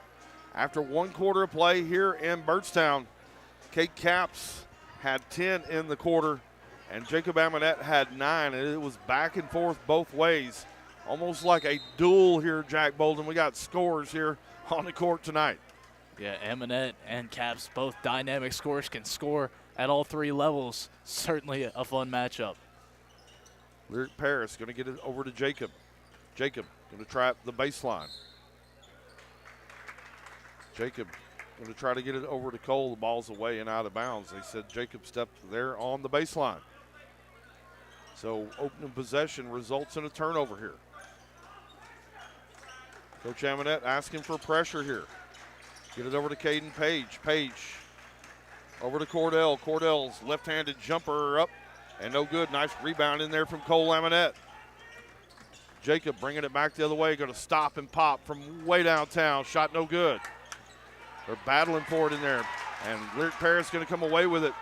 after one quarter of play here in Byrdstown. Kate Caps had 10 in the quarter, and Jacob Amonette had 9, and it was back and forth both ways. Almost like a duel here, Jack Bolden. We got scores here on the court tonight. Yeah, Amonette and Caps, both dynamic scorers, can score at all 3 levels. Certainly a fun matchup. Lyric Paris going to get it over to Jacob. Jacob going to try the baseline. Jacob going to try to get it over to Cole. The ball's away and out of bounds. They said Jacob stepped there on the baseline. So opening possession results in a turnover here. Coach Amonette asking for pressure here. Get it over to Caden Page. Page over to Cordell. Cordell's left-handed jumper up and no good. Nice rebound in there from Cole Laminette. Jacob bringing it back the other way. Going to stop and pop from way downtown. Shot no good. They're battling for it in there. And Lyric Paris going to come away with it.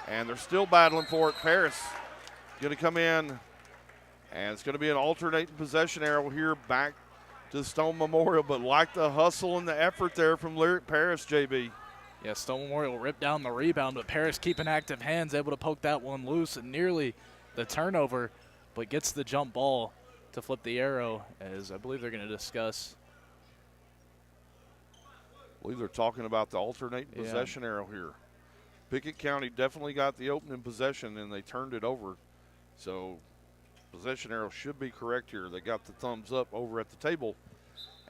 And they're still battling for it. Paris going to come in. And it's going to be an alternating possession arrow here back to Stone Memorial. But like the hustle and the effort there from Lyric Paris, JB. Yeah, Stone Memorial ripped down the rebound, but Paris keeping active hands, able to poke that one loose and nearly the turnover, but gets the jump ball to flip the arrow, as I believe they're going to discuss. I believe they're talking about the alternating possession arrow here. Pickett County definitely got the opening possession, and they turned it over. So possession arrow should be correct here. They got the thumbs up over at the table.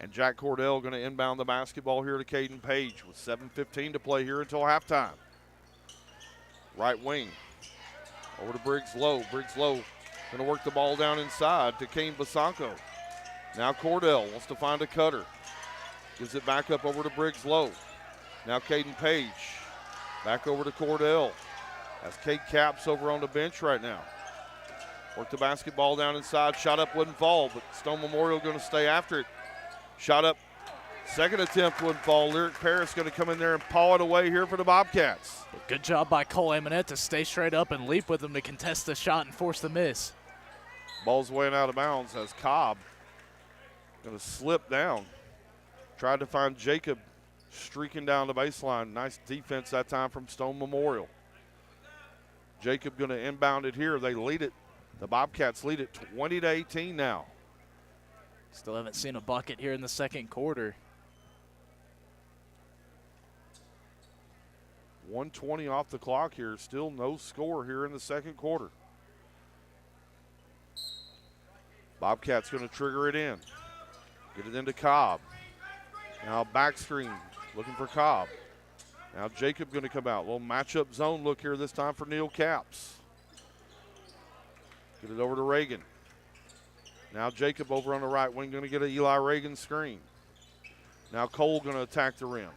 And Jack Cordell going to inbound the basketball here to Caden Page with 7:15 to play here until halftime. Right wing. Over to Briggs Lowe. Briggs Lowe going to work the ball down inside to Kane Basanko. Now Cordell wants to find a cutter. Gives it back up over to Briggs Lowe. Now Caden Page. Back over to Cordell. That's Kate Caps over on the bench right now. Work the basketball down inside. Shot up wouldn't fall, but Stone Memorial going to stay after it. Shot up, second attempt wouldn't fall. Lyric Paris going to come in there and paw it away here for the Bobcats. Good job by Cole Amonette to stay straight up and leap with him to contest the shot and force the miss. Ball's way out of bounds as Cobb going to slip down. Tried to find Jacob streaking down the baseline. Nice defense that time from Stone Memorial. Jacob going to inbound it here. They lead it. The Bobcats lead it 20-18 now. Still haven't seen a bucket here in the second quarter. 1:20 off the clock here. Still no score here in the second quarter. Bobcats going to trigger it in. Get it into Cobb. Now back screen, looking for Cobb. Now Jacob going to come out. Little matchup zone look here this time for Neil Capps. Get it over to Reagan. Now Jacob over on the right wing going to get an Eli Reagan screen. Now Cole going to attack the rim.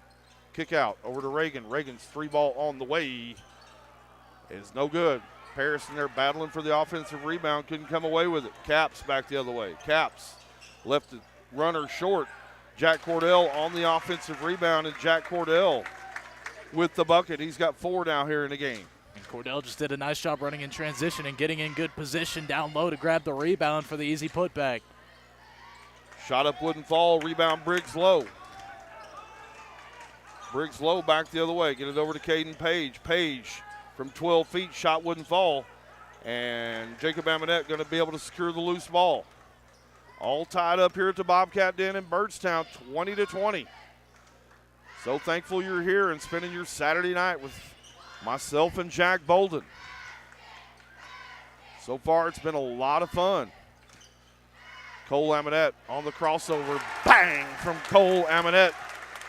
Kick out over to Reagan. Reagan's 3-ball on the way. It's no good. Paris in there battling for the offensive rebound. Couldn't come away with it. Capps back the other way. Capps left the runner short. Jack Cordell on the offensive rebound, and Jack Cordell with the bucket. He's got 4 now here in the game. And Cordell just did a nice job running in transition and getting in good position down low to grab the rebound for the easy putback. Shot up wouldn't fall. Rebound Briggs low. Briggs low back the other way. Get it over to Caden Page. Page from 12 feet. Shot wouldn't fall. And Jacob Amonette going to be able to secure the loose ball. All tied up here at the Bobcat Den in Byrdstown, 20-20. So thankful you're here and spending your Saturday night with myself and Jack Bolden. So far, it's been a lot of fun. Cole Amonette on the crossover. Bang from Cole Amonette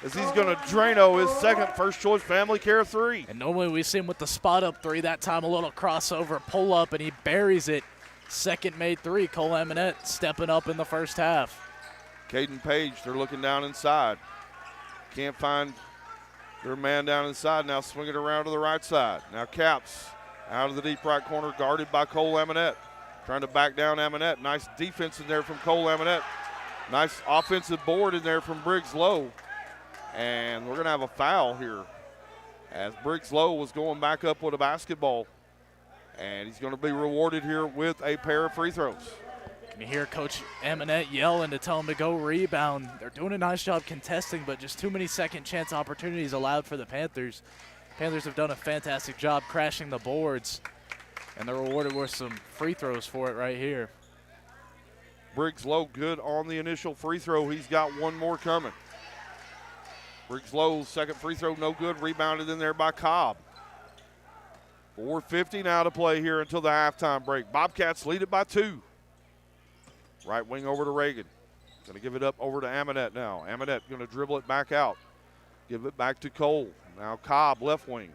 as he's going to Drano his second first-choice Family Care 3. And normally we see him with the spot-up 3. That time a little crossover, pull-up, and he buries it. Second made 3. Cole Amonette stepping up in the first half. Caden Page, they're looking down inside. Can't find their man down inside. Now swing it around to the right side. Now Capps out of the deep right corner, guarded by Cole Amonette. Trying to back down Amonette. Nice defense in there from Cole Amonette. Nice offensive board in there from Briggs Lowe. And we're going to have a foul here as Briggs Lowe was going back up with a basketball. And he's going to be rewarded here with a pair of free throws. You hear Coach Amonette yelling to tell him to go rebound. They're doing a nice job contesting, but just too many second chance opportunities allowed for the Panthers. Panthers have done a fantastic job crashing the boards, and they're rewarded with some free throws for it right here. Briggs Lowe good on the initial free throw. He's got one more coming. Briggs Lowe's second free throw no good. Rebounded in there by Cobb. 4:50 now to play here until the halftime break. Bobcats lead it by 2. Right wing over to Reagan. Going to give it up over to Amonette now. Amonette going to dribble it back out. Give it back to Cole. Now Cobb left wing.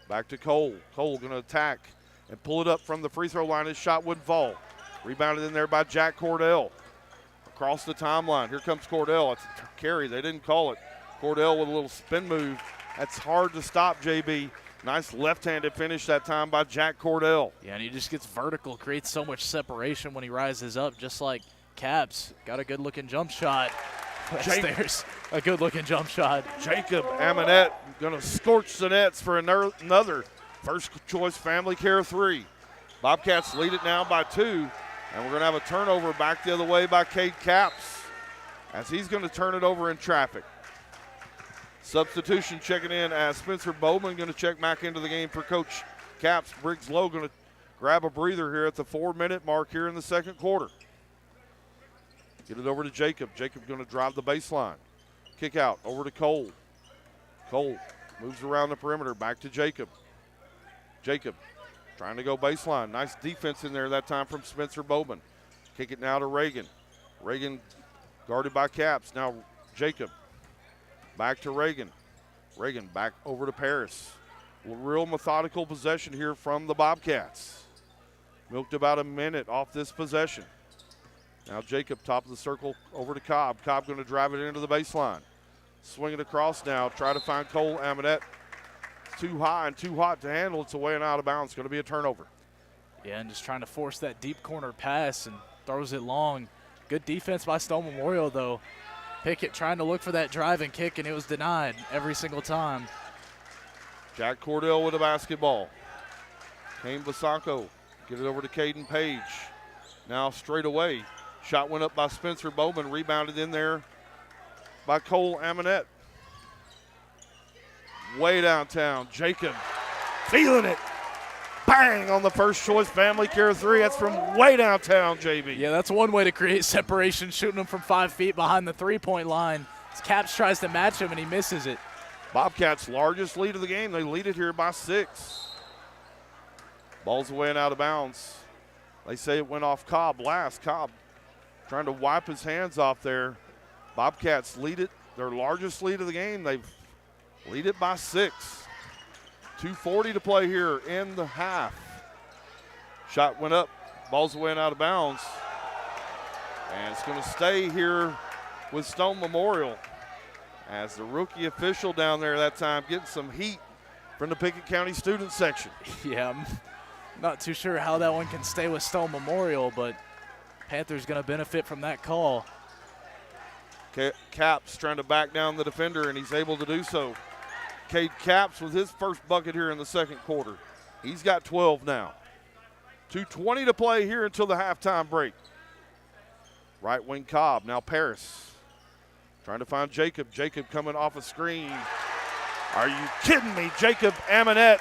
Back to Cole. Cole going to attack and pull it up from the free throw line. His shot wouldn't fall. Rebounded in there by Jack Cordell. Across the timeline. Here comes Cordell. It's a carry. They didn't call it. Cordell with a little spin move. That's hard to stop, JB. Nice left-handed finish that time by Jack Cordell. Yeah, and he just gets vertical, creates so much separation when he rises up, just like Capps. Got a good-looking jump shot. There's a good-looking jump shot. Jacob Amonette going to scorch the nets for another first-choice Family Care 3. Bobcats lead it now by 2, and we're going to have a turnover back the other way by Cade Capps as he's going to turn it over in traffic. Substitution checking in as Spencer Bowman going to check back into the game for Coach Capps. Briggs Lowe going to grab a breather here at the 4-minute mark here in the second quarter. Get it over to Jacob. Jacob going to drive the baseline. Kick out over to Cole. Cole moves around the perimeter. Back to Jacob. Jacob trying to go baseline. Nice defense in there that time from Spencer Bowman. Kick it now to Reagan. Reagan guarded by Capps. Now Jacob. Back to Reagan. Reagan back over to Paris. Real methodical possession here from the Bobcats. Milked about a minute off this possession. Now Jacob, top of the circle, over to Cobb. Cobb going to drive it into the baseline. Swing it across now. Try to find Cole Amonette. Too high and too hot to handle. It's away and out of bounds. Going to be a turnover. Yeah, and just trying to force that deep corner pass and throws it long. Good defense by Stone Memorial, though. Pickett trying to look for that drive and kick, and it was denied every single time. Jack Cordell with the basketball. Kane Basanko, get it over to Caden Page. Now straight away. Shot went up by Spencer Bowman, rebounded in there by Cole Amonette. Way downtown, Jacob feeling it. Bang on the first choice family care three. That's from way downtown, JB. Yeah, that's one way to create separation, shooting him from 5 feet behind the three-point line. As Caps tries to match him and he misses it. Bobcats' largest lead of the game. They lead it here by 6. Ball's away and out of bounds. They say it went off Cobb last. Cobb trying to wipe his hands off there. Bobcats lead it, their largest lead of the game. They lead it by 6. 2:40 to play here in the half. Shot went up, ball's away and out of bounds. And it's going to stay here with Stone Memorial as the rookie official down there that time getting some heat from the Pickett County student section. Yeah, I'm not too sure how that one can stay with Stone Memorial, but Panthers going to benefit from that call. Caps trying to back down the defender, and he's able to do so. Cade Caps with his first bucket here in the second quarter. He's got 12 now. 2:20 to play here until the halftime break. Right wing Cobb, now Paris. Trying to find Jacob. Jacob coming off a screen. Are you kidding me? Jacob Amonette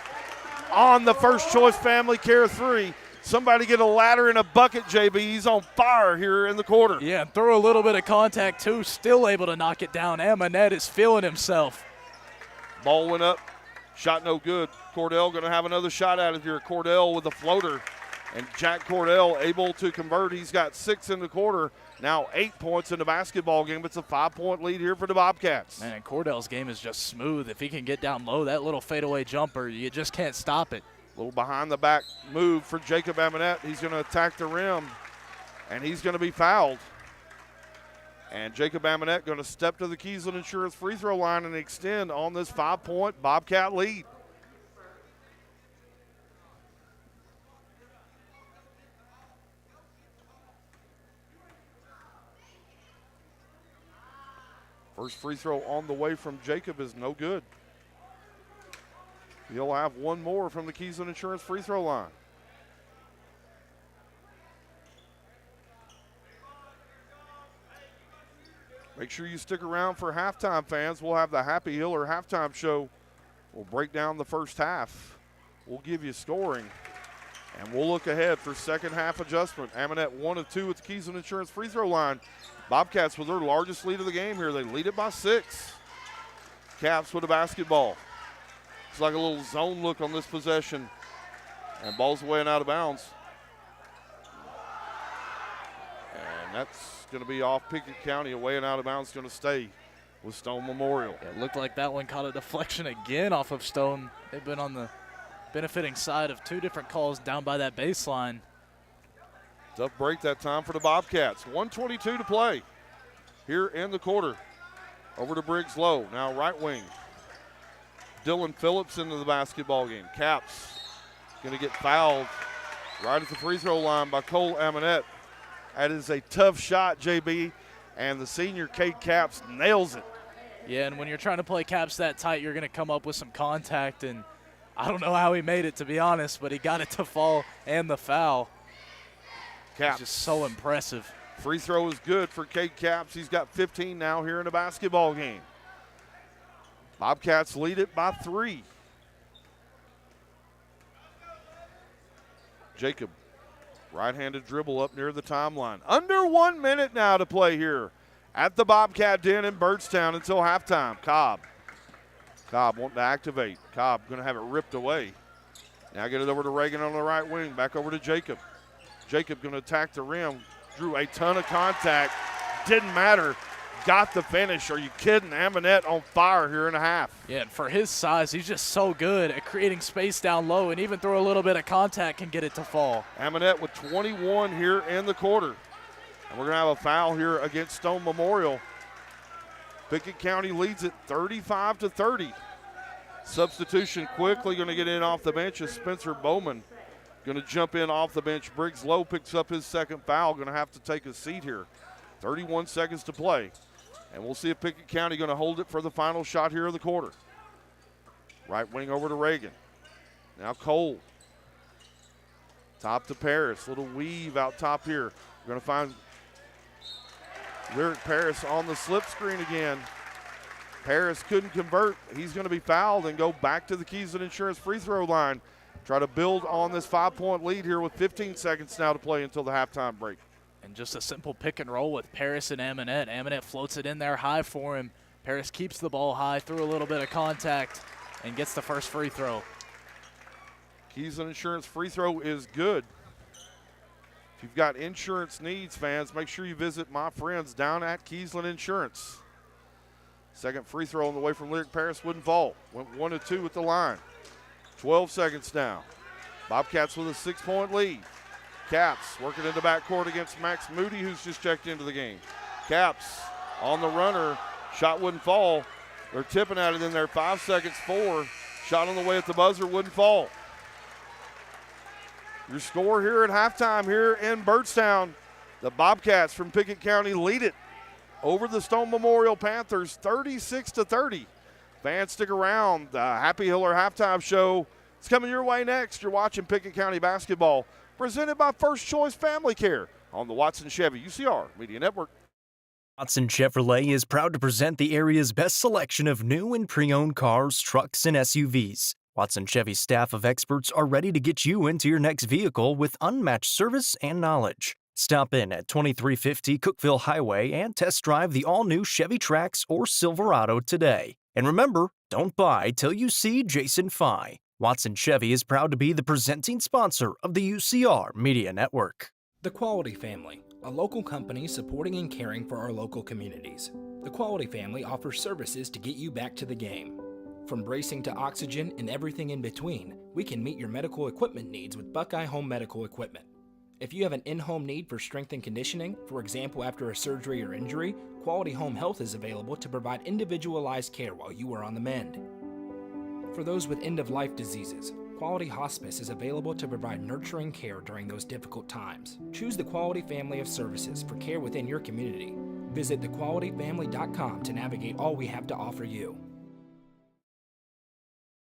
on the first choice family care three. Somebody get a ladder and a bucket, JB. He's on fire here in the quarter. Yeah, and throw a little bit of contact too. Still able to knock it down. Amonette is feeling himself. Ball went up. Shot no good. Cordell going to have another shot out of here. Cordell with a floater. And Jack Cordell able to convert. He's got 6 in the quarter. Now 8 points in the basketball game. It's a 5-point lead here for the Bobcats. Man, Cordell's game is just smooth. If he can get down low, that little fadeaway jumper, you just can't stop it. Little behind the back move for Jacob Amonette. He's going to attack the rim, and he's going to be fouled. And Jacob Amonette going to step to the Keysland Insurance free throw line and extend on this 5-point Bobcat lead. First free throw on the way from Jacob is no good. He'll have one more from the Keysland Insurance free throw line. Make sure you stick around for halftime, fans. We'll have the Happy Hiller halftime show. We'll break down the first half. We'll give you scoring. And we'll look ahead for second half adjustment. Amonette 1 of 2 at the Keysland Insurance free throw line. Bobcats with their largest lead of the game here. They lead it by 6. Caps with a basketball. It's like a little zone look on this possession. And ball's away and out of bounds. And that's going to be off Pickett County. Away and out of bounds, going to stay with Stone Memorial. It looked like that one caught a deflection again off of Stone. They've been on the benefiting side of 2 different calls down by that baseline. Tough break that time for the Bobcats. 1:22 to play here in the quarter. Over to Briggs Lowe. Now right wing. Dylan Phillips into the basketball game. Caps going to get fouled right at the free throw line by Cole Amonette. That is a tough shot, JB, and the senior Cade Caps nails it. Yeah, and when you're trying to play Caps that tight, you're going to come up with some contact, and I don't know how he made it, to be honest, but he got it to fall and the foul. Caps. Just so impressive. Free throw is good for Cade Caps. He's got 15 now here in the basketball game. Bobcats lead it by 3. Jacob, right-handed dribble up near the timeline. Under 1 minute now to play here at the Bobcat Den in Byrdstown until halftime. Cobb wanting to activate. Cobb going to have it ripped away. Now get it over to Reagan on the right wing. Back over to Jacob. Jacob going to attack the rim. Drew a ton of contact. Didn't matter. Got the finish. Are you kidding? Amonette on fire here in a half. Yeah, and for his size, he's just so good at creating space down low, and even through a little bit of contact can get it to fall. Amonette with 21 here in the quarter. And we're going to have a foul here against Stone Memorial. Pickett County leads it 35-30. Substitution quickly going to get in off the bench is Spencer Bowman. Going to jump in off the bench. Briggs Lowe picks up his second foul. Going to have to take a seat here. 31 seconds to play. And we'll see if Pickett County going to hold it for the final shot here of the quarter. Right wing over to Reagan. Now Cole. Top to Paris. Little weave out top here. We're going to find Lyric Paris on the slip screen again. Paris couldn't convert. He's going to be fouled and go back to the Keysland Insurance free throw line. Try to build on this 5-point lead here with 15 seconds now to play until the halftime break. And just a simple pick and roll with Paris and Amonette. Amonette floats it in there high for him. Paris keeps the ball high through a little bit of contact and gets the first free throw. Keysland Insurance free throw is good. If you've got insurance needs, fans, make sure you visit my friends down at Keysland Insurance. Second free throw on the way from Lyric Paris wouldn't fall. Went 1-2 at the line. 12 seconds now. Bobcats with a 6-point lead. Caps working in the backcourt against Max Moody, who's just checked into the game. Caps on the runner. Shot wouldn't fall. They're tipping at it in there. 5 seconds, 4. Shot on the way at the buzzer wouldn't fall. Your score here at halftime here in Byrdstown. The Bobcats from Pickett County lead it over the Stone Memorial Panthers 36-30. Fans, stick around. The Happy Hiller halftime show is coming your way next. You're watching Pickett County basketball presented by First Choice Family Care on the Watson Chevy UCR Media Network. Watson Chevrolet is proud to present the area's best selection of new and pre-owned cars, trucks, and SUVs. Watson Chevy's staff of experts are ready to get you into your next vehicle with unmatched service and knowledge. Stop in at 2350 Cookeville Highway and test drive the all-new Chevy Trax or Silverado today. And remember, don't buy till you see Jason Fye. Watson Chevy is proud to be the presenting sponsor of the UCR Media Network. The Quality Family, a local company supporting and caring for our local communities. The Quality Family offers services to get you back to the game. From bracing to oxygen and everything in between, we can meet your medical equipment needs with Buckeye Home Medical Equipment. If you have an in-home need for strength and conditioning, for example after a surgery or injury, Quality Home Health is available to provide individualized care while you are on the mend. For those with end-of-life diseases, Quality Hospice is available to provide nurturing care during those difficult times. Choose the Quality family of services for care within your community. Visit thequalityfamily.com to navigate all we have to offer you.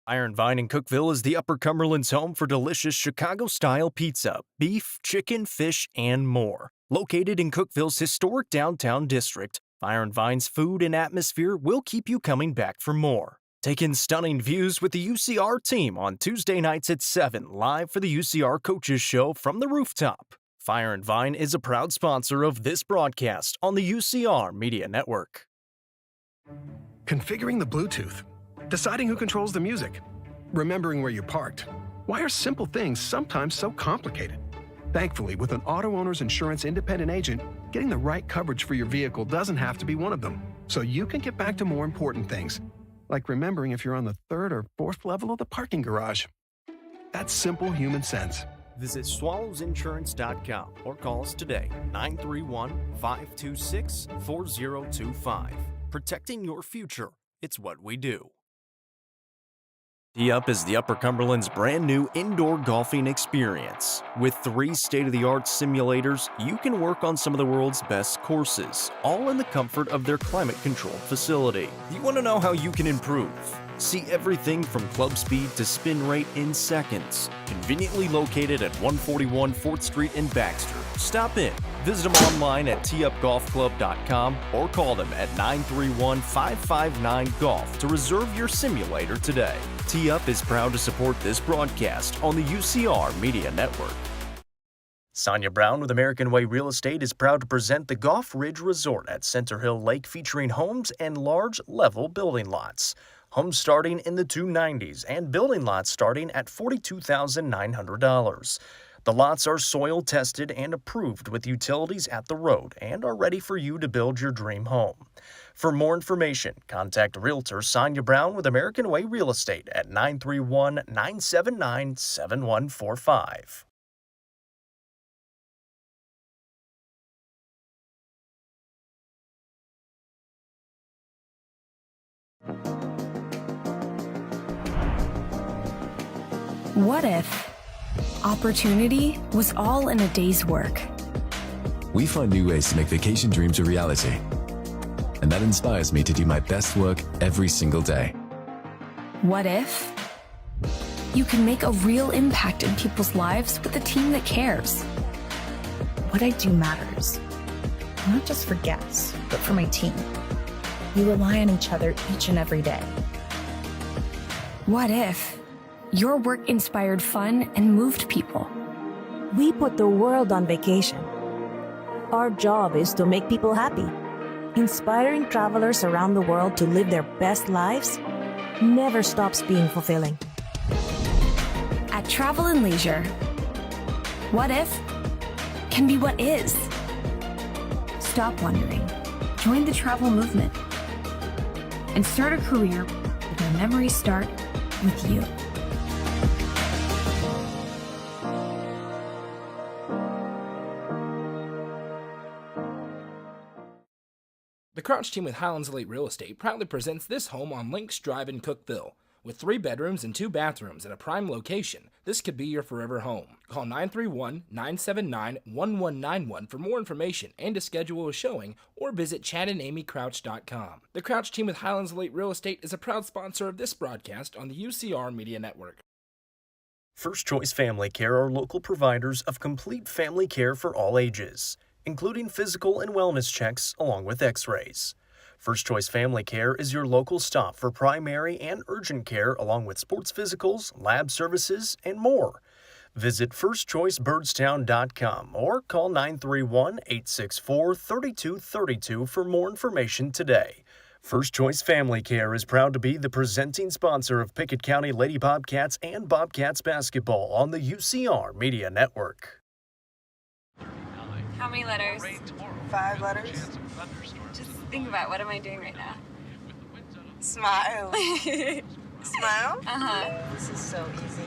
Iron Vine in Cookeville is the Upper Cumberland's home for delicious Chicago-style pizza, beef, chicken, fish, and more. Located in Cookeville's historic downtown district, Iron Vine's food and atmosphere will keep you coming back for more. Take in stunning views with the UCR team on Tuesday nights at 7, live for the UCR Coaches Show from the rooftop. Fire and Vine is a proud sponsor of this broadcast on the UCR Media Network. Configuring the Bluetooth. Deciding who controls the music. Remembering where you parked. Why are simple things sometimes so complicated? Thankfully, with an auto owner's insurance independent agent, getting the right coverage for your vehicle doesn't have to be one of them. So you can get back to more important things, like remembering if you're on the 3rd or 4th level of the parking garage. That's simple human sense. Visit swallowsinsurance.com or call us today, 931-526-4025. Protecting your future, it's what we do. Tee Up is the Upper Cumberland's brand new indoor golfing experience. With 3 state-of-the-art simulators, you can work on some of the world's best courses, all in the comfort of their climate-controlled facility. You want to know how you can improve? See everything from club speed to spin rate in seconds. Conveniently located at 141 4th Street in Baxter. Stop in. Visit them online at teupgolfclub.com or call them at 931-559-GOLF to reserve your simulator today. Tee Up is proud to support this broadcast on the UCR Media Network. Sonia Brown with American Way Real Estate is proud to present the Golf Ridge Resort at Center Hill Lake, featuring homes and large level building lots. Homes starting in the 290s and building lots starting at $42,900. The lots are soil tested and approved with utilities at the road and are ready for you to build your dream home. For more information, contact Realtor Sonia Brown with American Way Real Estate at 931-979-7145. What if opportunity was all in a day's work? We find new ways to make vacation dreams a reality. And that inspires me to do my best work every single day. What if you can make a real impact in people's lives with a team that cares? What I do matters, not just for guests, but for my team. We rely on each other each and every day. What if your work inspired fun and moved people? We put the world on vacation. Our job is to make people happy. Inspiring travelers around the world to live their best lives never stops being fulfilling. At Travel and Leisure, what if can be what is. Stop wondering. Join the travel movement and start a career where memories start with you. The Crouch team with Highlands Elite Real Estate proudly presents this home on Links Drive in Cookeville. With 3 bedrooms and 2 bathrooms at a prime location, this could be your forever home. Call 931-979-1191 for more information and to schedule a showing, or visit chadandamycrouch.com. The Crouch team with Highlands Elite Real Estate is a proud sponsor of this broadcast on the UCR Media Network. First Choice Family Care are local providers of complete family care for all ages, including physical and wellness checks along with x-rays. First Choice Family Care is your local stop for primary and urgent care along with sports physicals, lab services, and more. Visit firstchoicebirdstown.com or call 931-864-3232 for more information today. First Choice Family Care is proud to be the presenting sponsor of Pickett County Lady Bobcats and Bobcats basketball on the UCR Media Network. How many letters? 5 letters. Just think about, what am I doing right now? Smile. Smile? Uh-huh. This is so easy.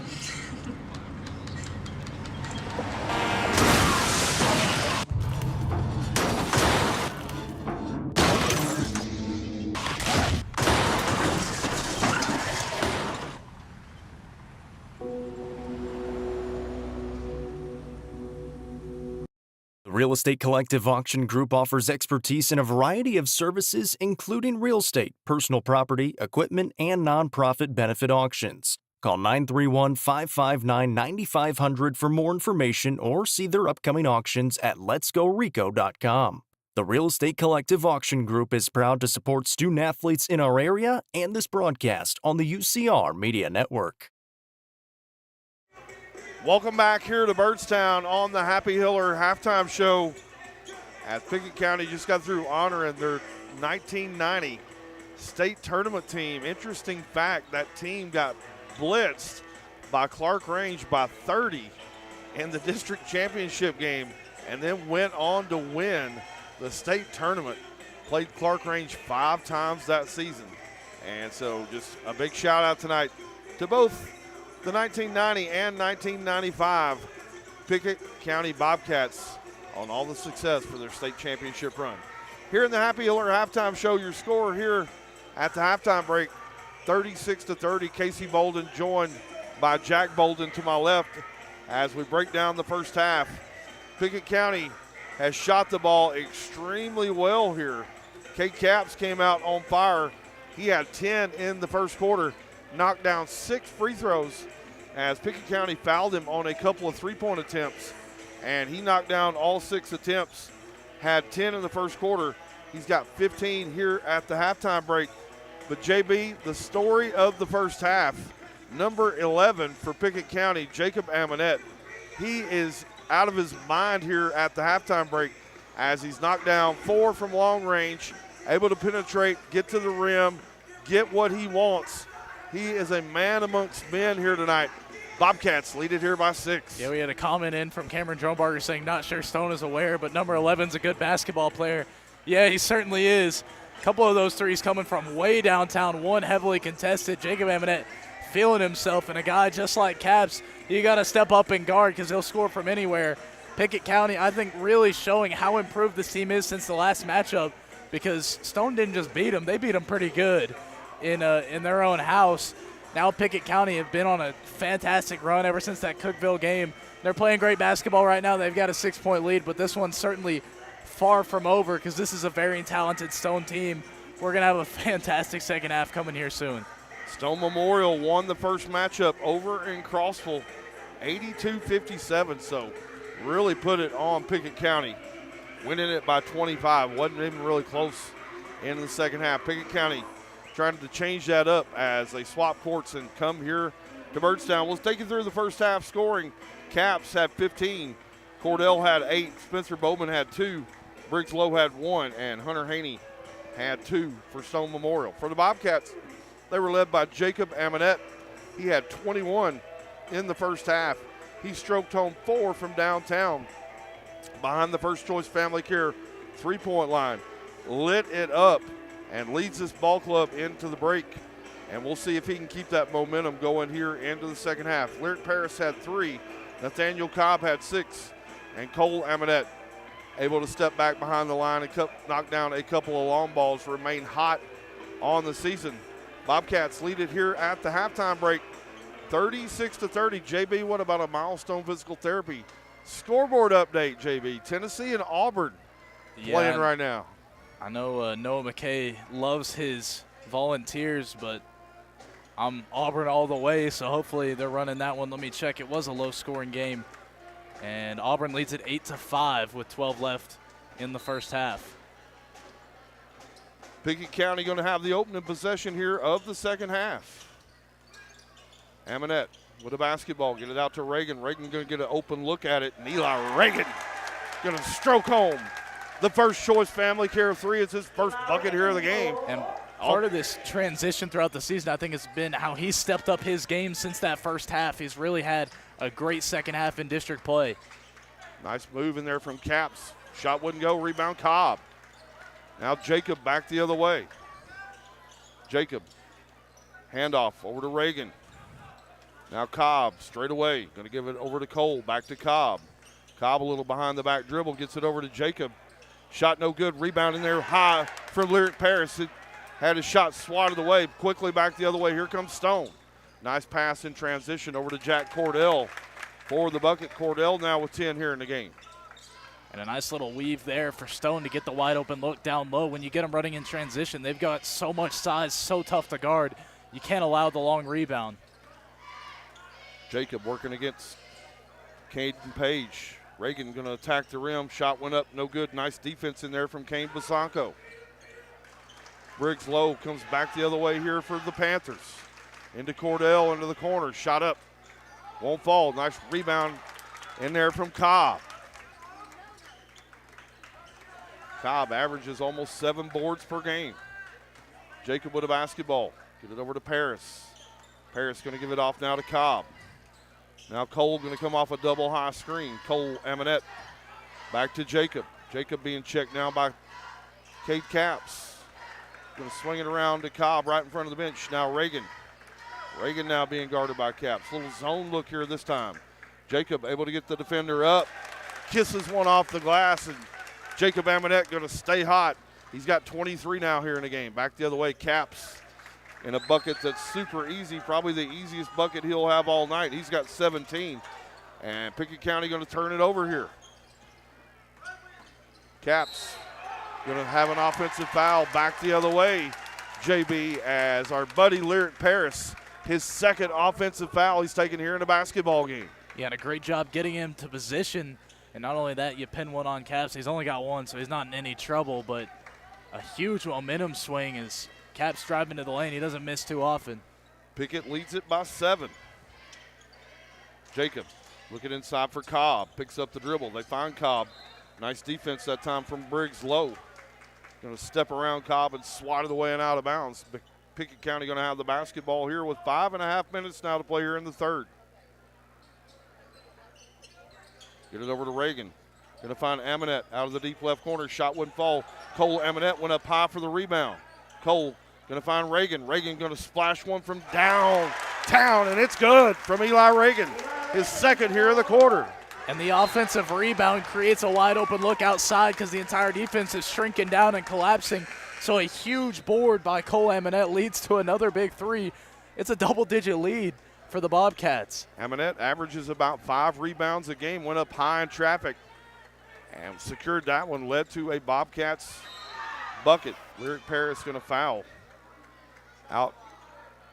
The Real Estate Collective Auction Group offers expertise in a variety of services, including real estate, personal property, equipment, and nonprofit benefit auctions. Call 931-559-9500 for more information or see their upcoming auctions at letsgorico.com. The Real Estate Collective Auction Group is proud to support student athletes in our area and this broadcast on the UCR Media Network. Welcome back here to Byrdstown on the Happy Hiller halftime show. As Pickett County just got through honoring their 1990 state tournament team. Interesting fact, that team got blitzed by Clark Range by 30 in the district championship game and then went on to win the state tournament. Played Clark Range 5 times that season. And so just a big shout out tonight to both the 1990 and 1995 Pickett County Bobcats on all the success for their state championship run. Here in the Happy Hiller halftime show, your score here at the halftime break, 36-30. Casey Bolden joined by Jack Bolden to my left as we break down the first half. Pickett County has shot the ball extremely well here. Kate Capps came out on fire. He had 10 in the first quarter, knocked down 6 free throws as Pickett County fouled him on a couple of three-point attempts, and he knocked down all 6 attempts, had 10 in the first quarter. He's got 15 here at the halftime break. But, JB, the story of the first half, number 11 for Pickett County, Jacob Amonette, he is out of his mind here at the halftime break as he's knocked down 4 from long range, able to penetrate, get to the rim, get what he wants. He is a man amongst men here tonight. Bobcats lead it here by 6. Yeah, we had a comment in from Cameron Dronebarger saying, not sure Stone is aware, but number 11's a good basketball player. Yeah, he certainly is. A couple of those threes coming from way downtown, one heavily contested. Jacob Amonette feeling himself, and a guy just like Caps, you got to step up and guard because he'll score from anywhere. Pickett County, I think, really showing how improved this team is since the last matchup, because Stone didn't just beat them, they beat them pretty good in their own house. Now Pickett County have been on a fantastic run ever since that Cookeville game. They're playing great basketball right now. They've got a 6-point lead, but this one's certainly far from over because this is a very talented Stone team. We're going to have a fantastic second half coming here soon. Stone Memorial won the first matchup over in Crossville, 82-57. So really put it on Pickett County, winning it by 25. Wasn't even really close in the second half. Pickett County trying to change that up as they swap courts and come here to Birdstown. Let's take you through the first half scoring. Caps had 15. Cordell had 8. Spencer Bowman had 2. Briggs Lowe had 1. And Hunter Haney had 2 for Stone Memorial. For the Bobcats, they were led by Jacob Amonette. He had 21 in the first half. He stroked home 4 from downtown behind the First Choice Family Care three-point line. Lit it up and leads this ball club into the break. And we'll see if he can keep that momentum going here into the second half. Lyric Paris had 3. Nathaniel Cobb had 6. And Cole Amonette able to step back behind the line and knock down a couple of long balls, remain hot on the season. Bobcats lead it here at the halftime break, 36-30. JB, what about a milestone physical therapy scoreboard update, JB? Tennessee and Auburn playing right now. I know Noah McKay loves his Volunteers, but I'm Auburn all the way, so hopefully they're running that one. Let me check. It was a low-scoring game, and Auburn leads it 8-5 with 12 left in the first half. Pickett County going to have the opening possession here of the second half. Amonette with a basketball, get it out to Reagan. Reagan going to get an open look at it, and Eli Reagan going to stroke home the First Choice Family Care 3. It's his first bucket here of the game. And part of this transition throughout the season, I think, has been how he's stepped up his game since that first half. He's really had a great second half in district play. Nice move in there from Caps. Shot wouldn't go, rebound Cobb. Now Jacob back the other way. Jacob, handoff over to Reagan. Now Cobb straight away, going to give it over to Cole, back to Cobb. Cobb a little behind the back dribble, gets it over to Jacob. Shot no good, rebound in there high from Lyric Paris. It had his shot swatted away, quickly back the other way. Here comes Stone. Nice pass in transition over to Jack Cordell for the bucket. Cordell now with 10 here in the game. And a nice little weave there for Stone to get the wide open look down low. When you get them running in transition, they've got so much size, so tough to guard. You can't allow the long rebound. Jacob working against Caden Page. Reagan going to attack the rim. Shot went up, no good. Nice defense in there from Kane Basanko. Briggs Lowe comes back the other way here for the Panthers. Into Cordell, into the corner. Shot up. Won't fall. Nice rebound in there from Cobb. Cobb averages almost 7 boards per game. Jacob with a basketball. Get it over to Paris. Paris going to give it off now to Cobb. Now Cole going to come off a double high screen. Cole Amonette back to Jacob. Jacob being checked now by Kate Caps. Going to swing it around to Cobb right in front of the bench. Now Reagan. Reagan now being guarded by Caps. Little zone look here this time. Jacob able to get the defender up. Kisses one off the glass, and Jacob Amonette going to stay hot. He's got 23 now here in the game. Back the other way, Caps in a bucket that's super easy, probably the easiest bucket he'll have all night. He's got 17, and Pickett County going to turn it over here. Caps going to have an offensive foul back the other way, JB, as our buddy Lyric Paris, his second offensive foul he's taken here in a basketball game. Yeah, and a great job getting him to position. And not only that, you pin one on Caps. He's only got one, so he's not in any trouble, but a huge momentum swing as Caps driving to the lane. He doesn't miss too often. Pickett leads it by 7. Jacob looking inside for Cobb. Picks up the dribble. They find Cobb. Nice defense that time from Briggs Lowe. Going to step around Cobb and swat it away and out of bounds. Pickett County going to have the basketball here with 5.5 minutes now to play here in the third. Get it over to Reagan. Going to find Amonette out of the deep left corner. Shot wouldn't fall. Cole Amonette went up high for the rebound. Cole going to find Reagan. Reagan going to splash one from downtown, and it's good from Eli Reagan. His second here of the quarter. And the offensive rebound creates a wide open look outside because the entire defense is shrinking down and collapsing. So a huge board by Cole Amonette leads to another big three. It's a double-digit lead for the Bobcats. Amonette averages about 5 rebounds a game, went up high in traffic and secured that one, led to a Bobcats bucket. Lyric Paris going to foul out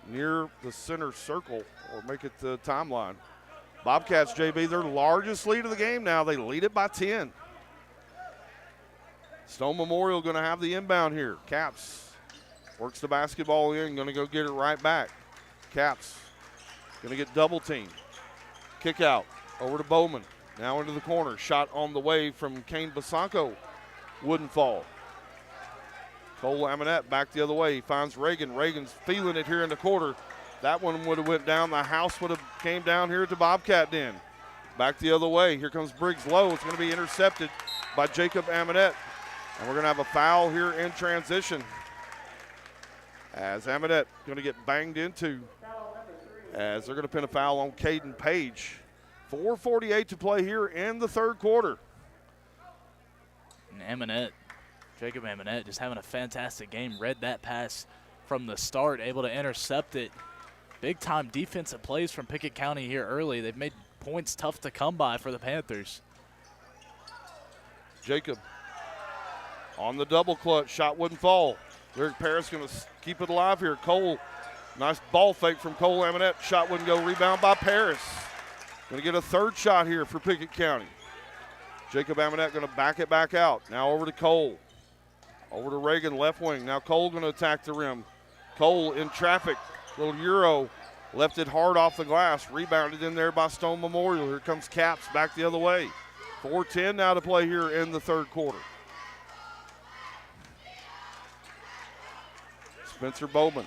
near the center circle or make it the timeline. Bobcats, JB, their largest lead of the game now. They lead it by 10. Stone Memorial going to have the inbound here. Caps works the basketball in, going to go get it right back. Caps going to get double teamed. Kick out over to Bowman. Now into the corner. Shot on the way from Kane Basanko. Wouldn't fall. Cole Laminette back the other way. He finds Reagan. Reagan's feeling it here in the quarter. That one would have went down. The house would have came down here at the Bobcat den. Back the other way. Here comes Briggs low. It's going to be intercepted by Jacob Amonette. And we're going to have a foul here in transition. As Amonette going to get banged into. As they're going to pin a foul on Caden Page. 4:48 to play here in the third quarter. And Jacob Amonette just having a fantastic game. Read that pass from the start, able to intercept it. Big-time defensive plays from Pickett County here early. They've made points tough to come by for the Panthers. Jacob on the double clutch. Shot wouldn't fall. Lyric Paris going to keep it alive here. Cole, nice ball fake from Cole Laminette. Shot wouldn't go. Rebound by Paris. Going to get a third shot here for Pickett County. Jacob Amonette going to back it back out. Now over to Cole. Over to Reagan, left wing. Now Cole going to attack the rim. Cole in traffic. Little Euro. Left it hard off the glass. Rebounded in there by Stone Memorial. Here comes Caps back the other way. 4:10 now to play here in the third quarter. Spencer Bowman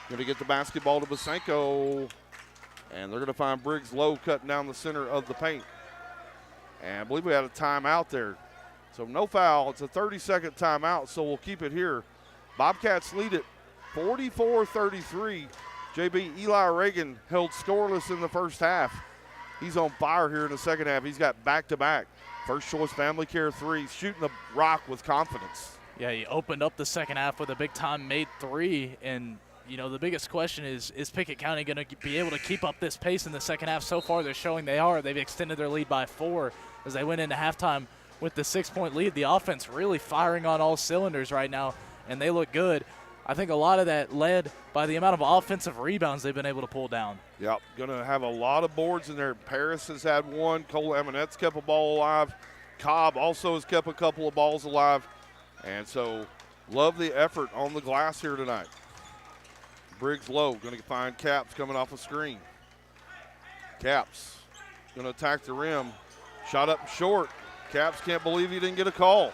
going to get the basketball to Basenko. And they're going to find Briggs low cutting down the center of the paint. And I believe we had a timeout there. So no foul. It's a 30-second timeout, so we'll keep it here. Bobcats lead it 44-33. JB, Eli Reagan held scoreless in the first half. He's on fire here in the second half. He's got back-to-back. First choice Family Care threes, shooting the rock with confidence. Yeah, he opened up the second half with a big-time made three. And, you know, the biggest question is Pickett County going to be able to keep up this pace in the second half? So far, they're showing they are. They've extended their lead by 4 as they went into halftime with the 6-point lead. The offense really firing on all cylinders right now, and they look good. I think a lot of that led by the amount of offensive rebounds they've been able to pull down. Yep, going to have a lot of boards in there. Paris has had one. Cole Amonette's kept a ball alive. Cobb also has kept a couple of balls alive. And so love the effort on the glass here tonight. Briggs low, going to find Caps coming off a screen. Caps going to attack the rim. Shot up short. Caps can't believe he didn't get a call.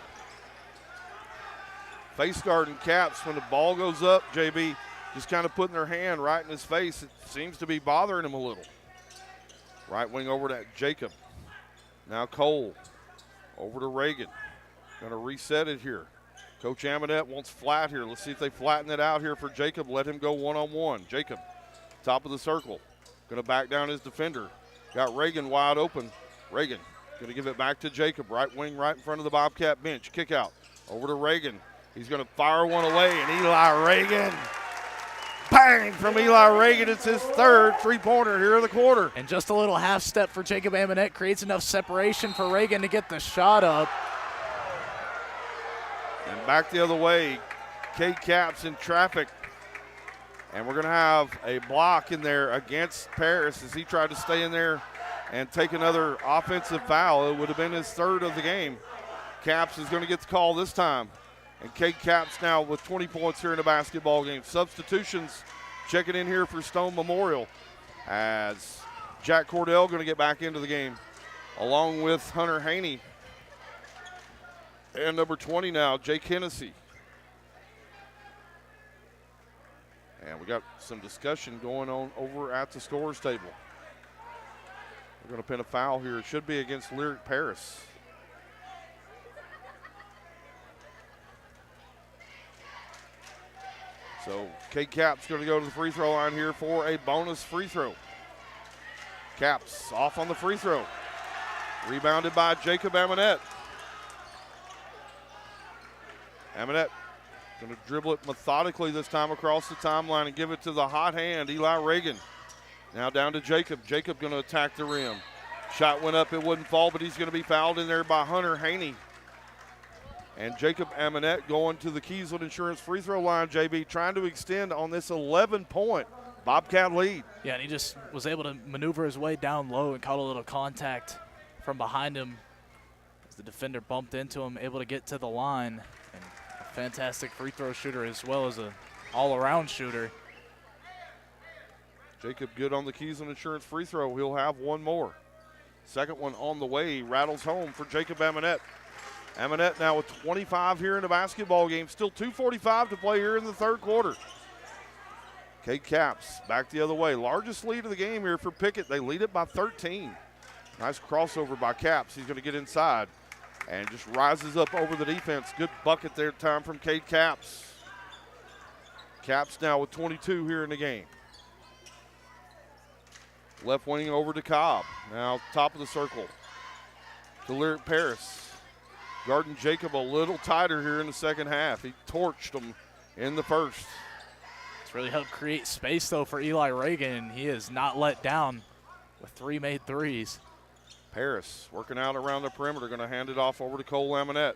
Face guarding Caps when the ball goes up, JB, just kind of putting their hand right in his face. It seems to be bothering him a little. Right wing over to Jacob. Now Cole over to Reagan. Going to reset it here. Coach Amonette wants flat here. Let's see if they flatten it out here for Jacob. Let him go one-on-one. Jacob, top of the circle. Going to back down his defender. Got Reagan wide open. Reagan going to give it back to Jacob. Right wing right in front of the Bobcat bench. Kick out over to Reagan. He's going to fire one away, and Eli Reagan. Bang from Eli Reagan. It's his third three-pointer here in the quarter. And just a little half step for Jacob Amonette creates enough separation for Reagan to get the shot up. And back the other way, Kate Caps in traffic. And we're going to have a block in there against Paris as he tried to stay in there and take another offensive foul. It would have been his third of the game. Caps is going to get the call this time. And Kate Caps now with 20 points here in the basketball game. Substitutions checking in here for Stone Memorial as Jack Cordell going to get back into the game along with Hunter Haney. And number 20 now, Jake Hennessy. And we got some discussion going on over at the scorer's table. We're going to pin a foul here. It should be against Lyric Paris. So Kate Caps going to go to the free throw line here for a bonus free throw. Caps off on the free throw. Rebounded by Jacob Amonette. Amonette going to dribble it methodically this time across the timeline and give it to the hot hand, Eli Reagan. Now down to Jacob. Jacob going to attack the rim. Shot went up, it wouldn't fall, but he's going to be fouled in there by Hunter Haney. And Jacob Amonette going to the Keyswood Insurance free throw line, JB, trying to extend on this 11-point Bobcat lead. Yeah, and he just was able to maneuver his way down low and caught a little contact from behind him as the defender bumped into him, able to get to the line. And a fantastic free throw shooter as well as an all-around shooter. Jacob good on the Keyswood Insurance free throw. He'll have one more. Second one on the way, rattles home for Jacob Amonette. Amonette now with 25 here in the basketball game. Still 2:45 to play here in the third quarter. Kate Capps back the other way. Largest lead of the game here for Pickett. They lead it by 13. Nice crossover by Capps. He's going to get inside and just rises up over the defense. Good bucket there time from Kate Capps. Capps now with 22 here in the game. Left wing over to Cobb. Now top of the circle to Lyric Paris. Guarding Jacob a little tighter here in the second half. He torched him in the first. It's really helped create space, though, for Eli Reagan. He is not let down with 3 made threes. Paris working out around the perimeter. Going to hand it off over to Cole Lamonette.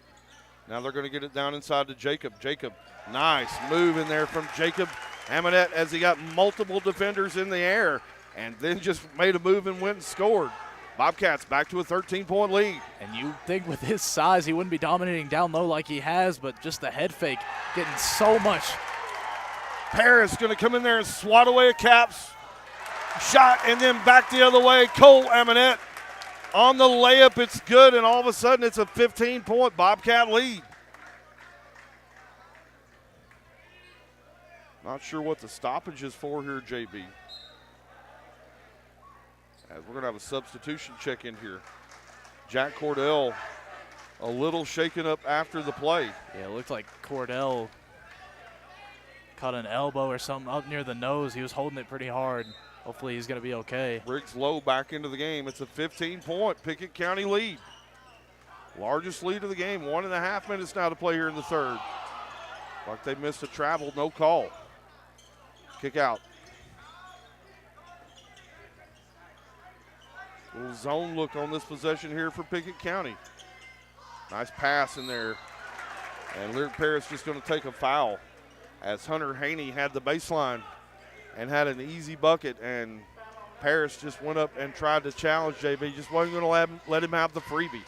Now they're going to get it down inside to Jacob. Jacob, nice move in there from Jacob Amonette as he got multiple defenders in the air and then just made a move and went and scored. Bobcats back to a 13-point lead. And you think with his size he wouldn't be dominating down low like he has, but just the head fake getting so much. Paris going to come in there and swat away a Capps shot and then back the other way. Cole Amonette on the layup. It's good, and all of a sudden it's a 15-point Bobcat lead. Not sure what the stoppage is for here, JB. As we're going to have a substitution check in here. Jack Cordell a little shaken up after the play. Yeah, it looked like Cordell caught an elbow or something up near the nose. He was holding it pretty hard. Hopefully he's going to be okay. Briggs Lowe back into the game. It's a 15-point Pickett County lead. Largest lead of the game. 1.5 minutes now to play here in the third. Like they missed a travel, no call. Kick out. Little zone look on this possession here for Pickett County. Nice pass in there. And Lyric Paris just going to take a foul as Hunter Haney had the baseline and had an easy bucket, and Paris just went up and tried to challenge JB. Just wasn't going to let him have the freebie.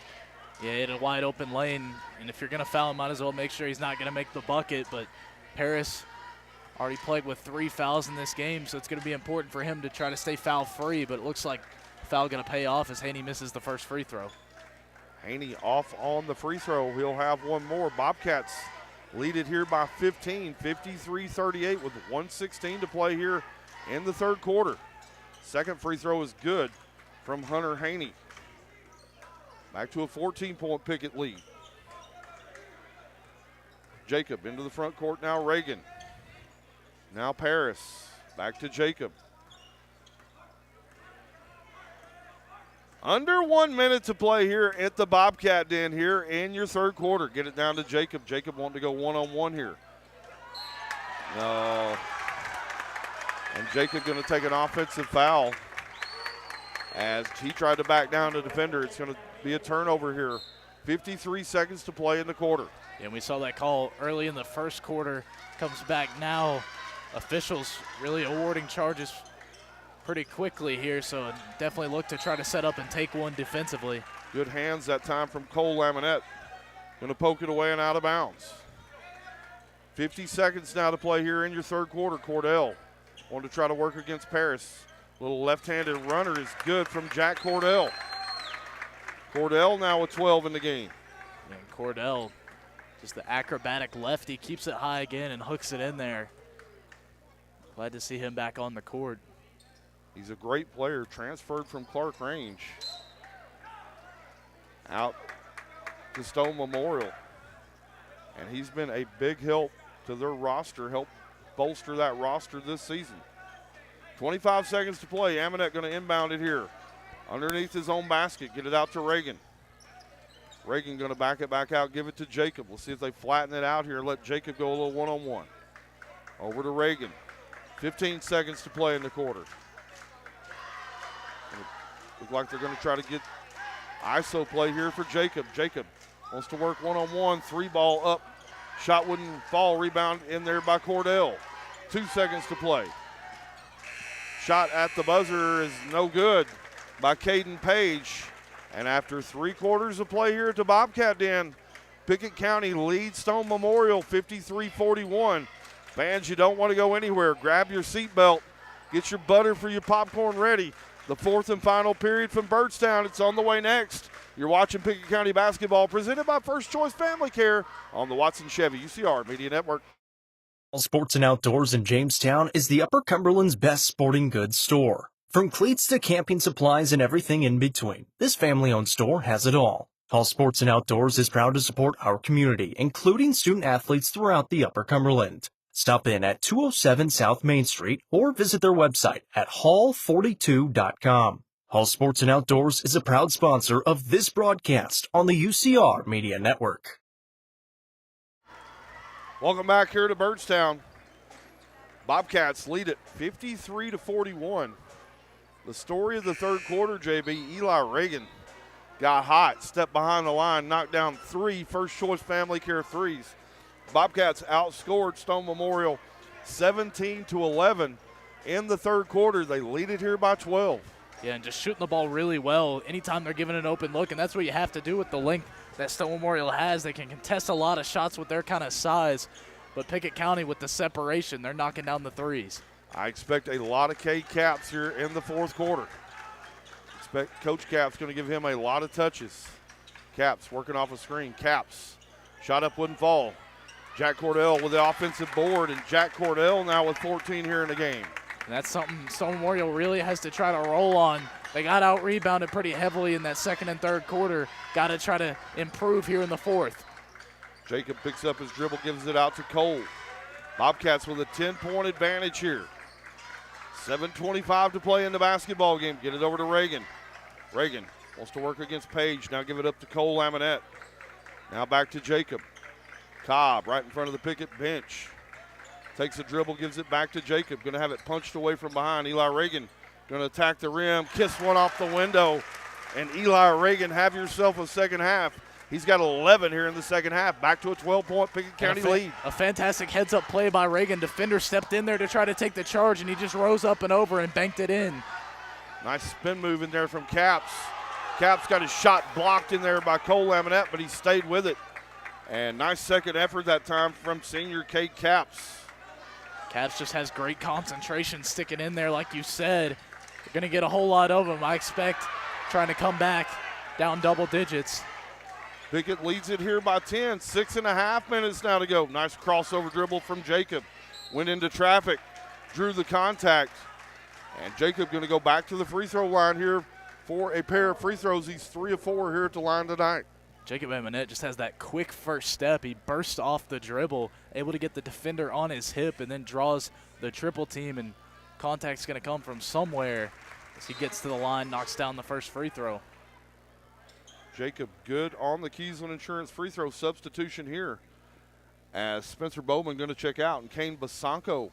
Yeah, he had a wide open lane, and if you're going to foul him, might as well make sure he's not going to make the bucket. But Paris already played with 3 fouls in this game, so it's going to be important for him to try to stay foul-free, but it looks like foul going to pay off as Haney misses the first free throw. Haney off on the free throw. He'll have one more. Bobcats lead it here by 15, 53-38 with 1:16 to play here in the third quarter. Second free throw is good from Hunter Haney. Back to a 14-point Pickett lead. Jacob into the front court now, Reagan. Now Paris, back to Jacob. Under 1 minute to play here at the Bobcat Den here in your third quarter. Get it down to Jacob. Jacob wanting to go one-on-one here. No. And Jacob going to take an offensive foul as he tried to back down the defender. It's going to be a turnover here. 53 seconds to play in the quarter. And we saw that call early in the first quarter. Comes back now. Officials really awarding charges pretty quickly here, so definitely look to try to set up and take one defensively. Good hands that time from Cole Lamonette. Going to poke it away and out of bounds. 50 seconds now to play here in your third quarter. Cordell wanted to try to work against Paris. Little left-handed runner is good from Jack Cordell. Cordell now with 12 in the game. And Cordell, just the acrobatic lefty, keeps it high again and hooks it in there. Glad to see him back on the court. He's a great player, transferred from Clark Range out to Stone Memorial. And he's been a big help to their roster, help bolster that roster this season. 25 seconds to play. Amonette going to inbound it here. Underneath his own basket, get it out to Reagan. Reagan going to back it back out, give it to Jacob. We'll see if they flatten it out here, let Jacob go a little one-on-one. Over to Reagan. 15 seconds to play in the quarter. Look like they're going to try to get ISO play here for Jacob. Jacob wants to work one-on-one, 3-ball up. Shot wouldn't fall, rebound in there by Cordell. 2 seconds to play. Shot at the buzzer is no good by Caden Page. And after 3 quarters of play here at the Bobcat Den, Pickett County leads Stone Memorial 53-41. Fans, you don't want to go anywhere. Grab your seatbelt. Get your butter for your popcorn ready. The 4th and final period from Byrdstown. It's on the way next. You're watching Pickett County basketball presented by First Choice Family Care on the Watson Chevy UCR Media Network. Sports and Outdoors in Jamestown is the Upper Cumberland's best sporting goods store. From cleats to camping supplies and everything in between, this family-owned store has it all. Hall Sports and Outdoors is proud to support our community, including student athletes throughout the Upper Cumberland. Stop in at 207 South Main Street or visit their website at hall42.com. Hall Sports and Outdoors is a proud sponsor of this broadcast on the UCR Media Network. Welcome back here to Byrdstown. Bobcats lead it 53-41. The story of the third quarter, JB, Eli Reagan got hot, stepped behind the line, knocked down 3 First Choice Family Care threes. Bobcats outscored Stone Memorial 17-11 in the third quarter. They lead it here by 12. Yeah, and just shooting the ball really well anytime they're given an open look, and that's what you have to do with the length that Stone Memorial has. They can contest a lot of shots with their kind of size, but Pickett County with the separation, they're knocking down the threes. I expect a lot of K Caps here in the fourth quarter. Expect Coach Caps going to give him a lot of touches. Caps working off a screen. Caps, shot up wouldn't fall. Jack Cordell with the offensive board, and Jack Cordell now with 14 here in the game. And that's something Stone Memorial really has to try to roll on. They got out-rebounded pretty heavily in that second and third quarter. Got to try to improve here in the fourth. Jacob picks up his dribble, gives it out to Cole. Bobcats with a 10-point advantage here. 7:25 to play in the basketball game. Get it over to Reagan. Reagan wants to work against Page. Now give it up to Cole Laminette. Now back to Jacob. Cobb right in front of the Pickett bench. Takes a dribble, gives it back to Jacob. Going to have it punched away from behind. Eli Reagan going to attack the rim. Kiss one off the window. And Eli Reagan, have yourself a second half. He's got 11 here in the second half. Back to a 12-point Pickett County lead. A fantastic heads-up play by Reagan. Defender stepped in there to try to take the charge, and he just rose up and over and banked it in. Nice spin move in there from Caps. Caps got his shot blocked in there by Cole Laminette, but he stayed with it. And nice second effort that time from senior Kate Caps. Caps just has great concentration sticking in there, like you said. They're going to get a whole lot of them, I expect, trying to come back down double digits. Pickett leads it here by 10. 6.5 minutes now to go. Nice crossover dribble from Jacob. Went into traffic, drew the contact. And Jacob going to go back to the free throw line here for a pair of free throws. He's 3 of 4 here at the line tonight. Jacob Emanette just has that quick first step. He bursts off the dribble, able to get the defender on his hip, and then draws the triple team, and contact's going to come from somewhere as he gets to the line, knocks down the first free throw. Jacob good on the Keysland Insurance free throw substitution here as Spencer Bowman going to check out, and Kane Basanko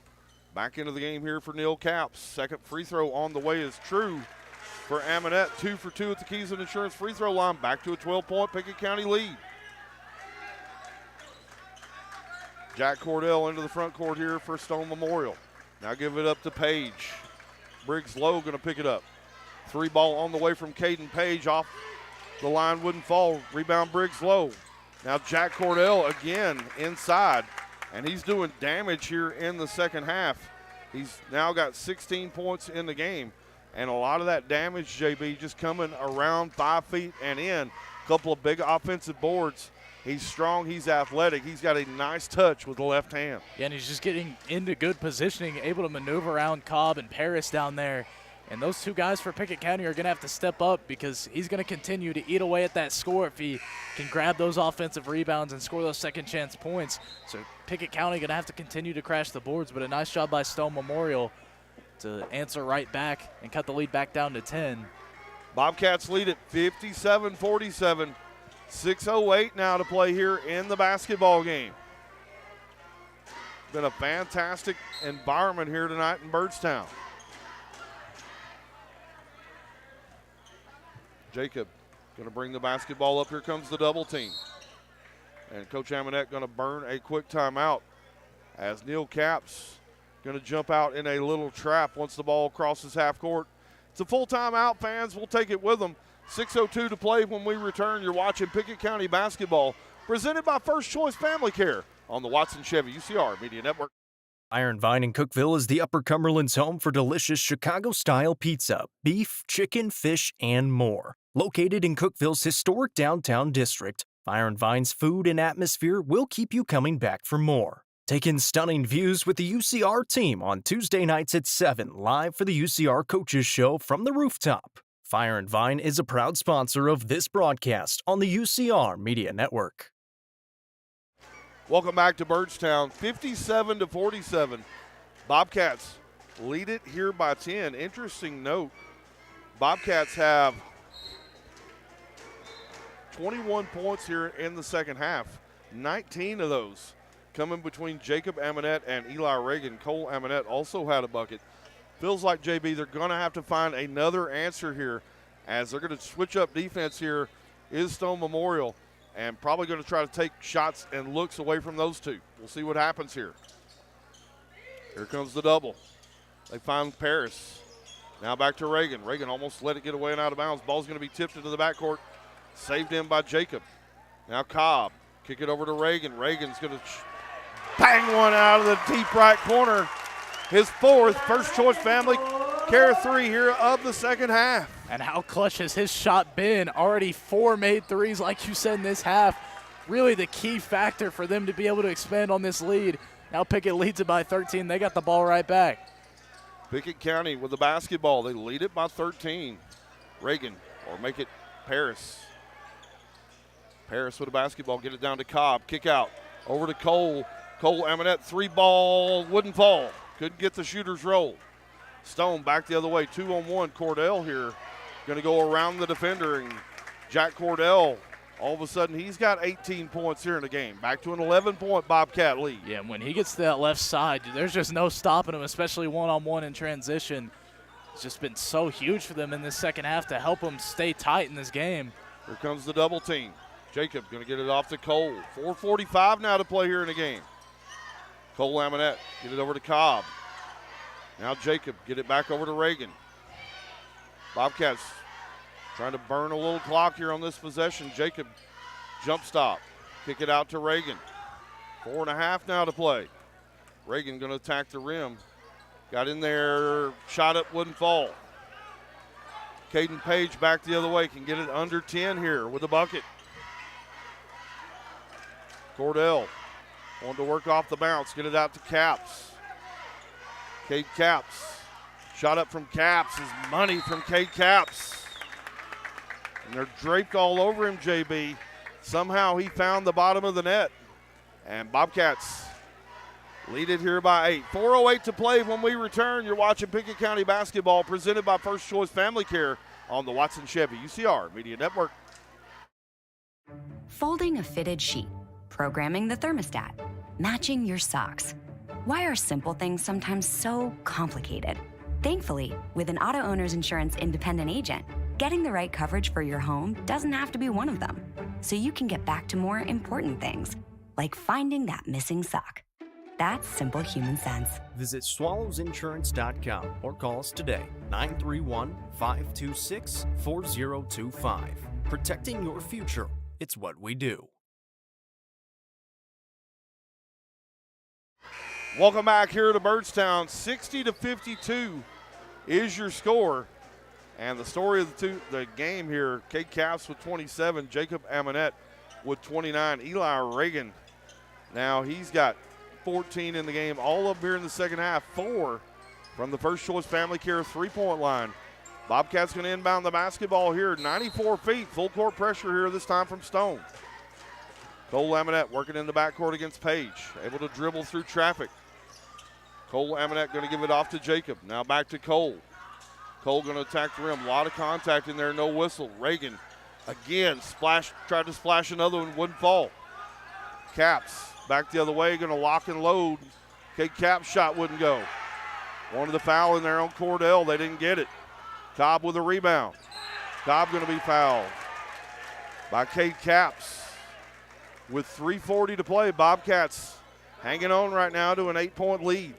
back into the game here for Neil Caps. Second free throw on the way is true for Amonette. 2 for 2 at the Keysland Insurance free throw line. Back to a 12-point Pickett County lead. Jack Cordell into the front court here for Stone Memorial. Now give it up to Page. Briggs Lowe going to pick it up. 3-ball on the way from Caden Page. Off the line wouldn't fall. Rebound Briggs Lowe. Now Jack Cordell again inside, and he's doing damage here in the second half. He's now got 16 points in the game, and a lot of that damage, JB, just coming around 5 feet and in. A couple of big offensive boards. He's strong, he's athletic, he's got a nice touch with the left hand. Yeah, and he's just getting into good positioning, able to maneuver around Cobb and Paris down there. And those two guys for Pickett County are going to have to step up because he's going to continue to eat away at that score if he can grab those offensive rebounds and score those second chance points. So Pickett County going to have to continue to crash the boards, but a nice job by Stone Memorial to answer right back and cut the lead back down to 10. Bobcats lead at 57-47. 6:08 now to play here in the basketball game. Been a fantastic environment here tonight in Byrdstown. Jacob going to bring the basketball up. Here comes the double team. And Coach Amonette going to burn a quick timeout as Neil Capps going to jump out in a little trap once the ball crosses half court. It's a full timeout, fans. We'll take it with them. 6:02 to play when we return. You're watching Pickett County basketball, presented by First Choice Family Care on the Watson Chevy UCR Media Network. Iron Vine in Cookeville is the Upper Cumberland's home for delicious Chicago-style pizza, beef, chicken, fish, and more. Located in Cookeville's historic downtown district, Iron Vine's food and atmosphere will keep you coming back for more. Take in stunning views with the UCR team on Tuesday nights at 7, live for the UCR Coaches Show from the rooftop. Fire and Vine is a proud sponsor of this broadcast on the UCR Media Network. Welcome back to Byrdstown, 57-47. Bobcats lead it here by 10. Interesting note, Bobcats have 21 points here in the second half. 19 of those coming between Jacob Amonette and Eli Reagan. Cole Amonette also had a bucket. Feels like, JB, they're going to have to find another answer here as they're going to switch up defense here. Is Stone Memorial, and probably going to try to take shots and looks away from those two. We'll see what happens here. Here comes the double. They find Paris. Now back to Reagan. Reagan almost let it get away and out of bounds. Ball's going to be tipped into the backcourt. Saved in by Jacob. Now Cobb. Kick it over to Reagan. Reagan's going to bang one out of the deep right corner. His fourth, First Choice Family Care 3 here of the second half. And how clutch has his shot been? Already 4 made threes, like you said, in this half. Really the key factor for them to be able to expand on this lead. Now Pickett leads it by 13. They got the ball right back. Pickett County with the basketball. They lead it by 13. Reagan, or make it Paris. Paris with the basketball. Get it down to Cobb. Kick out. Over to Cole. Cole Amonette, 3-ball, wouldn't fall. Couldn't get the shooter's roll. Stone back the other way, 2-on-1. Cordell here going to go around the defender, and Jack Cordell, all of a sudden, he's got 18 points here in the game. Back to an 11-point Bobcat lead. Yeah, when he gets to that left side, there's just no stopping him, especially one-on-one in transition. It's just been so huge for them in this second half to help them stay tight in this game. Here comes the double team. Jacob going to get it off to Cole. 4:45 now to play here in the game. Cole Amonette, get it over to Cobb. Now Jacob, get it back over to Reagan. Bobcats trying to burn a little clock here on this possession. Jacob, jump stop. Kick it out to Reagan. 4.5 now to play. Reagan going to attack the rim. Got in there, shot up, wouldn't fall. Caden Page back the other way, can get it under 10 here with a bucket. Cordell wanted to work off the bounce, get it out to Capps. Cade Capps. Shot up from Capps is money from Cade Capps. And they're draped all over him, JB. Somehow he found the bottom of the net. And Bobcats lead it here by 8. 4:08 to play when we return. You're watching Pickett County basketball presented by First Choice Family Care on the Watson Chevy UCR Media Network. Folding a fitted sheet, programming the thermostat, matching your socks. Why are simple things sometimes so complicated? Thankfully, with an auto owner's insurance independent agent, getting the right coverage for your home doesn't have to be one of them. So you can get back to more important things, like finding that missing sock. That's simple human sense. Visit swallowsinsurance.com or call us today, 931-526-4025. Protecting your future, it's what we do. Welcome back here to Byrdstown. 60-52 is your score. And the story of the game here, Cade Capps with 27, Jacob Amonette with 29. Eli Reagan, now he's got 14 in the game, all up here in the second half. 4 from the First Choice Family Care three-point line. Bobcats going to inbound the basketball here, 94 feet, full court pressure here this time from Stone. Cole Amonette working in the backcourt against Page, able to dribble through traffic. Cole Amonette going to give it off to Jacob. Now back to Cole. Cole going to attack the rim. A lot of contact in there, no whistle. Reagan again tried to splash another one, wouldn't fall. Capps back the other way, going to lock and load. Cade Capps' shot wouldn't go. Wanted the foul in there on Cordell. They didn't get it. Cobb with a rebound. Cobb going to be fouled by Cade Capps. with 3:40 to play. Bobcats hanging on right now to an 8-point lead.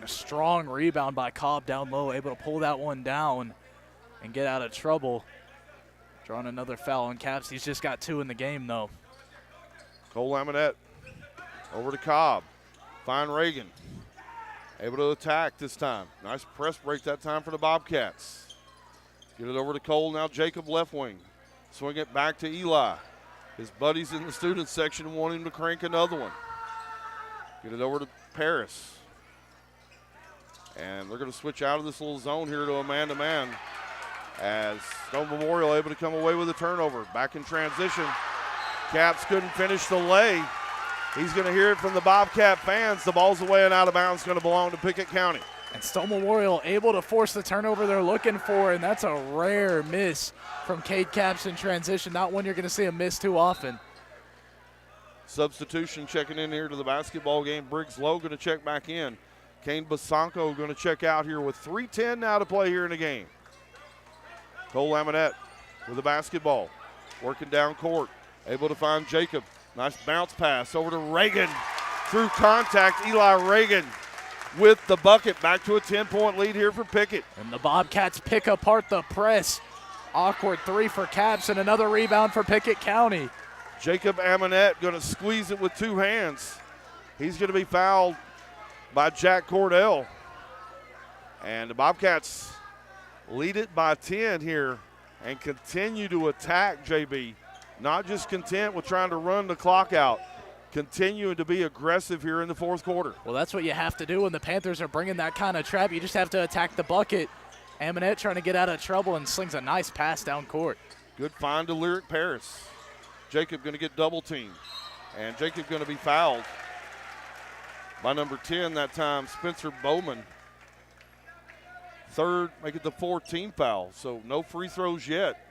A strong rebound by Cobb down low, able to pull that one down and get out of trouble. Drawing another foul on Caps. He's just got 2 in the game, though. Cole Laminette over to Cobb. Find Reagan. Able to attack this time. Nice press break that time for the Bobcats. Get it over to Cole. Now Jacob left wing. Swing it back to Eli. His buddies in the student section want him to crank another one. Get it over to Paris. And they're going to switch out of this little zone here to a man-to-man as Stone Memorial able to come away with a turnover. Back in transition. Caps couldn't finish the lay. He's going to hear it from the Bobcat fans. The ball's away and out of bounds, going to belong to Pickett County. And Stone Memorial able to force the turnover they're looking for, and that's a rare miss from Cade Caps in transition. Not one you're going to see him miss too often. Substitution checking in here to the basketball game. Briggs Lowe going to check back in. Kane Basanko going to check out here with 3:10 now to play here in the game. Cole Laminette with the basketball. Working down court. Able to find Jacob. Nice bounce pass over to Reagan. Through contact, Eli Reagan with the bucket. Back to a 10-point lead here for Pickett. And the Bobcats pick apart the press. Awkward 3 for Caps and another rebound for Pickett County. Jacob Amonette going to squeeze it with 2 hands. He's going to be fouled by Jack Cordell. And the Bobcats lead it by 10 here and continue to attack, JB. Not just content with trying to run the clock out, continuing to be aggressive here in the fourth quarter. Well, that's what you have to do when the Panthers are bringing that kind of trap. You just have to attack the bucket. Amonette trying to get out of trouble and slings a nice pass down court. Good find to Lyric Paris. Jacob going to get double teamed. And Jacob going to be fouled by number 10 that time, Spencer Bowman. Third, make it the 14th foul. So no free throws yet.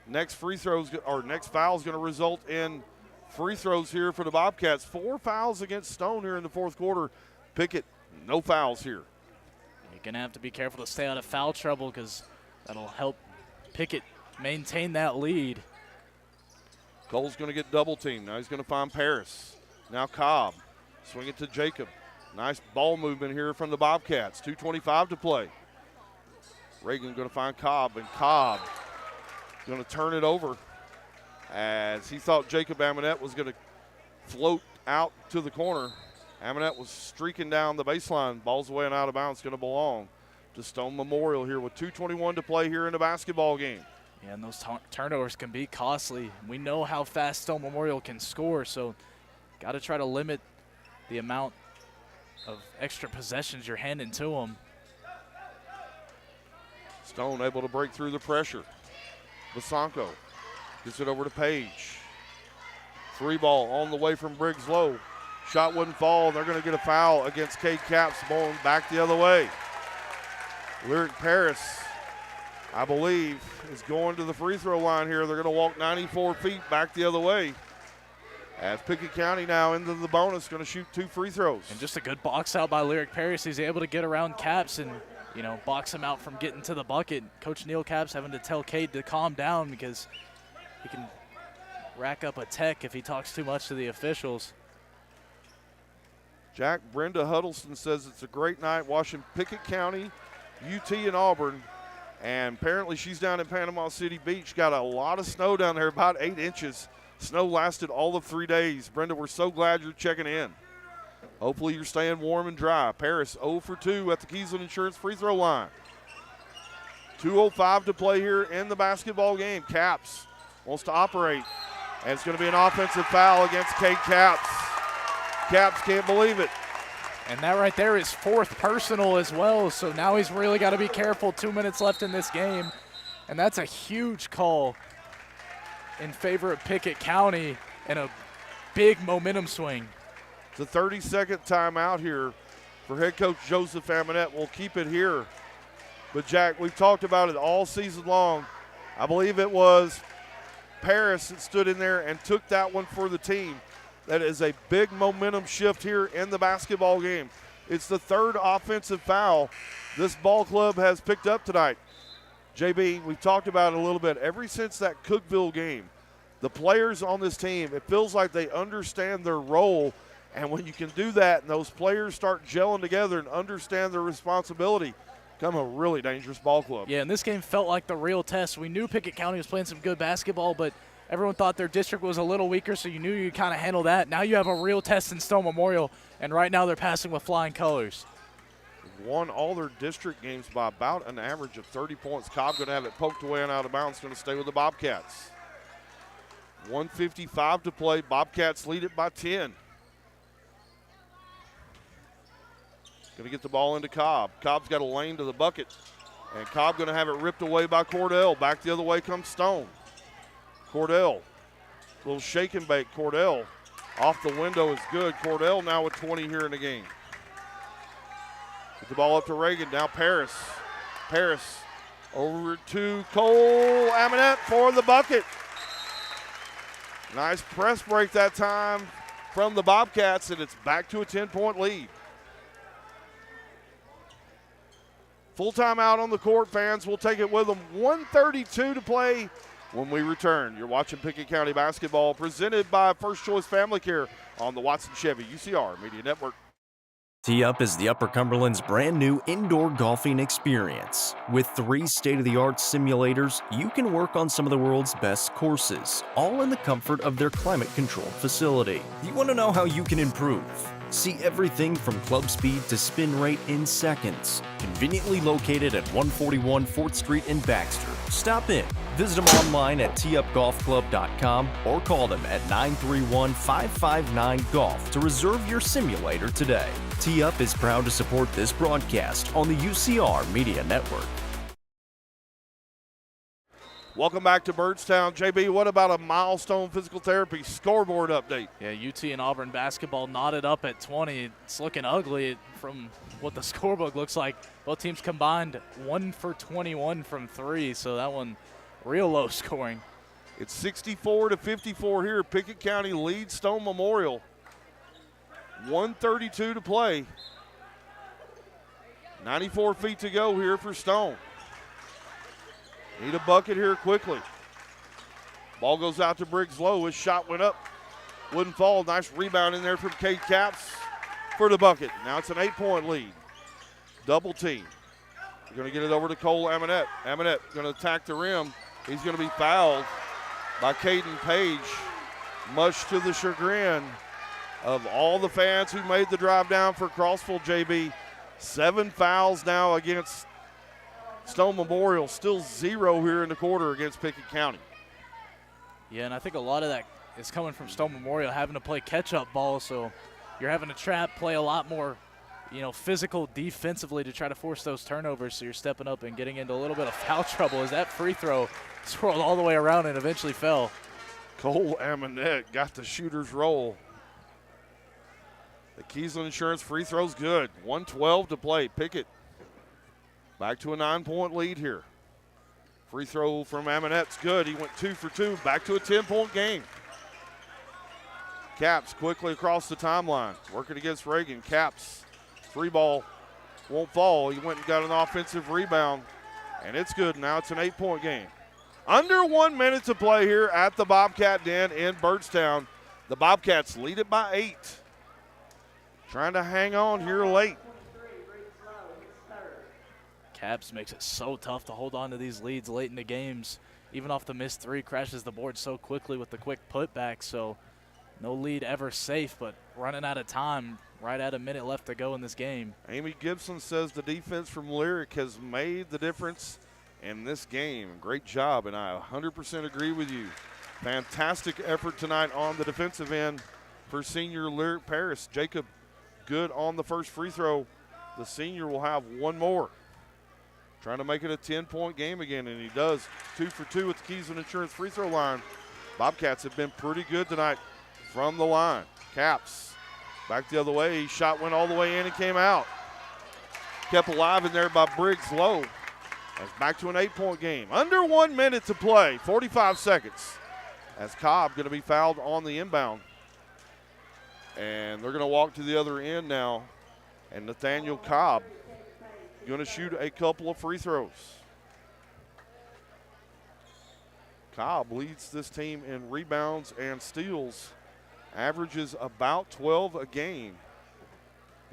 Next foul is going to result in free throws here for the Bobcats. 4 fouls against Stone here in the fourth quarter. Pickett, no fouls here. You're going to have to be careful to stay out of foul trouble because that'll help Pickett maintain that lead. Cole's going to get double teamed. Now he's going to find Paris. Now Cobb. Swing it to Jacob. Nice ball movement here from the Bobcats. 2:25 to play. Reagan going to find Cobb, and Cobb going to turn it over as he thought Jacob Amonette was going to float out to the corner. Amonette was streaking down the baseline. Ball's away and out of bounds. Going to belong to Stone Memorial here with 2:21 to play here in the basketball game. Yeah, and those turnovers can be costly. We know how fast Stone Memorial can score, so got to try to limit the amount of extra possessions you're handing to them. Stone able to break through the pressure. Basanko gets it over to Page. 3 ball on the way from Briggs Lowe. Shot wouldn't fall. They're going to get a foul against Cade Caps, ball back the other way. Lyric Paris, I believe, is going to the free throw line here. They're going to walk 94 feet back the other way. As Pickett County now into the bonus, going to shoot 2 free throws. And just a good box out by Lyric Paris. He's able to get around Caps and, box him out from getting to the bucket. Coach Neil Caps having to tell Cade to calm down because he can rack up a tech if he talks too much to the officials. Jack, Brenda Huddleston says it's a great night watching Pickett County, UT, and Auburn. And apparently she's down in Panama City Beach. Got a lot of snow down there, about 8 inches. Snow lasted all of 3 days. Brenda, we're so glad you're checking in. Hopefully you're staying warm and dry. Paris 0 for 2 at the Keysland Insurance free throw line. 2:05 to play here in the basketball game. Caps wants to operate. And it's going to be an offensive foul against Cade Caps. Caps can't believe it. And that right there is 4th personal as well. So now he's really got to be careful. 2 minutes left in this game. And that's a huge call in favor of Pickett County and a big momentum swing. It's a 30-second timeout here for head coach Joseph Amonette. We'll keep it here. But, Jack, we've talked about it all season long. I believe it was Paris that stood in there and took that one for the team. That is a big momentum shift here in the basketball game. It's the 3rd offensive foul this ball club has picked up tonight. JB, we've talked about it a little bit. Ever since that Cookeville game, The players on this team, it feels like they understand their role, and when you can do that and those players start gelling together and understand their responsibility, become a really dangerous ball club. Yeah, and this game felt like the real test. We knew Pickett County was playing some good basketball, but everyone thought their district was a little weaker, so you knew you could kind of handle that. Now you have a real test in Stone Memorial, and right now they're passing with flying colors. Won all their district games by about an average of 30 points. Cobb going to have it poked away and out of bounds, going to stay with the Bobcats. 1:55 to play. Bobcats lead it by 10. Going to get the ball into Cobb. Cobb's got a lane to the bucket, and Cobb going to have it ripped away by Cordell. Back the other way comes Stone. Cordell, little shake and bake. Cordell off the window is good. Cordell now with 20 here in the game. Get the ball up to Reagan. Now Paris. Paris over to Cole Amonette for the bucket. Nice press break that time from the Bobcats, and it's back to a 10-point lead. Full timeout on the court, fans. We'll take it with them. 1:32 to play when we return. You're watching Pickett County basketball presented by First Choice Family Care on the Watson Chevy UCR Media Network. Tee Up is the Upper Cumberland's brand new indoor golfing experience. With 3 state-of-the-art simulators, you can work on some of the world's best courses, all in the comfort of their climate-controlled facility. You want to know how you can improve? See everything from club speed to spin rate in seconds. Conveniently located at 141 4th Street in Baxter. Stop in. Visit them online at teupgolfclub.com or call them at 931-559-GOLF to reserve your simulator today. Tee Up is proud to support this broadcast on the UCR Media Network. Welcome back to Byrdstown. JB, what about a milestone physical therapy scoreboard update? Yeah, UT and Auburn basketball knotted up at 20. It's looking ugly from what the scorebook looks like. Both teams combined 1 for 21 from 3, so that one real low scoring. It's 64-54 here. Pickett County leads Stone Memorial. 1:32 to play. 94 feet to go here for Stone. Need a bucket here quickly. Ball goes out to Briggs low. His shot went up. Wouldn't fall. Nice rebound in there from Cade Capps for the bucket. Now it's an 8-point lead. Double team. They're going to get it over to Cole Amonette. Amonette going to attack the rim. He's going to be fouled by Caden Page, much to the chagrin of all the fans who made the drive down for Crossville, JB. 7 fouls now against Stone Memorial, still 0 here in the quarter against Pickett County. Yeah, and I think a lot of that is coming from Stone Memorial having to play catch-up ball, so you're having to play a lot more, physical defensively to try to force those turnovers, so you're stepping up and getting into a little bit of foul trouble as that free throw swirled all the way around and eventually fell. Cole Amonette got the shooter's roll. The Keysland Insurance free throw's good. 1:12 to play. Pickett back to a 9-point lead here. Free throw from Amonette's good. He went 2 for 2. Back to a 10-point game. Capps quickly across the timeline. Working against Reagan. Capps, free ball, won't fall. He went and got an offensive rebound, and it's good. Now it's an 8-point game. Under 1 minute to play here at the Bobcat Den in Byrdstown. The Bobcats lead it by 8. Trying to hang on here late. Capps makes it so tough to hold on to these leads late in the games. Even off the missed 3, crashes the board so quickly with the quick putback. So no lead ever safe, but running out of time, right at a minute left to go in this game. Amy Gibson says the defense from Lyric has made the difference in this game. Great job, and I 100% agree with you. Fantastic effort tonight on the defensive end for senior Lyric Paris. Jacob good on the first free throw. The senior will have one more. Trying to make it a 10-point game again, and he does. 2 for 2 with the Keysland Insurance free throw line. Bobcats have been pretty good tonight from the line. Capps back the other way. His shot went all the way in and came out. Kept alive in there by Briggs low. That's back to an 8-point game. Under 1 minute to play, 45 seconds. As Cobb going to be fouled on the inbound. And they're going to walk to the other end now. And Nathaniel Cobb going to shoot a couple of free throws. Cobb leads this team in rebounds and steals, averages about 12 a game.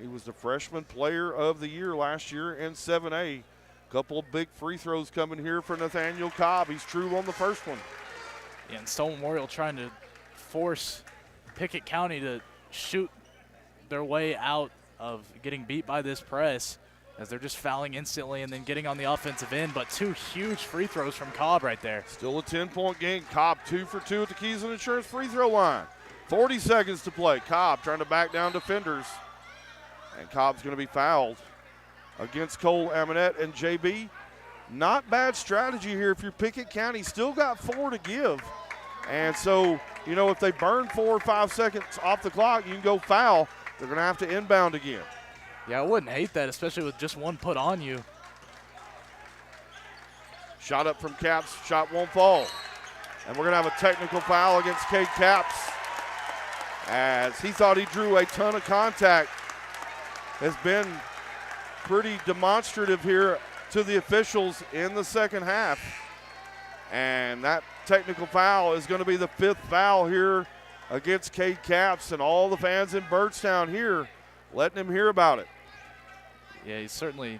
He was the freshman player of the year last year in 7A. Couple of big free throws coming here for Nathaniel Cobb. He's true on the first one. Yeah, and Stone Memorial trying to force Pickett County to shoot their way out of getting beat by this press, as they're just fouling instantly and then getting on the offensive end. But two huge free throws from Cobb right there. Still a 10-point game. Cobb 2 for 2 at the Keys and Insurance free throw line. 40 seconds to play. Cobb trying to back down defenders. And Cobb's going to be fouled against Cole Amonette. And JB, not bad strategy here if you're Pickett County. Still got 4 to give. And so, you know, if they burn 4 or 5 seconds off the clock, you can go foul. They're going to have to inbound again. Yeah, I wouldn't hate that, especially with just one put on you. Shot up from Caps. Shot won't fall. And we're going to have a technical foul against Cade Caps, as he thought he drew a ton of contact. Has been pretty demonstrative here to the officials in the second half. And that technical foul is going to be the 5th foul here against Cade Caps, and all the fans in Byrdstown here letting him hear about it. Yeah, he's certainly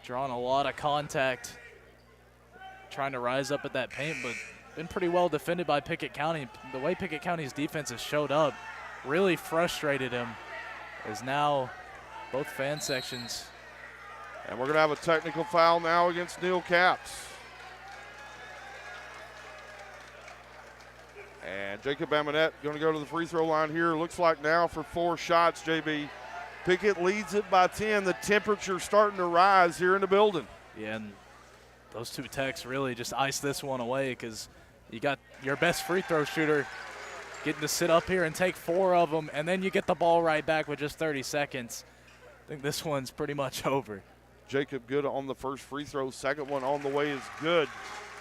drawn a lot of contact, trying to rise up at that paint, but been pretty well defended by Pickett County. The way Pickett County's defense has showed up really frustrated him, as now both fan sections. And we're going to have a technical foul now against Neil Caps. And Jacob Amonette going to go to the free throw line here. Looks like now for 4 shots, JB. Pickett leads it by 10. The temperature starting to rise here in the building. Yeah, and those two techs really just iced this one away, because you got your best free throw shooter getting to sit up here and take 4 of them, and then you get the ball right back with just 30 seconds. I think this one's pretty much over. Jacob good on the first free throw. Second one on the way is good.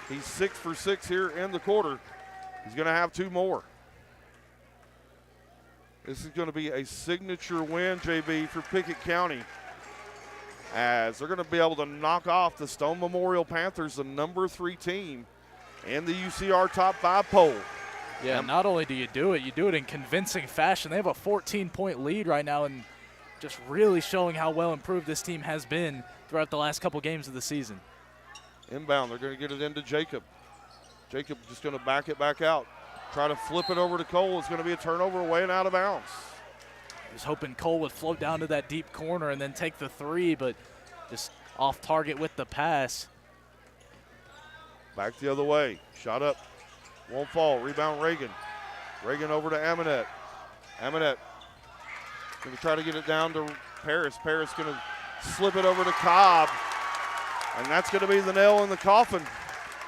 He's 6 for 6 here in the quarter. He's going to have 2 more. This is going to be a signature win, JB, for Pickett County, as they're going to be able to knock off the Stone Memorial Panthers, the number 3 team in the UCR Top 5 poll. Yeah, not only do you do it in convincing fashion. They have a 14-point lead right now, and just really showing how well improved this team has been throughout the last couple games of the season. Inbound, they're going to get it into Jacob. Jacob just going to back it back out. Try to flip it over to Cole. It's going to be a turnover away and out of bounds. I was hoping Cole would float down to that deep corner and then take the 3, but just off target with the pass. Back the other way. Shot up. Won't fall. Rebound Reagan. Reagan over to Amonette. Amonette going to try to get it down to Paris. Paris going to slip it over to Cobb. And that's going to be the nail in the coffin.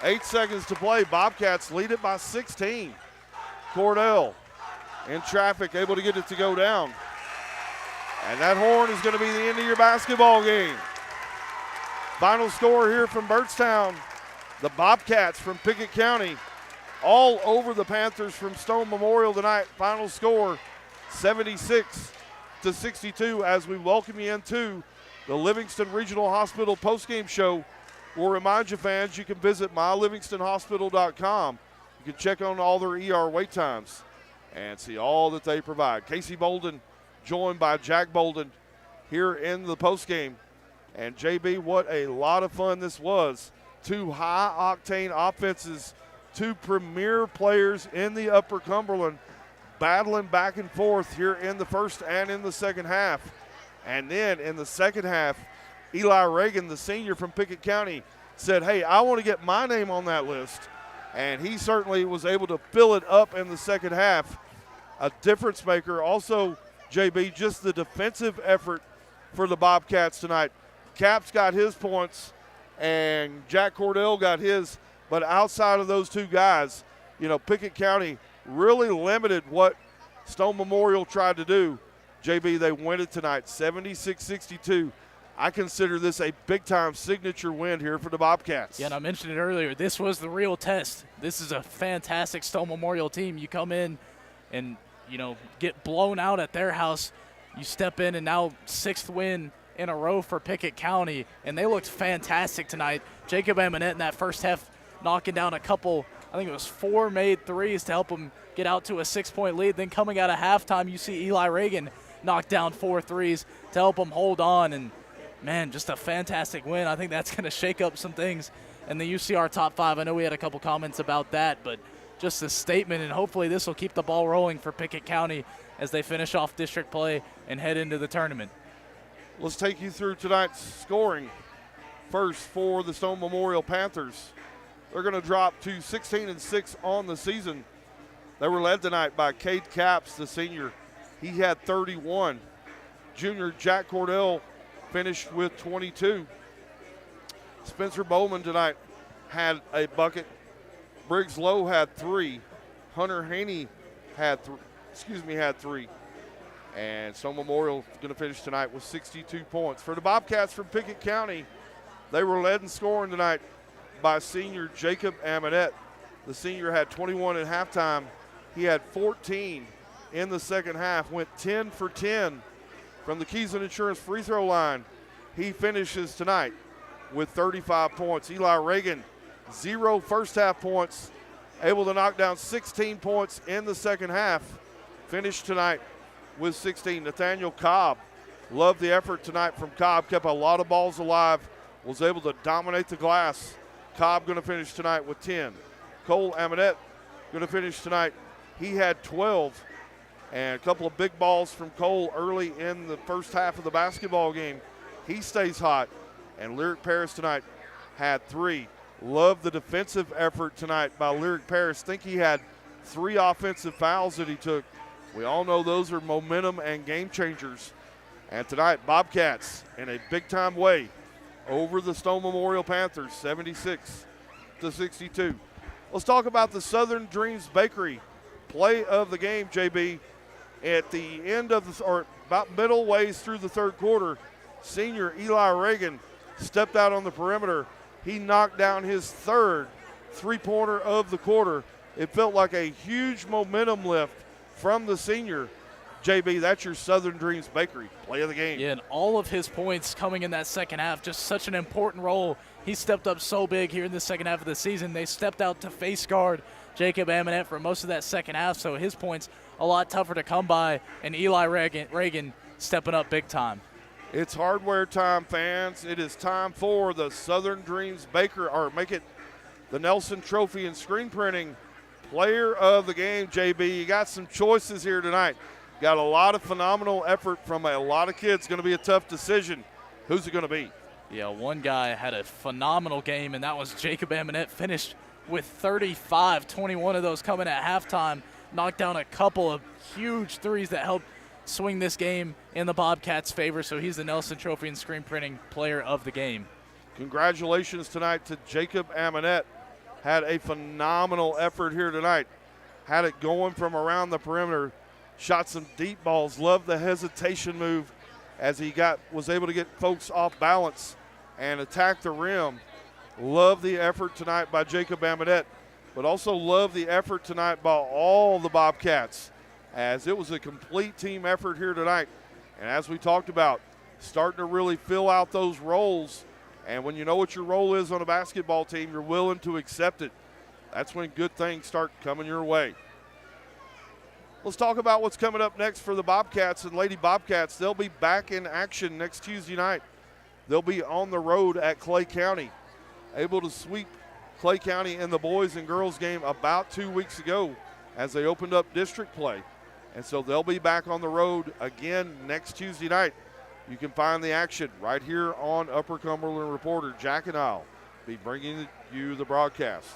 8 seconds to play. Bobcats lead it by 16. Cordell in traffic, able to get it to go down. And that horn is going to be the end of your basketball game. Final score here from Byrdstown. The Bobcats from Pickett County all over the Panthers from Stone Memorial tonight. Final score 76-62, as we welcome you into the Livingston Regional Hospital postgame show. We'll remind you, fans, you can visit mylivingstonhospital.com. You can check on all their ER wait times and see all that they provide. Casey Bolden joined by Jack Bolden here in the postgame. And JB, what a lot of fun this was. 2 high-octane offenses, 2 premier players in the Upper Cumberland battling back and forth here in the first and in the second half. And then in the second half, Eli Reagan, the senior from Pickett County, said, hey, I want to get my name on that list. And he certainly was able to fill it up in the second half. A difference maker. Also, JB, just the defensive effort for the Bobcats tonight. Caps got his points, and Jack Cordell got his. But outside of those 2 guys, you know, Pickett County really limited what Stone Memorial tried to do. JB, they win it tonight, 76-62. I consider this a big-time signature win here for the Bobcats. Yeah, and I mentioned it earlier. This was the real test. This is a fantastic Stone Memorial team. You come in and, you know, get blown out at their house. You step in, and now 6th win in a row for Pickett County, and they looked fantastic tonight. Jacob Amonette in that first half knocking down a couple, I think it was 4 made threes to help them get out to a 6-point lead. Then coming out of halftime, you see Eli Reagan knock down 4 threes to help them hold on. And, man, just a fantastic win. I think that's going to shake up some things in the UCR top 5. I know we had a couple comments about that, but just a statement, and hopefully this will keep the ball rolling for Pickett County as they finish off district play and head into the tournament. Let's take you through tonight's scoring. First for the Stone Memorial Panthers. They're going to drop to 16-6 on the season. They were led tonight by Cade Capps, the senior. He had 31. Junior Jack Cordell finished with 22. Spencer Bowman tonight had a bucket. Briggs Lowe had 3. Hunter Haney had 3. And Stone Memorial is going to finish tonight with 62 points. For the Bobcats from Pickett County, they were led in scoring tonight by senior Jacob Amonette. The senior had 21 at halftime. He had 14 in the second half, went 10 for 10 from the Keys and Insurance free throw line. He finishes tonight with 35 points. Eli Reagan, 0 first half points, able to knock down 16 points in the second half. Finished tonight with 16. Nathaniel Cobb, loved the effort tonight from Cobb, kept a lot of balls alive, was able to dominate the glass. Cobb going to finish tonight with 10. Cole Amonette going to finish tonight. He had 12. And a couple of big balls from Cole early in the first half of the basketball game. He stays hot. And Lyric Paris tonight had 3. Love the defensive effort tonight by Lyric Paris. Think he had 3 offensive fouls that he took. We all know those are momentum and game changers. And tonight, Bobcats in a big-time way over the Stone Memorial Panthers, 76-62. Let's talk about the Southern Dreams Bakery play of the game, JB. At the end of or about middle ways through the third quarter, senior Eli Reagan stepped out on the perimeter. He knocked down his 3rd three-pointer of the quarter. It felt like a huge momentum lift from the senior. JB, that's your Southern Dreams Bakery play of the game. Yeah, and all of his points coming in that second half, just such an important role. He stepped up so big here in the second half of the season. They stepped out to face guard Jacob Amonette for most of that second half, so his points a lot tougher to come by, and Eli Reagan stepping up big time. It's hardware time, fans. It is time for the Southern Dreams Baker, or make it the Nelson Trophy and Screen Printing player of the game, JB. You got some choices here tonight. Got a lot of phenomenal effort from a lot of kids. Going to be a tough decision. Who's it going to be? Yeah, one guy had a phenomenal game, and that was Jacob Amonette. Finished with 35, 21 of those coming at halftime. Knocked down a couple of huge threes that helped swing this game in the Bobcats' favor. So he's the Nelson Trophy and Screen Printing player of the game. Congratulations tonight to Jacob Amonette. Had a phenomenal effort here tonight. Had it going from around the perimeter. Shot some deep balls. Loved the hesitation move as he was able to get folks off balance and attack the rim. Love the effort tonight by Jacob Amonette, but also love the effort tonight by all the Bobcats, as it was a complete team effort here tonight. And as we talked about, starting to really fill out those roles. And when you know what your role is on a basketball team, you're willing to accept it. That's when good things start coming your way. Let's talk about what's coming up next for the Bobcats and Lady Bobcats. They'll be back in action next Tuesday night. They'll be on the road at Clay County, able to sweep Clay County in the boys and girls game about 2 weeks ago as they opened up district play. And so they'll be back on the road again next Tuesday night. You can find the action right here on Upper Cumberland Reporter. Jack and I'll be bringing you the broadcast.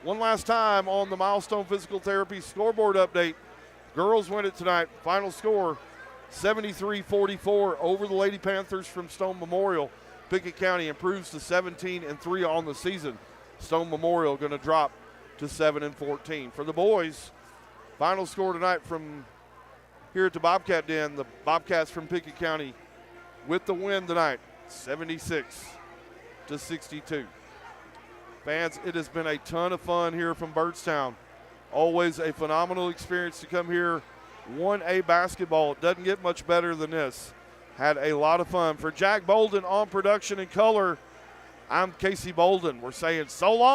One last time on the Milestone Physical Therapy scoreboard update. Girls win it tonight. Final score, 73-44 over the Lady Panthers from Stone Memorial. Pickett County improves to 17-3 on the season. Stone Memorial going to drop to 7-14. For the boys, final score tonight from here at the Bobcat Den, the Bobcats from Pickett County with the win tonight, 76-62. Fans, it has been a ton of fun here from Byrdstown. Always a phenomenal experience to come here. 1A basketball. It doesn't get much better than this. Had a lot of fun. For Jack Bolden on production and color, I'm Casey Bolden. We're saying so long.